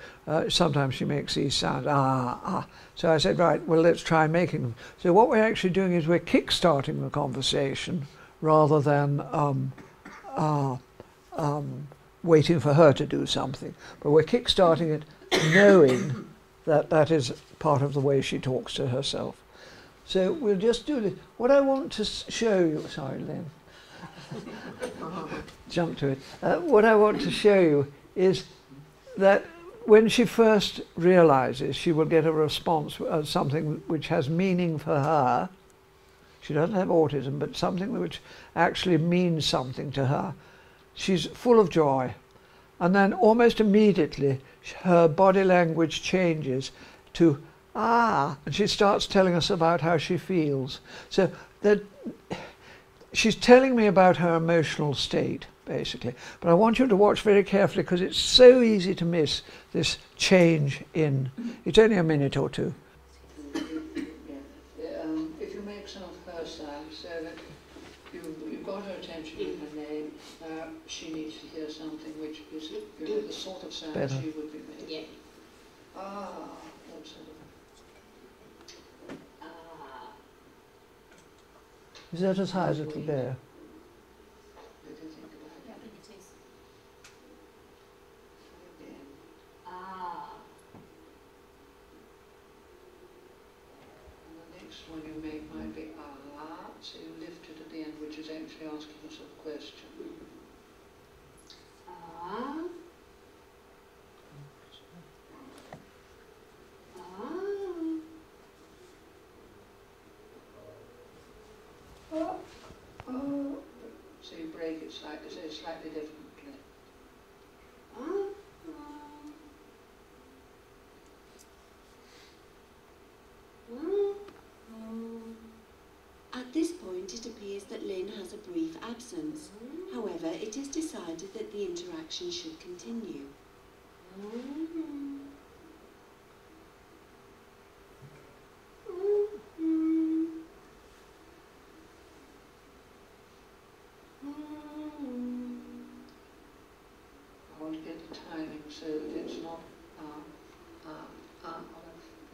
sometimes she makes these sounds, ah. So I said, right, well, let's try making them. So what we're actually doing is we're kick-starting the conversation rather than waiting for her to do something. But we're kick-starting it knowing that that is part of the way she talks to herself. So we'll just do this. What I want to show you, sorry, Lynn, jump to it. What I want to show you is that when she first realizes she will get a response, something which has meaning for her. She doesn't have autism, but something which actually means something to her. She's full of joy. And then almost immediately her body language changes to ah, and she starts telling us about how she feels. So that she's telling me about her emotional state, basically. But I want you to watch very carefully because it's so easy to miss this change in, it's only a minute or two. If you make some of her sounds so that you've got her attention with her name, she needs to hear something which is the sort of sound she would be making. Yeah. Ah, that's it. Is that as high as it will go? Yeah, I think it is. Ah. And the next one you make might be ah, so you lift it at the end, which is actually asking us a question. Ah. So you break it slightly differently. At this point, it appears that Lynn has a brief absence. However, it is decided that the interaction should continue. I want to get the timing so that it's not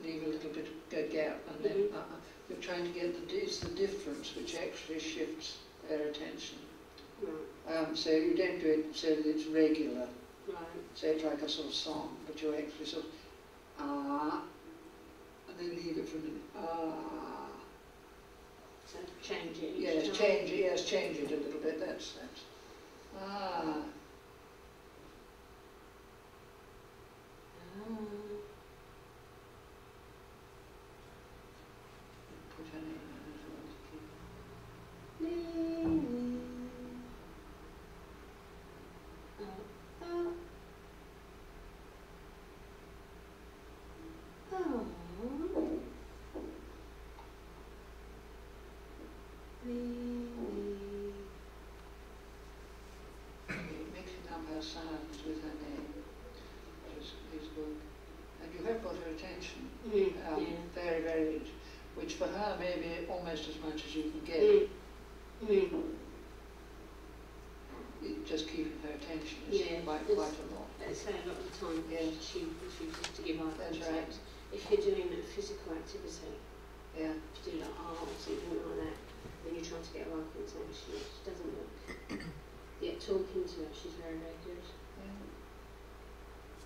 leave a little bit of gap, and then you're trying to get the difference which actually shifts their attention. Right. So you don't do it so that it's regular. Right. So it's like a sort of song, but you actually sort of and then leave it for a minute. So change it. Yes, change it. Yes, change it a little bit. That's Put her name in as well to keep. Mixing up her sounds with her name is good. And you have got her attention. Very, very, which for her may be almost as much as you can get. Just keeping her attention is quite a lot. Let's say a lot of the time she refuses to give eye That's contact. right. If you're doing a physical activity, Yeah. if you do like art or something like that, when you're trying to get her eye contact, she doesn't look. Yet talking to her, she's very, very good. Yeah.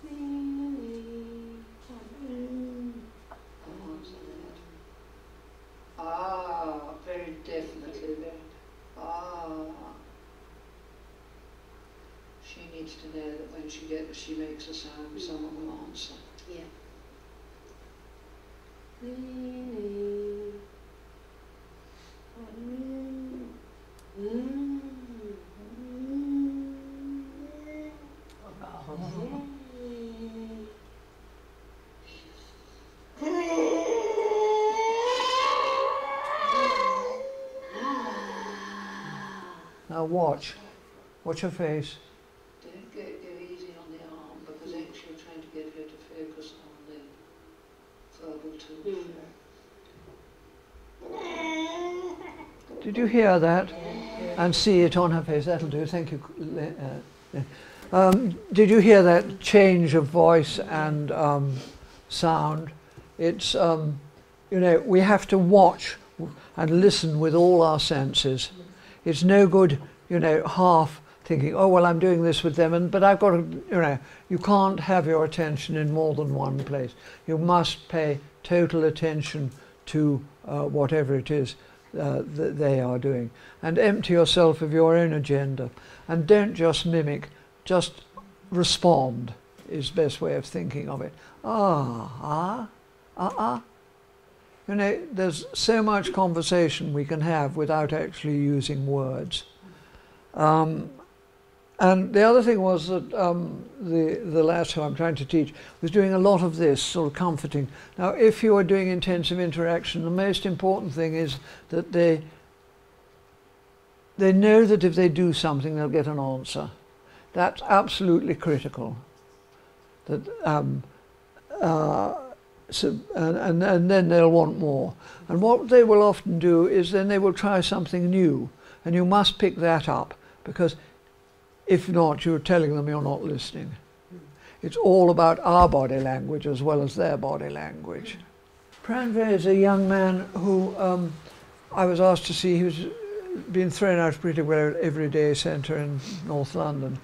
Ah, very definitely there. Ah. She needs to know that when she makes a sound, someone will answer. Yeah. Now watch. Watch her face. Don't go easy on the arm, because actually you're trying to get her to focus on the verbal tools. Did you hear that? And see it on her face. That'll do. Thank you. Did you hear that change of voice and sound? It's, you know, we have to watch and listen with all our senses. It's no good, you know, half thinking, oh, well, I'm doing this with them, but I've got to, you know, you can't have your attention in more than one place. You must pay total attention to whatever it is that they are doing. And empty yourself of your own agenda. And don't just mimic, just respond is the best way of thinking of it. You know, there's so much conversation we can have without actually using words. And the other thing was that the lass who I'm trying to teach was doing a lot of this, sort of comforting. Now, if you are doing intensive interaction, the most important thing is that they know that if they do something, they'll get an answer. That's absolutely critical. That and then they'll want more. And what they will often do is then they will try something new, and you must pick that up, because if not, you're telling them you're not listening. It's all about our body language as well as their body language. Pranve is a young man who I was asked to see. He was being thrown out of pretty well every day centre in North London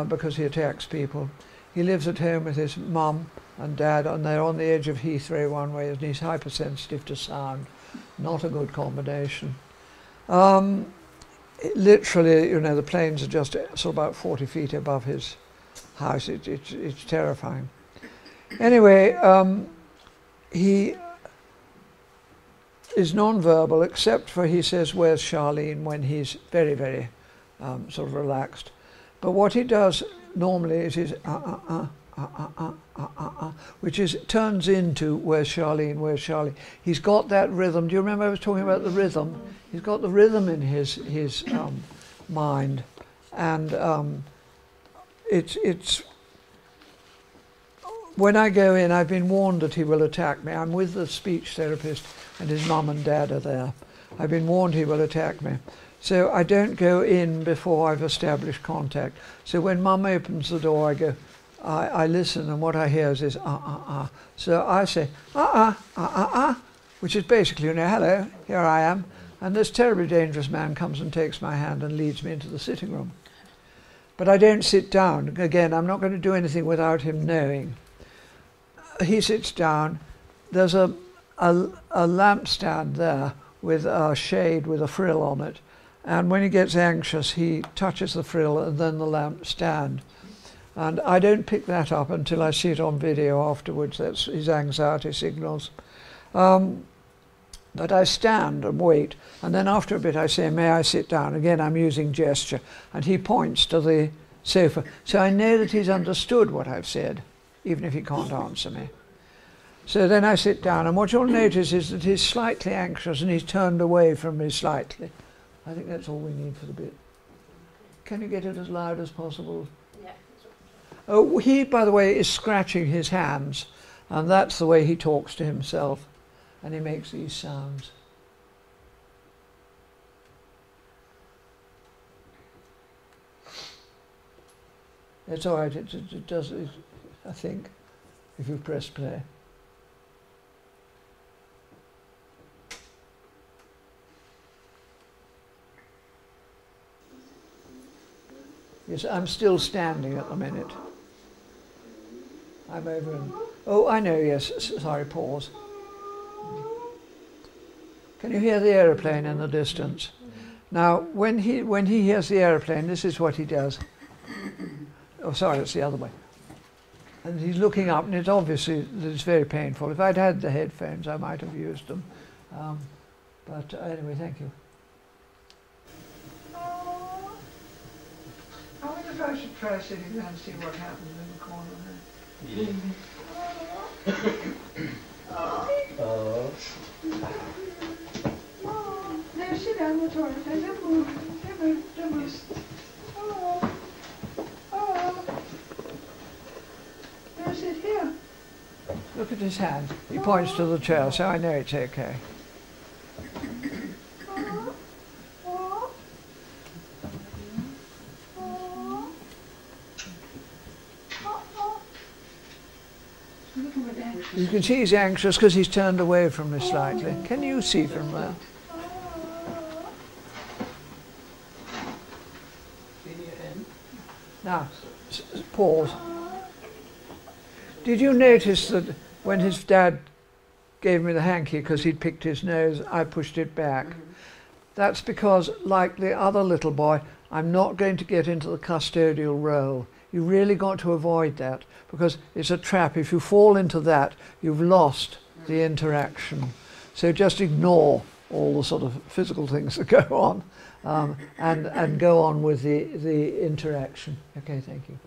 because he attacks people. He lives at home with his mum and dad, and they're on the edge of Heathrow one way, and he's hypersensitive to sound. Not a good combination. Literally, you know, the planes are just sort of about 40 feet above his house. It's terrifying. Anyway, he is non-verbal, except for he says, "Where's Charlene?" when he's very, very sort of relaxed. But what he does normally is his which turns into "Where's Charlene? Where's Charlene?" He's got that rhythm. Do you remember I was talking about the rhythm? He's got the rhythm in his mind, and it's when I go in, I've been warned that he will attack me. I'm with the speech therapist, and his mum and dad are there. I've been warned he will attack me. So I don't go in before I've established contact. So when mum opens the door, I listen, and what I hear is So I say, which is basically, you know, hello, here I am. And this terribly dangerous man comes and takes my hand and leads me into the sitting room. But I don't sit down. Again, I'm not going to do anything without him knowing. He sits down. There's a lampstand there with a shade with a frill on it. And when he gets anxious, he touches the frill and then the lampstand. And I don't pick that up until I see it on video afterwards. That's his anxiety signals. But I stand and wait, and then after a bit I say, "May I sit down?" Again, I'm using gesture, and he points to the sofa. So I know that he's understood what I've said, even if he can't answer me. So then I sit down, and what you'll notice is that he's slightly anxious and he's turned away from me slightly. I think that's all we need for the bit. Can you get it as loud as possible? Yeah. Oh, he, by the way, is scratching his hands, and that's the way he talks to himself, and he makes these sounds. It's all right, it does, I think, if you press play. Yes, I'm still standing at the minute. I'm over in... Oh, I know, yes. Sorry, pause. Can you hear the aeroplane in the distance? Now, when he hears the aeroplane, this is what he does. Oh, sorry, it's the other way. And he's looking up, and it's obviously that it's very painful. If I'd had the headphones, I might have used them. But anyway, thank you. I wonder if I should try sitting there and see what happens in the corner there. No, sit down on the toilet. Don't move. Don't move. Don't move. No, sit here. Look at his hand. He points to the chair, so I know it's okay. You can see he's anxious because he's turned away from me slightly. Can you see from there? Now, pause. Did you notice that when his dad gave me the hanky because he'd picked his nose, I pushed it back? That's because, like the other little boy, I'm not going to get into the custodial role. You really got to avoid that because it's a trap. If you fall into that, you've lost the interaction. So just ignore all the sort of physical things that go on and go on with the interaction. Okay, thank you.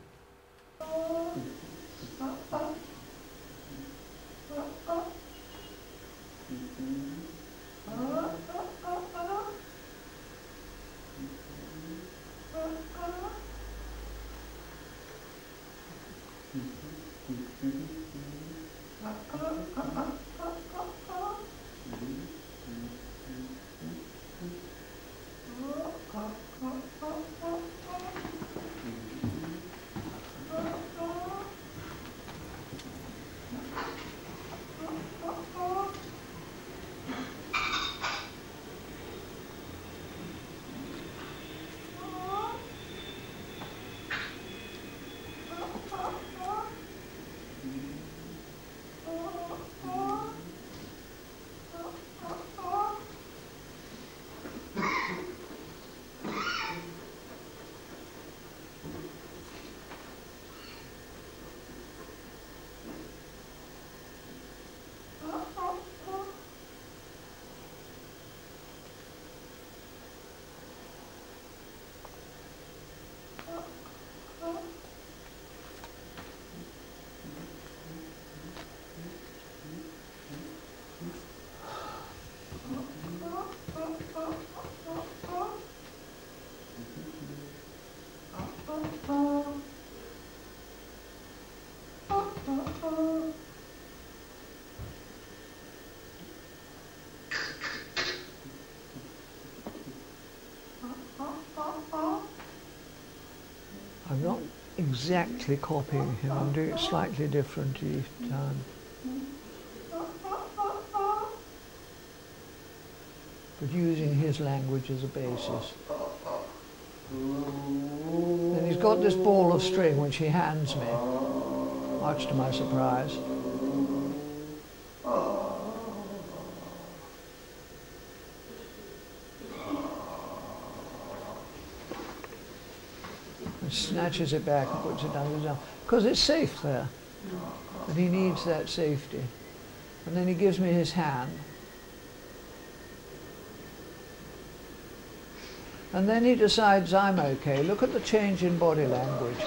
I'm not exactly copying him, I'm doing it slightly different each time. But using his language as a basis. Then he's got this ball of string which he hands me, much to my surprise. Snatches it back and puts it under his arm because it's safe there and he needs that safety. And then he gives me his hand and then he decides I'm okay. Look at the change in body language.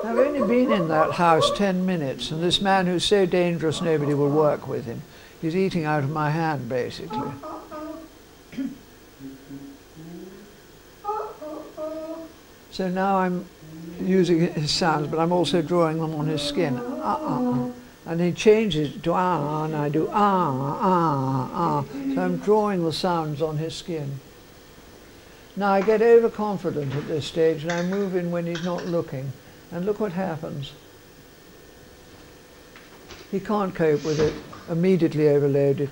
I've only been in that house 10 minutes and this man who's so dangerous nobody will work with him. He's eating out of my hand basically. So now I'm using his sounds but I'm also drawing them on his skin. And he changes to and I do So I'm drawing the sounds on his skin. Now I get overconfident at this stage and I move in when he's not looking. And look what happens. He can't cope with it, immediately overloaded,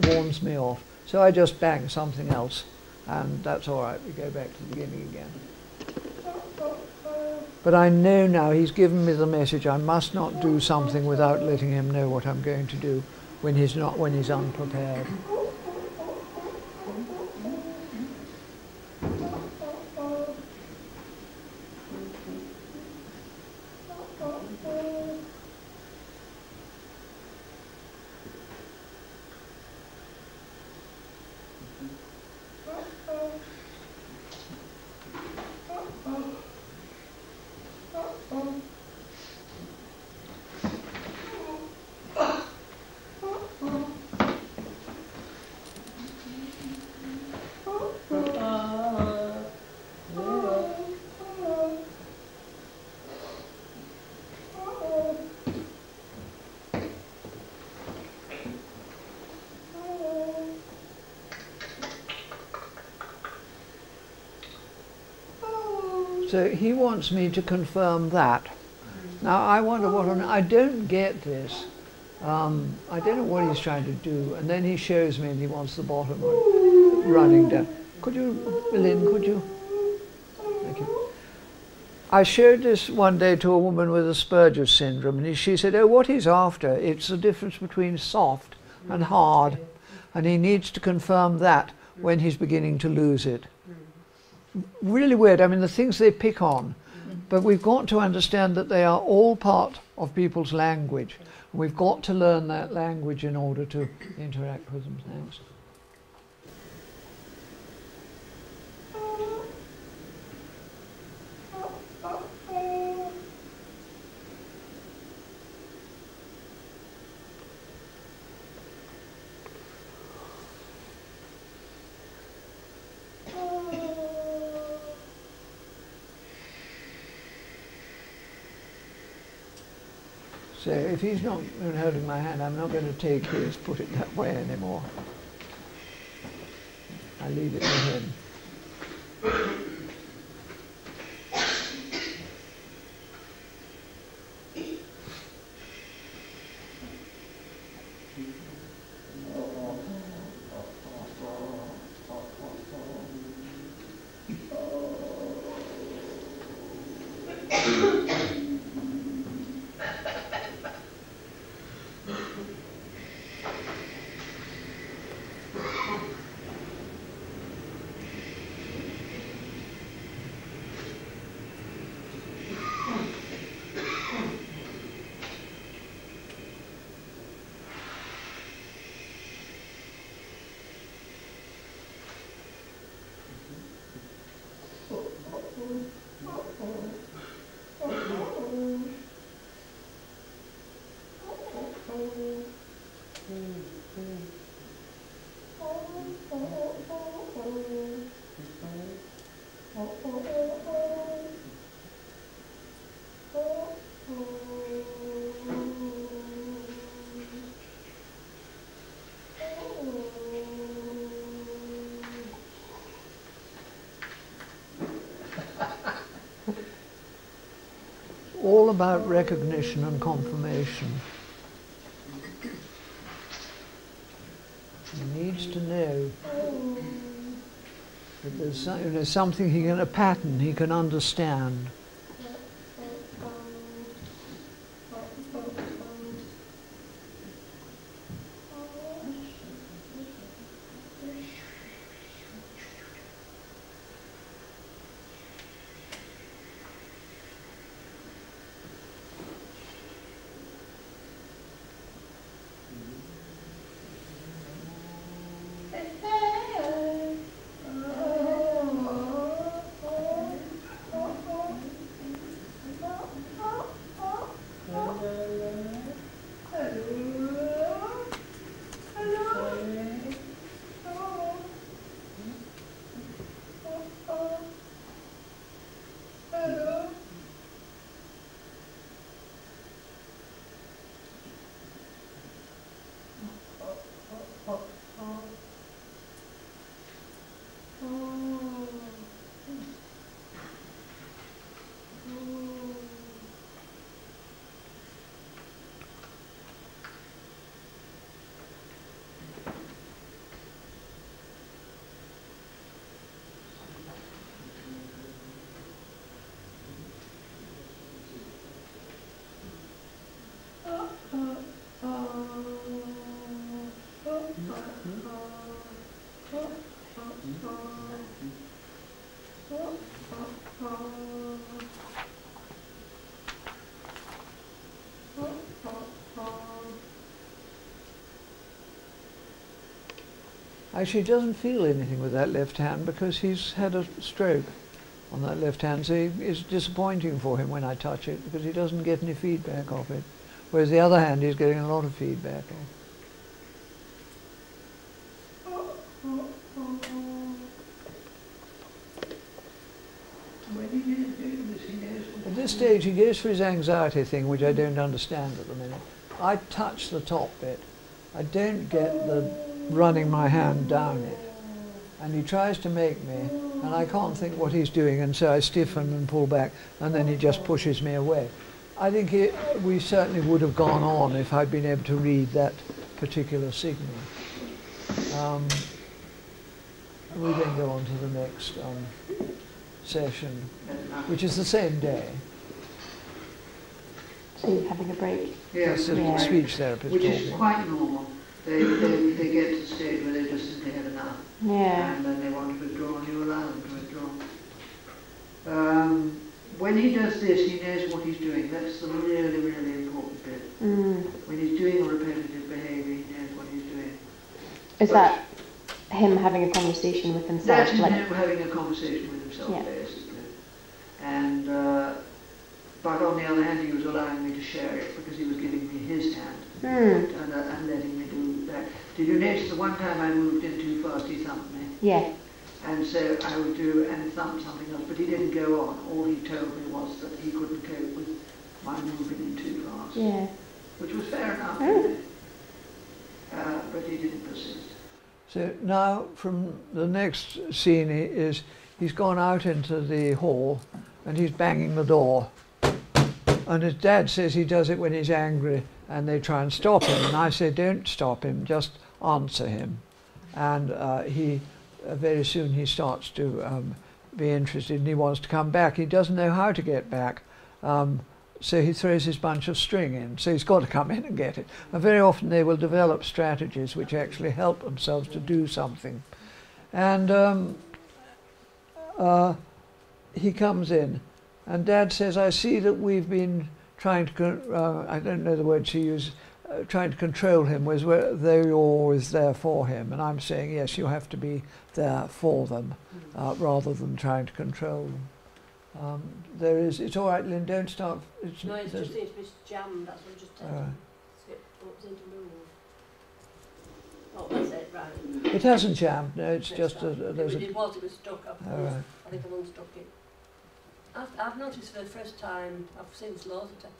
warns me off. So I just bang something else, and that's all right. We go back to the beginning again. But I know now he's given me the message. I must not do something without letting him know what I'm going to do when he's unprepared. So he wants me to confirm that. Now I wonder what I don't get this. I don't know what he's trying to do. And then he shows me and he wants the bottom running down. Could you, Lynn, could you? Thank you. I showed this one day to a woman with Asperger's syndrome, and she said, oh, what he's after, it's the difference between soft and hard. And he needs to confirm that when he's beginning to lose it. Really weird. I mean, the things they pick on, but we've got to understand that they are all part of people's language. We've got to learn that language in order to interact with them. Thanks. So if he's not holding my hand, I'm not going to take his, put it that way anymore. I leave it to him. All about recognition and confirmation. He needs to know that there's something, a pattern he can understand. Actually, he doesn't feel anything with that left hand because he's had a stroke on that left hand, so it's disappointing for him when I touch it because he doesn't get any feedback off it. Whereas the other hand, he's getting a lot of feedback off. At this stage, he goes for his anxiety thing, which I don't understand at the minute. I touch the top bit. I don't get the running my hand down it. And he tries to make me, and I can't think what he's doing, and so I stiffen and pull back, and then he just pushes me away. I think we certainly would have gone on if I'd been able to read that particular signal. We then go on to the next session, which is the same day. So you're having a break? Yes, the speech therapist. Which is quite normal. They get to the stage where they just simply had enough. Yeah. And then they want to withdraw, and you allow them to withdraw. When he does this, he knows what he's doing. That's the really, really important bit. When he's doing a repetitive behaviour, he knows what he's doing. Is that him having a conversation with himself? That's him having a conversation with himself, basically. And but on the other hand, he was allowing me to share it because he was giving me his hand and letting me do that. Did you notice the one time I moved in too fast, he thumped me? Yeah. And so I would do and thump something else, but he didn't go on. All he told me was that he couldn't cope with my moving in too fast. Yeah. Which was fair enough, really. But he didn't persist. So now from the next scene is he's gone out into the hall and he's banging the door. And his dad says he does it when he's angry and they try and stop him. And I say, don't stop him, just answer him. And very soon he starts to be interested and he wants to come back. He doesn't know how to get back. So he throws his bunch of string in. So he's got to come in and get it. And very often they will develop strategies which actually help themselves to do something. And he comes in. And Dad says, I see that we've been trying to, I don't know the word she used, trying to control him, was though you're always there for him. And I'm saying, yes, you have to be there for them, rather than trying to control them. It's all right, Lynn, don't start. No, it's just seems to be jammed, that's what just into move. Oh, that's it, right. It hasn't jammed, no, it's just it was stuck up. All right. I think I've unstuck it. I've noticed for the first time, I've seen this loads of times,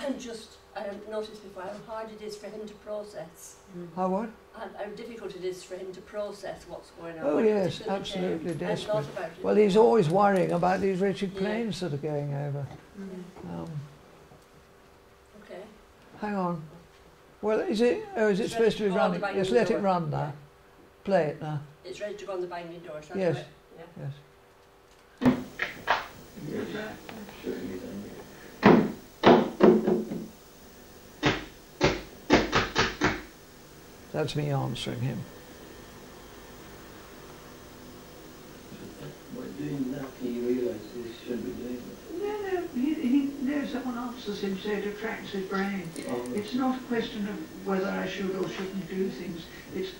and just I haven't noticed before how hard it is for him to process. How what? How difficult it is for him to process what's going on. Oh yes, absolutely desperate. Well, he's always worrying about these wretched planes that are going over. Okay. Hang on. Well, is it? Oh, is it supposed to be running? Yes, let it run now. Play it now. It's ready to go on the banging door. Yes. Yeah. Yes. That's me answering him. By doing that, he realises he shouldn't be doing it. No, he knows someone answers him, so it attracts his brain. It's not a question of whether I should or shouldn't do things. It's,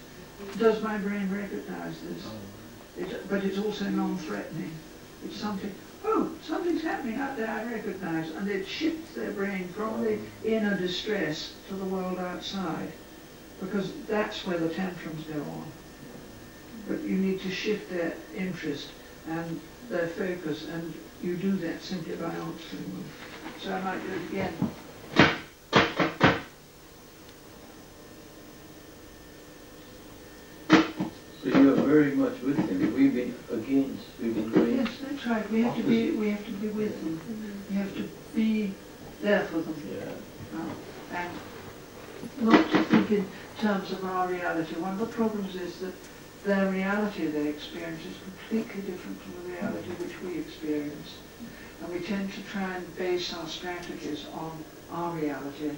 does my brain recognise this? But it's also non-threatening. It's something, oh, something's happening out there I recognise, and it shifts their brain from the inner distress to the world outside, because that's where the tantrums go on. But you need to shift their interest and their focus, and you do that simply by answering them. So I might do it again. So you're very much with him. We've been against. We've been going. Yes, that's right. We have to be with them. We have to be there for them. Yeah. And not to think in terms of our reality. One of the problems is that their reality they experience is completely different from the reality which we experience. And we tend to try and base our strategies on our reality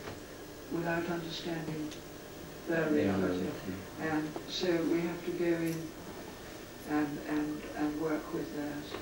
without understanding their reality. And so we have to go in and work with theirs.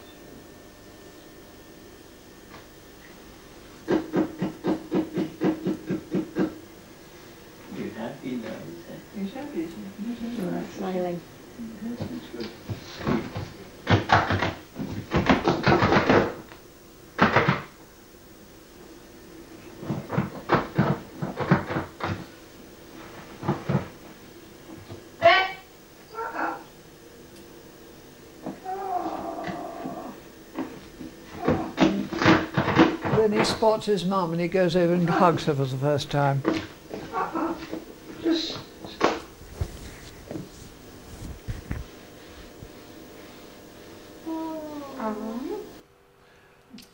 then he spots his mum and he goes over and hugs her for the first time. Just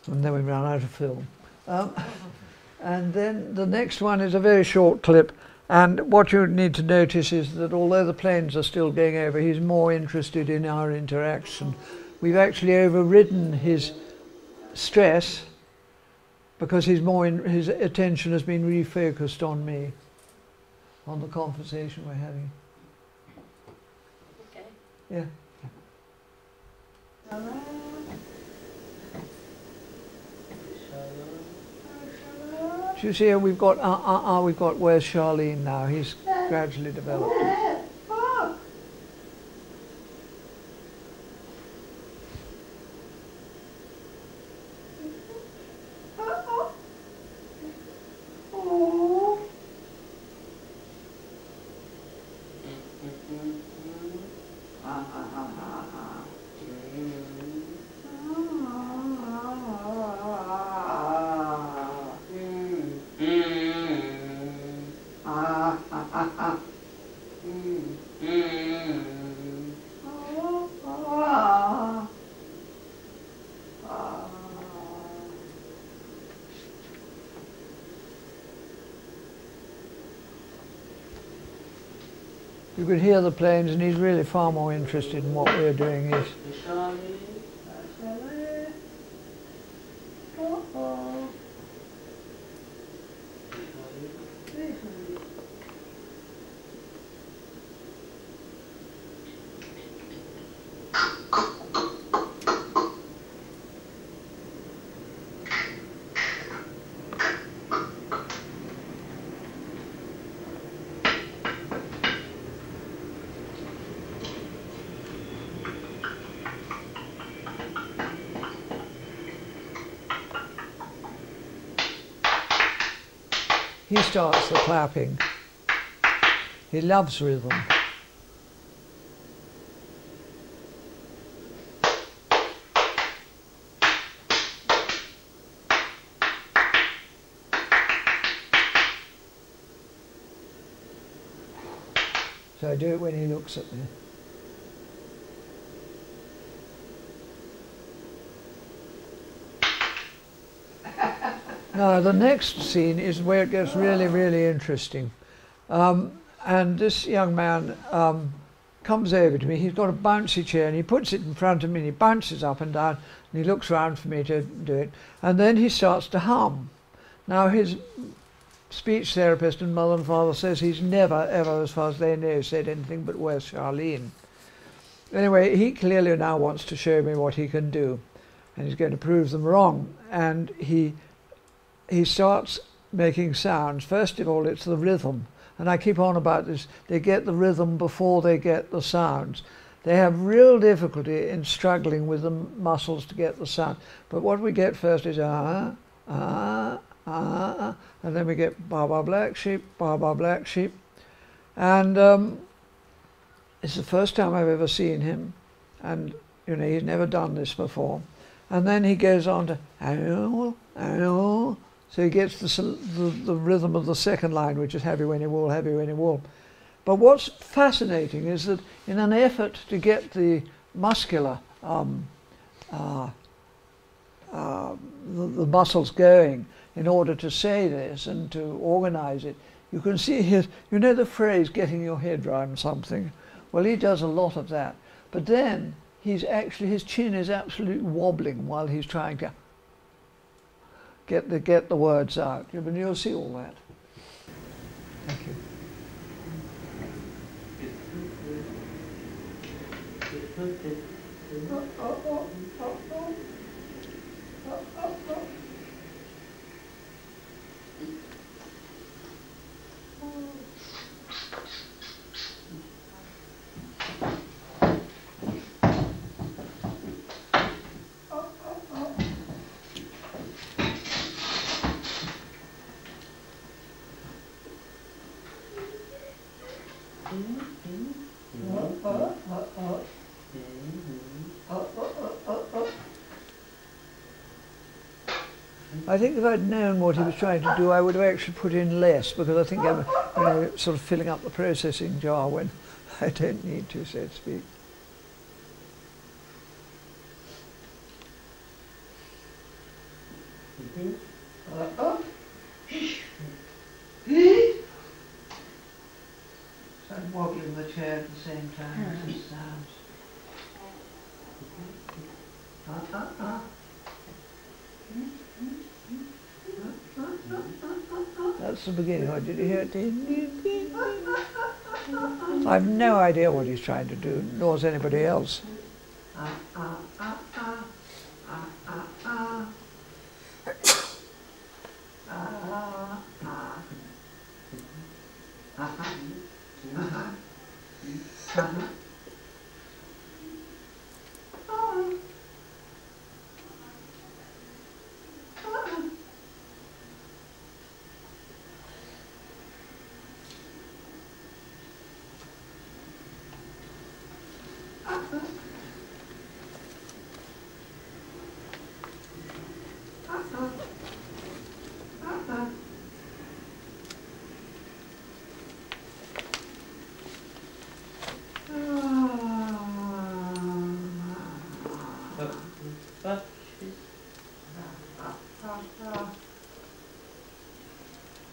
and then we ran out of film. And then the next one is a very short clip, and what you need to notice is that although the planes are still going over, he's more interested in our interaction. We've actually overridden his stress because his attention has been refocused on me, on the conversation we're having. Okay. Yeah. Do you see how we've got where's Charlene now? He's gradually developed it. You could hear the planes, and he's really far more interested in what we're doing. He starts the clapping. He loves rhythm. So I do it when he looks at me. Now the next scene is where it gets really, really interesting. And this young man comes over to me. He's got a bouncy chair and he puts it in front of me and he bounces up and down and he looks around for me to do it. And then he starts to hum. Now his speech therapist and mother and father says he's never, ever, as far as they know, said anything but "Where's Charlene?" Anyway, he clearly now wants to show me what he can do. And he's going to prove them wrong. And he starts making sounds. First of all, it's the rhythm. And I keep on about this. They get the rhythm before they get the sounds. They have real difficulty in struggling with the muscles to get the sound. But what we get first is and then we get ba ba black sheep, ba ba black sheep. And it's the first time I've ever seen him. And, you know, he's never done this before. And then he goes on to ow, ow. So he gets the rhythm of the second line, which is heavy when you wool, heavy when you wool. But what's fascinating is that in an effort to get the muscular, the muscles going in order to say this and to organize it, you can see his, you know the phrase, getting your head around something? Well, he does a lot of that. But then he's actually, his chin is absolutely wobbling while he's trying to get the words out. But you'll see all that. Thank you. I think if I'd known what he was trying to do, I would have actually put in less, because I think I'm, you know, sort of filling up the processing jar when I don't need to, so to speak. So I'm wobbling the chair at the same time as it sounds. That's the beginning. Oh, did you hear it? I've no idea what he's trying to do, nor has anybody else.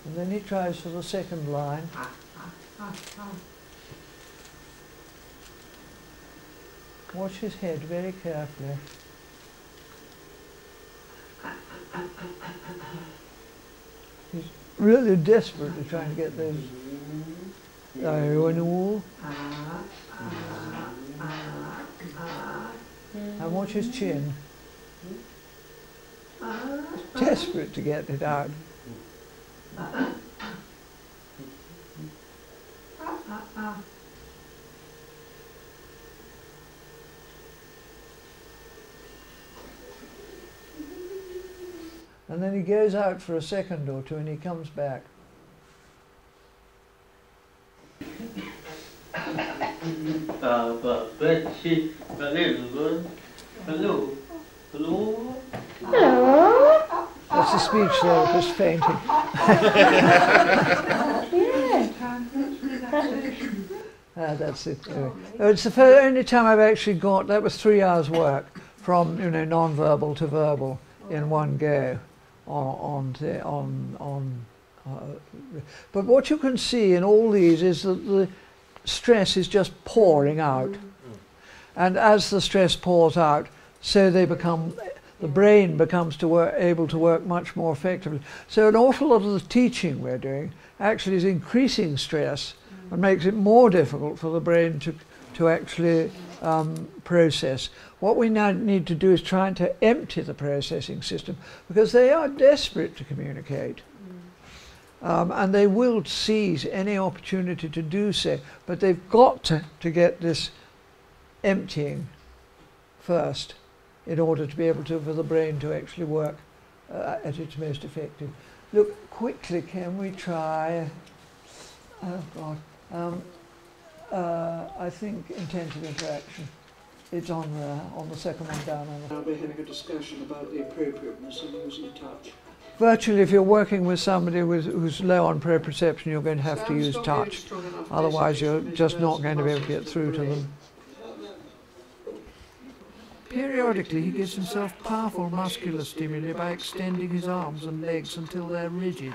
And then he tries for the second line. Watch his head very carefully. He's really desperately trying to get those diagonal. And watch his chin. He's desperate to get it out. And then he goes out for a second or two and he comes back. Hello. Hello. Hello. That's the speech therapist fainting. That's it. It's the only time I've actually got, that was 3 hours work from, you know, non-verbal to verbal in one go. But what you can see in all these is that the stress is just pouring out. And as the stress pours out, so they become, the brain becomes able to work much more effectively. So an awful lot of the teaching we're doing actually is increasing stress and makes it more difficult for the brain to actually process. What we now need to do is try to empty the processing system, because they are desperate to communicate. And they will seize any opportunity to do so, but they've got to get this emptying first in order to be able to, for the brain to actually work at its most effective. Look, quickly, can we try, oh God, I think intensive interaction. It's on the second one down on the... I'll be having a discussion about the appropriateness of using touch. Virtually, if you're working with somebody who's low on proprioception, you're going to have to use touch. Otherwise, you're just not going to be able to get through to them. Periodically, he gives himself powerful muscular stimuli by extending his arms and legs until they're rigid.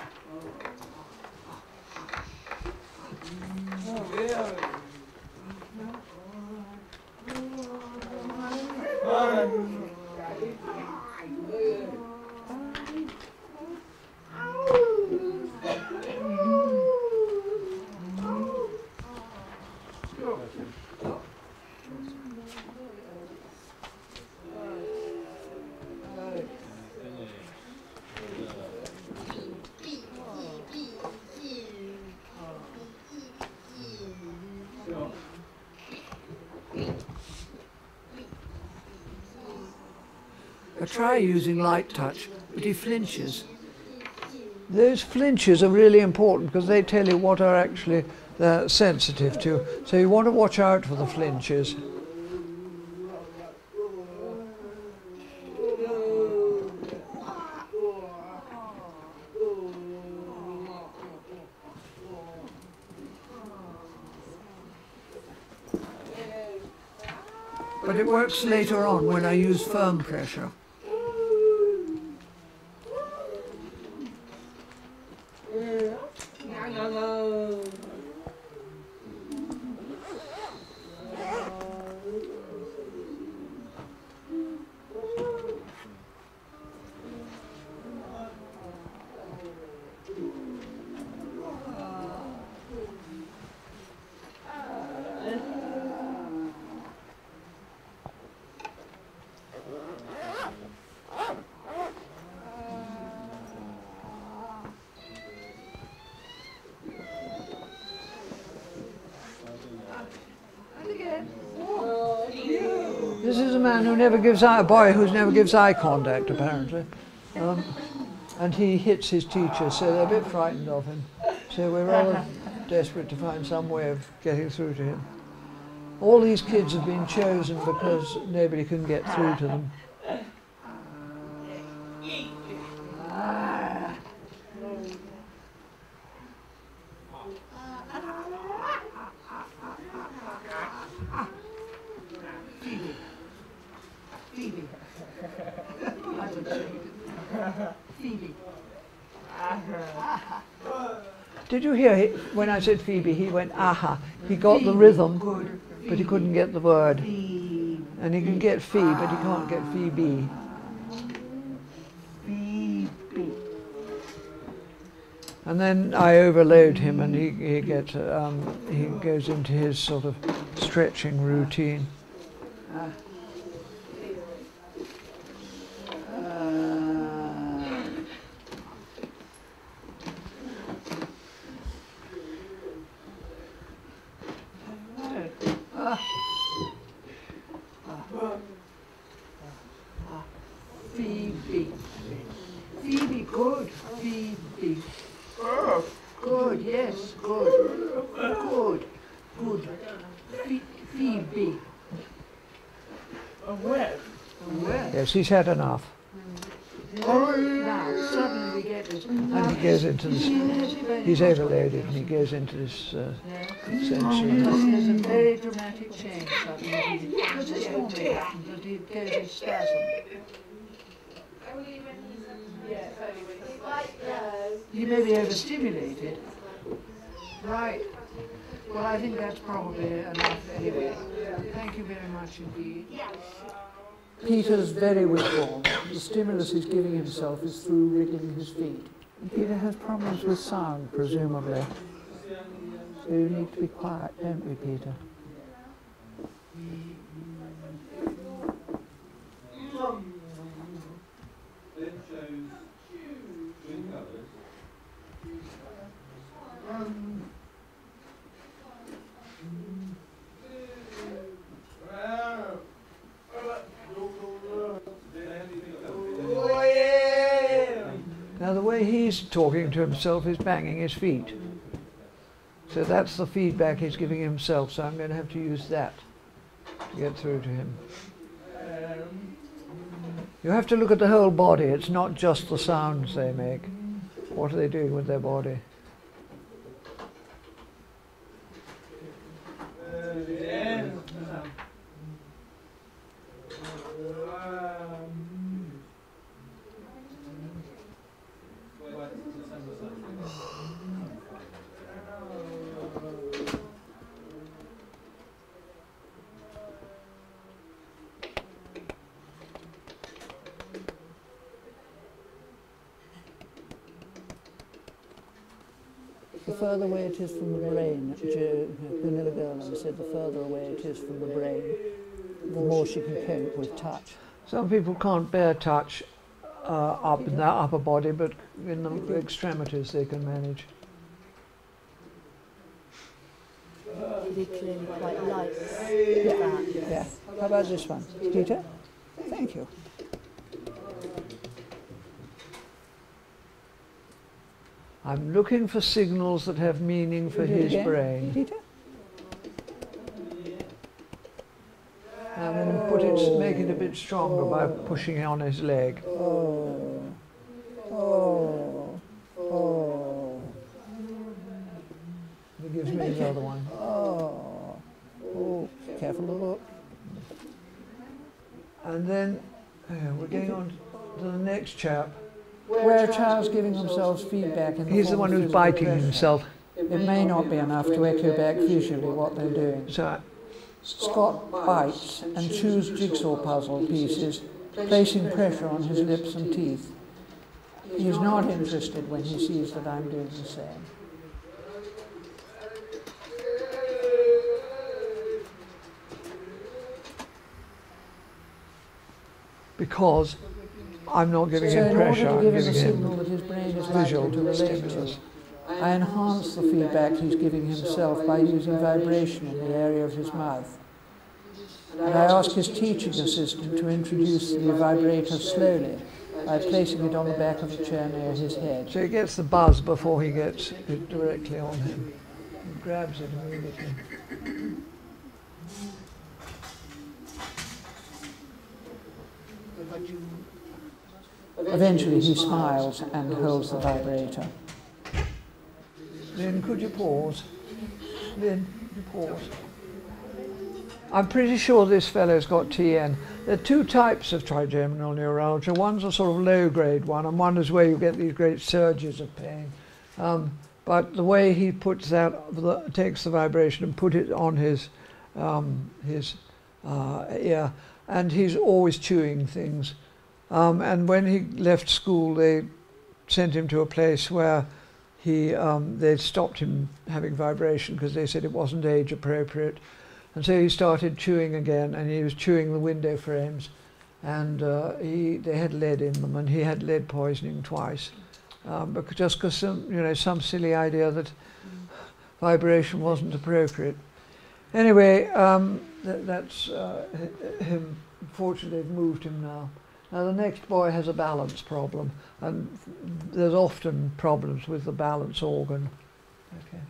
I try using light touch, but he flinches. Those flinches are really important because they tell you what are actually they're sensitive to. So you want to watch out for the flinches. but it works later on when I use firm pressure. This is a man who never gives a boy who never gives eye contact, apparently, and he hits his teacher, so they're a bit frightened of him. So we're rather desperate to find some way of getting through to him. All these kids have been chosen because nobody can get through to them. Phoebe. Phoebe. Did you hear when I said Phoebe, he went, aha. He got the rhythm, but he couldn't get the word. And he can get Phoebe, but he can't get Phoebe. And then I overload him, and he goes into his sort of stretching routine. Phoebe. Phoebe, good. Phoebe. Good, yes, good. Good. Good. Phoebe. Well. Yes, he's had enough. Now, suddenly we get this. And he goes into this, he's overloaded, and he goes into this sensory. There's a very dramatic change suddenly. Because this normally happens, that he goes in spasm. He may be overstimulated. Right. Well, I think that's probably enough anyway. Thank you very much indeed. Peter's very withdrawn. The stimulus he's giving himself is through wriggling his feet. Peter has problems with sound, presumably. So you need to be quiet, don't we, Peter? Now the way he's talking to himself is banging his feet. So that's the feedback he's giving himself, so I'm going to have to use that to get through to him. You have to look at the whole body, it's not just the sounds they make. What are they doing with their body? The further away it is from the brain, Vanilla Gerland said the further away it is from the brain, the more she can cope with touch. Some people can't bear touch up in their upper body, but in the extremities they can manage. They claim quite light. Yeah. How about this one? Peter? Thank you. I'm looking for signals that have meaning for his brain. Peter? I'm going to make it a bit stronger by pushing on his leg. He gives me the other one. Oh, careful to look. chap. Where a child's giving themselves feedback in the He's the one who's biting himself. It may not be enough to echo back visually what they're doing. So, Scott bites and chews jigsaw puzzle pieces, placing pressure on his lips and teeth. He is not interested when he sees that I'm doing the same. because I'm not giving him pressure, I'm giving giving a signal him that his brain is visual likely to relate stimulus. to. I enhance the feedback he's giving himself by using vibration in the area of his mouth. And I ask his teaching assistant to introduce the vibrator slowly by placing it on the back of the chair near his head. So he gets the buzz before he gets it directly on him. He grabs it immediately. Eventually he smiles and holds the vibrator. Lynn, could you pause? Lynn, could you pause? I'm pretty sure this fellow's got TN. There are two types of trigeminal neuralgia. One's a sort of low-grade one, and one is where you get these great surges of pain. But the way he puts that, takes the vibration and put it on his ear, and he's always chewing things. And when he left school, they sent him to a place where they stopped him having vibration because they said it wasn't age appropriate. And so he started chewing again, and he was chewing the window frames, and they had lead in them, and he had lead poisoning twice, just because some silly idea that vibration wasn't appropriate. Anyway, that's him. Fortunately, they've moved him now. Now the next boy has a balance problem, and there's often problems with the balance organ. Okay.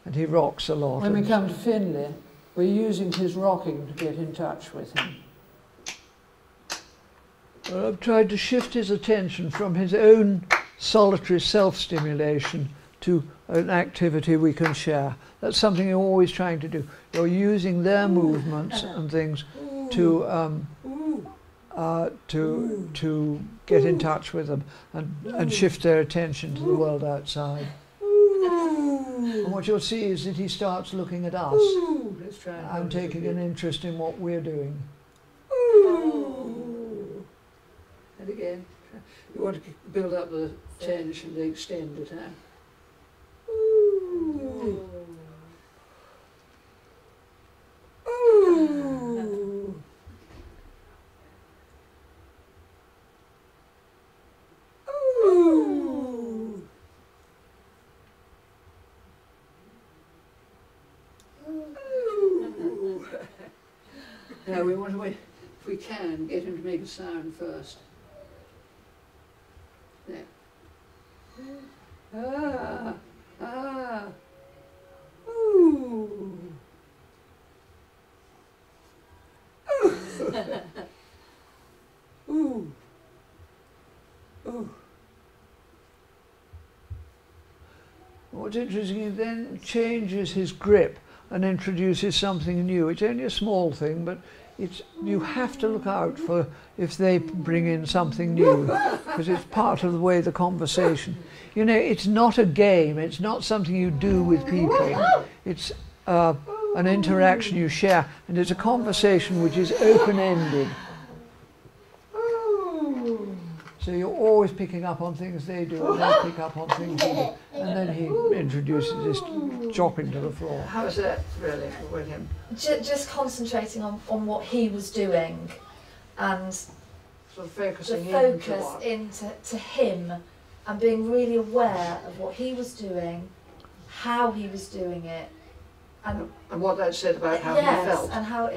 And he rocks a lot. When we come to Finley, we're using his rocking to get in touch with him. Well, I've tried to shift his attention from his own solitary self-stimulation to an activity we can share. That's something you're always trying to do. You're using their movements and things to get in touch with them and shift their attention to the world outside. And what you'll see is that he starts looking at us and taking an interest in what we're doing. And again, you want to build up the tension, the extended hand. Now we want to, if we can, get him to make a sound first. There. Ah, ah, ooh. Ooh. Ooh. What's interesting, he then changes his grip and introduces something new. It's only a small thing, but you have to look out for if they bring in something new, because it's part of the way the conversation. You know, it's not a game, it's not something you do with people. It's an interaction you share, and it's a conversation which is open-ended. So you're always picking up on things they do, and they pick up on things you do. And then he introduces this dropping to the floor. How's that really with him? Just concentrating on what he was doing, and sort of focusing the focus into him, and being really aware of what he was doing, how he was doing it, and what that said about how he felt. And how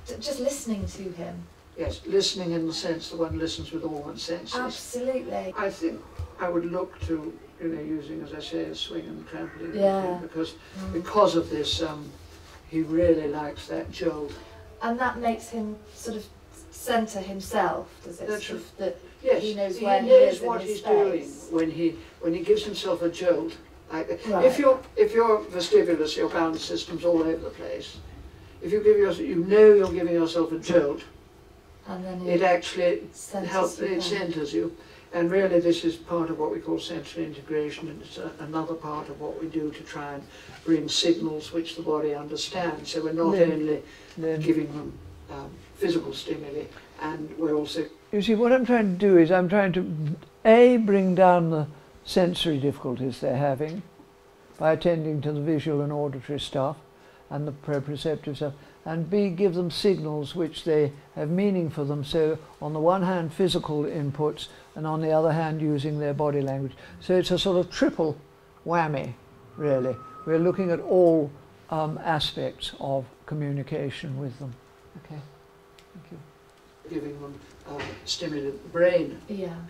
just listening to him. Yes, listening in the sense that one listens with all one's senses. Absolutely. I think I would look to, using, as I say, a swing and trampoline, because of this, he really likes that jolt. And that makes him sort of centre himself, does it? That's that yes, he knows where he is what in his he's space. doing when he gives himself a jolt. Like right. If your vestibular, your balance system's all over the place. If you give yourself, you're giving yourself a jolt. And then it actually helps, you it centres you. And really this is part of what we call sensory integration, and it's another part of what we do to try and bring signals which the body understands. So we're not only giving them physical stimuli, and we're also... You see, what I'm trying to do is I'm trying to, A, bring down the sensory difficulties they're having by attending to the visual and auditory stuff and the proprioceptive stuff, and B, give them signals which they have meaning for them. So on the one hand physical inputs, and on the other hand using their body language. So it's a sort of triple whammy, really. We're looking at all aspects of communication with them. Okay, thank you. Giving them stimuli that the brain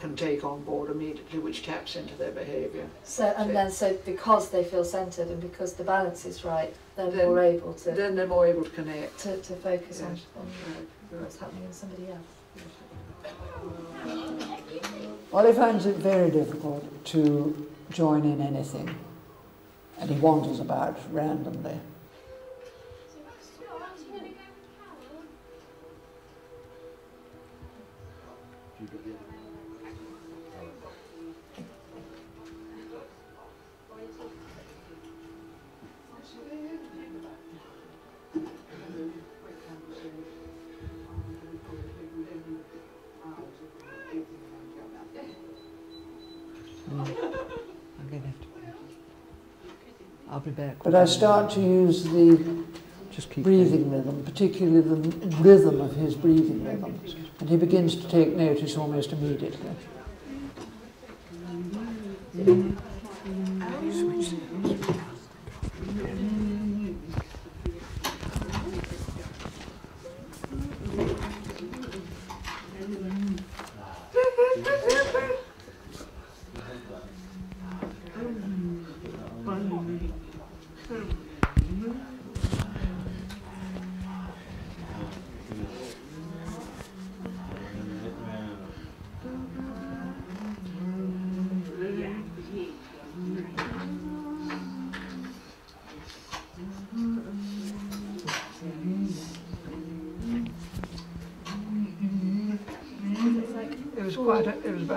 can take on board immediately, which taps into their behaviour. So because they feel centred and because the balance is right, they're more able to... Then they're more able to connect. To focus on what's happening in somebody else. Ollie finds it very difficult to join in anything, and he wanders about randomly. I'll be back. But I start to use the breathing rhythm, particularly the rhythm of his breathing rhythm, and he begins to take notice almost immediately.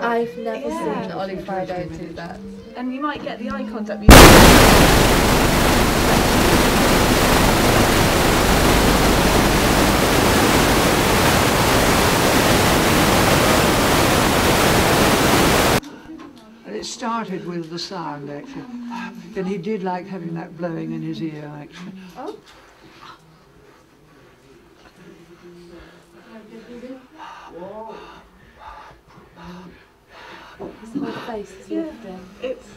I've never seen Ollie Friday do that. And you might get the eye contact. And it started with the sound, actually. And he did like having that blowing in his ear, actually. Oh. His whole face is lifting. It's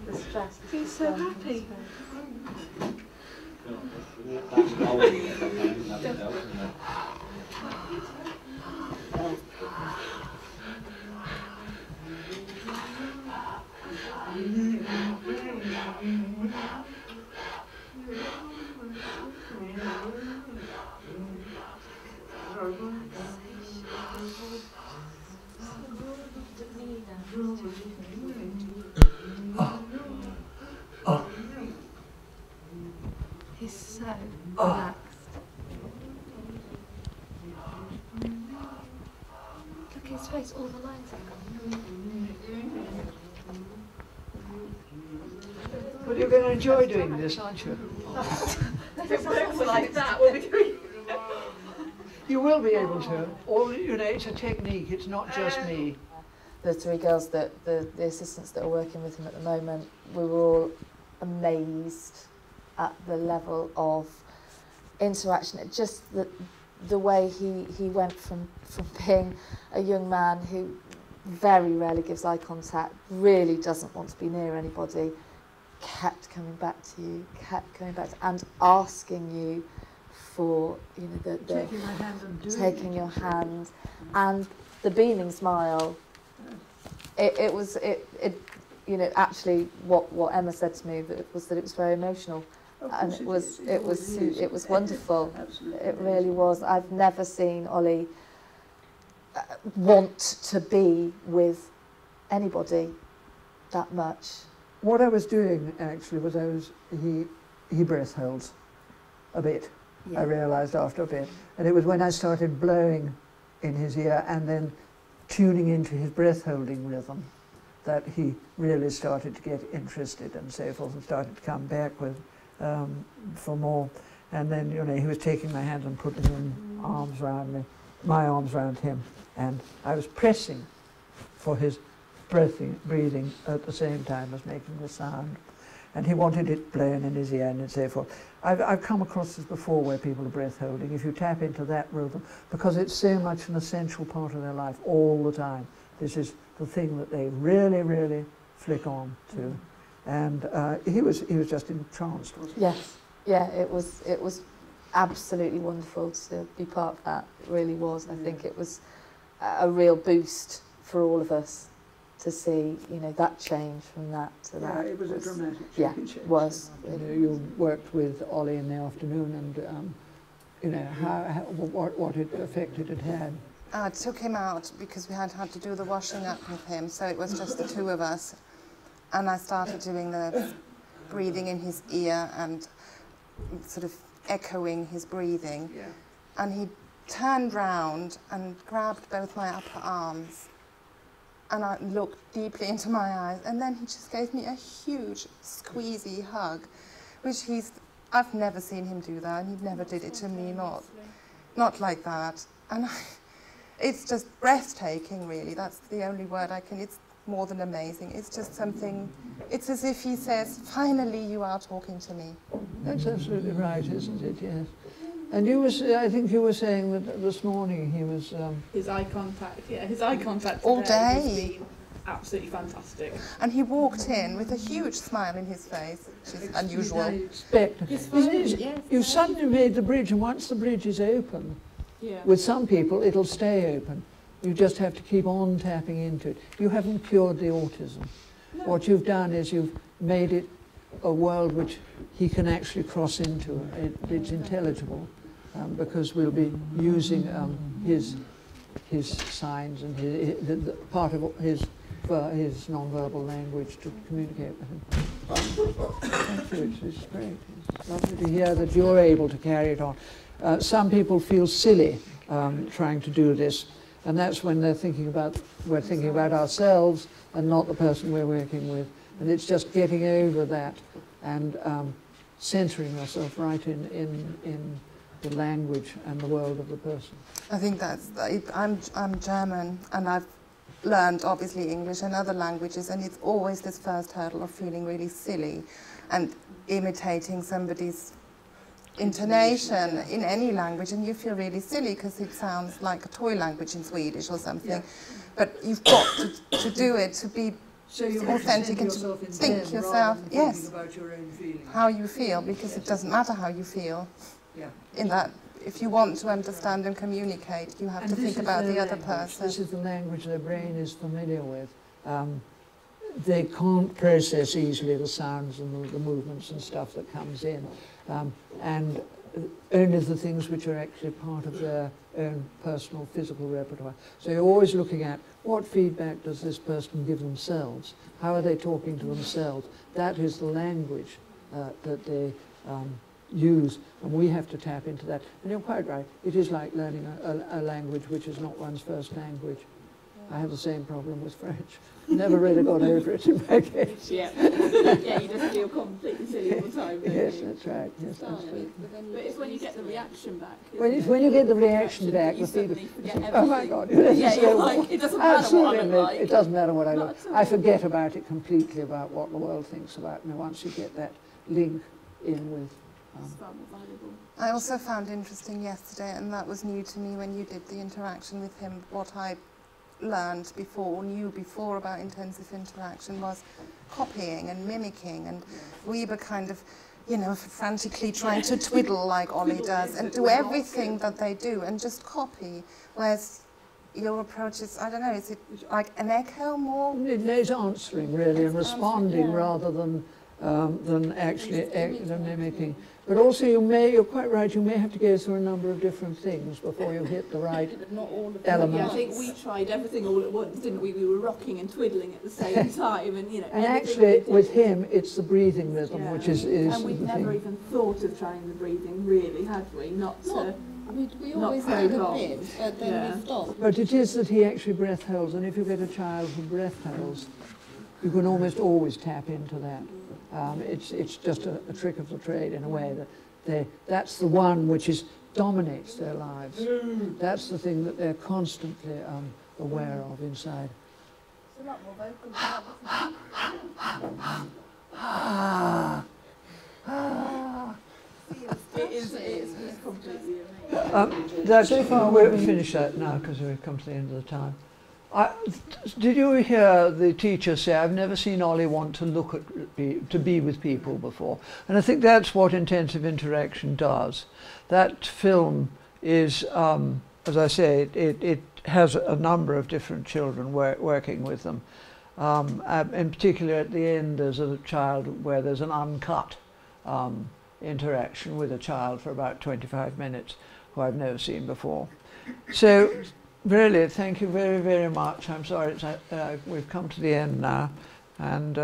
the stress. He's so happy. He's so relaxed. Look at his face, all the lines are gone. Well, you're going to enjoy doing this, aren't you? If it works like that, we'll be doing it. You will be able to. All, you know, it's a technique, it's not just me. The three girls, the assistants that are working with him at the moment, we were all amazed at the level of interaction. Just the way he went from being a young man who very rarely gives eye contact, really doesn't want to be near anybody, kept coming back to you, and asking you for, you know, Taking my hand and doing taking your hand, and the beaming smile. It was you know, actually what Emma said to me was that it was very emotional, and it was wonderful. It really was. I've never seen Ollie want to be with anybody that much. What I was doing actually was he breath holds a bit. Yeah. I realised after a bit, and it was when I started blowing in his ear, and then tuning into his breath-holding rhythm, that he really started to get interested and so forth, and started to come back with for more. And then, you know, he was taking my hand and putting arms around me, my arms around him, and I was pressing for his breathing at the same time as making the sound. And he wanted it blown in his ear and so forth. I've come across this before where people are breath holding. If you tap into that rhythm, because it's so much an essential part of their life all the time, this is the thing that they really, really flick on to. And he was just entranced, wasn't he? Yes, yeah, it was absolutely wonderful to be part of that. It really was. I think it was a real boost for all of us to see, you know, that change from that to that. Yeah, it was a dramatic change. Yeah, it was. You know, you worked with Ollie in the afternoon, and you know what effect it had had. I took him out because we had to do the washing up with him, so it was just the two of us. And I started doing the breathing in his ear and sort of echoing his breathing. Yeah. And he turned round and grabbed both my upper arms, and I looked deeply into my eyes, and then he just gave me a huge squeezy hug, which I've never seen him do that, and he never did it to me, not like that. And it's just breathtaking, really. That's the only word it's more than amazing. It's just something, it's as if he says, finally you are talking to me. That's absolutely right, isn't it? Yes. And I think you were saying that this morning he was... His eye contact, his eye contact all today has day. been absolutely fantastic. And he walked in with a huge smile in his face, which is unusual. You suddenly made the bridge, and once the bridge is open, with some people it'll stay open. You just have to keep on tapping into it. You haven't cured the autism. No. What you've done is you've made it a world which he can actually cross into. It's intelligible, because we'll be using his signs and the part of his non-verbal language to communicate with him. Thank you. It's great. It's lovely to hear that you're able to carry it on. Some people feel silly trying to do this, and that's when we're thinking about ourselves and not the person we're working with. And it's just getting over that and centering yourself right in the language and the world of the person. I think I'm German, and I've learned obviously English and other languages, and it's always this first hurdle of feeling really silly and imitating somebody's intonation in any language, and you feel really silly because it sounds like a toy language in Swedish or something. Yeah. But you've got to do it to be authentic and to think yourself, yes, about your own feelings. How you feel, because it doesn't matter how you feel. Yeah. In that, if you want to understand and communicate, you have to think about the other person. This is the language their brain is familiar with. They can't process easily the sounds and the movements and stuff that comes in. And only the things which are actually part of their own personal physical repertoire. So you're always looking at what feedback does this person give themselves? How are they talking to themselves? That is the language that they use, and we have to tap into that. And you're quite right, it is like learning a language which is not one's first language. I have the same problem with French. Never really got over it in my case. Yeah, you just feel completely silly all the time. Yes, that's right. Yes, absolutely. But it's when you get the reaction back. When you get the reaction back, the feedback. Oh my God! It doesn't matter what I'm like. It doesn't matter what I look. I forget about it completely, about what the world thinks about me once you get that link in with. I also found interesting yesterday, and that was new to me when you did the interaction with him, what I knew before about intensive interaction was copying and mimicking, and we were kind of, frantically trying to twiddle like Ollie does and do everything that they do and just copy, whereas your approach is, I don't know, is it like an echo more? It's answering really and responding rather than actually mimicking. But also you're quite right, you may have to go through a number of different things before you hit the right element. Yeah, I think we tried everything all at once, didn't we? We were rocking and twiddling at the same time, and And actually, with him, it's the breathing rhythm, which is and we've never even thought of trying the breathing, really, had we? Not We Not always very had a long. bit, but then we stopped. But it is that he actually breath holds, and if you get a child who breath holds, you can almost always tap into that. It's just a trick of the trade in a way that that's the one which dominates their lives. That's the thing that they're constantly aware of inside. It's a lot more vocal now, It is completely That's, we'll finish that now because we've come to the end of the time. Did you hear the teacher say, I've never seen Ollie want to be with people before? And I think that's what intensive interaction does. That film is, as I say, it has a number of different children working with them. In particular at the end there's a child where there's an uncut interaction with a child for about 25 minutes who I've never seen before. So really, thank you very, very much. I'm sorry we've come to the end now, and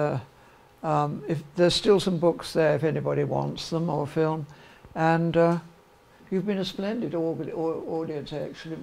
if there's still some books there if anybody wants them, or film, and you've been a splendid audience actually.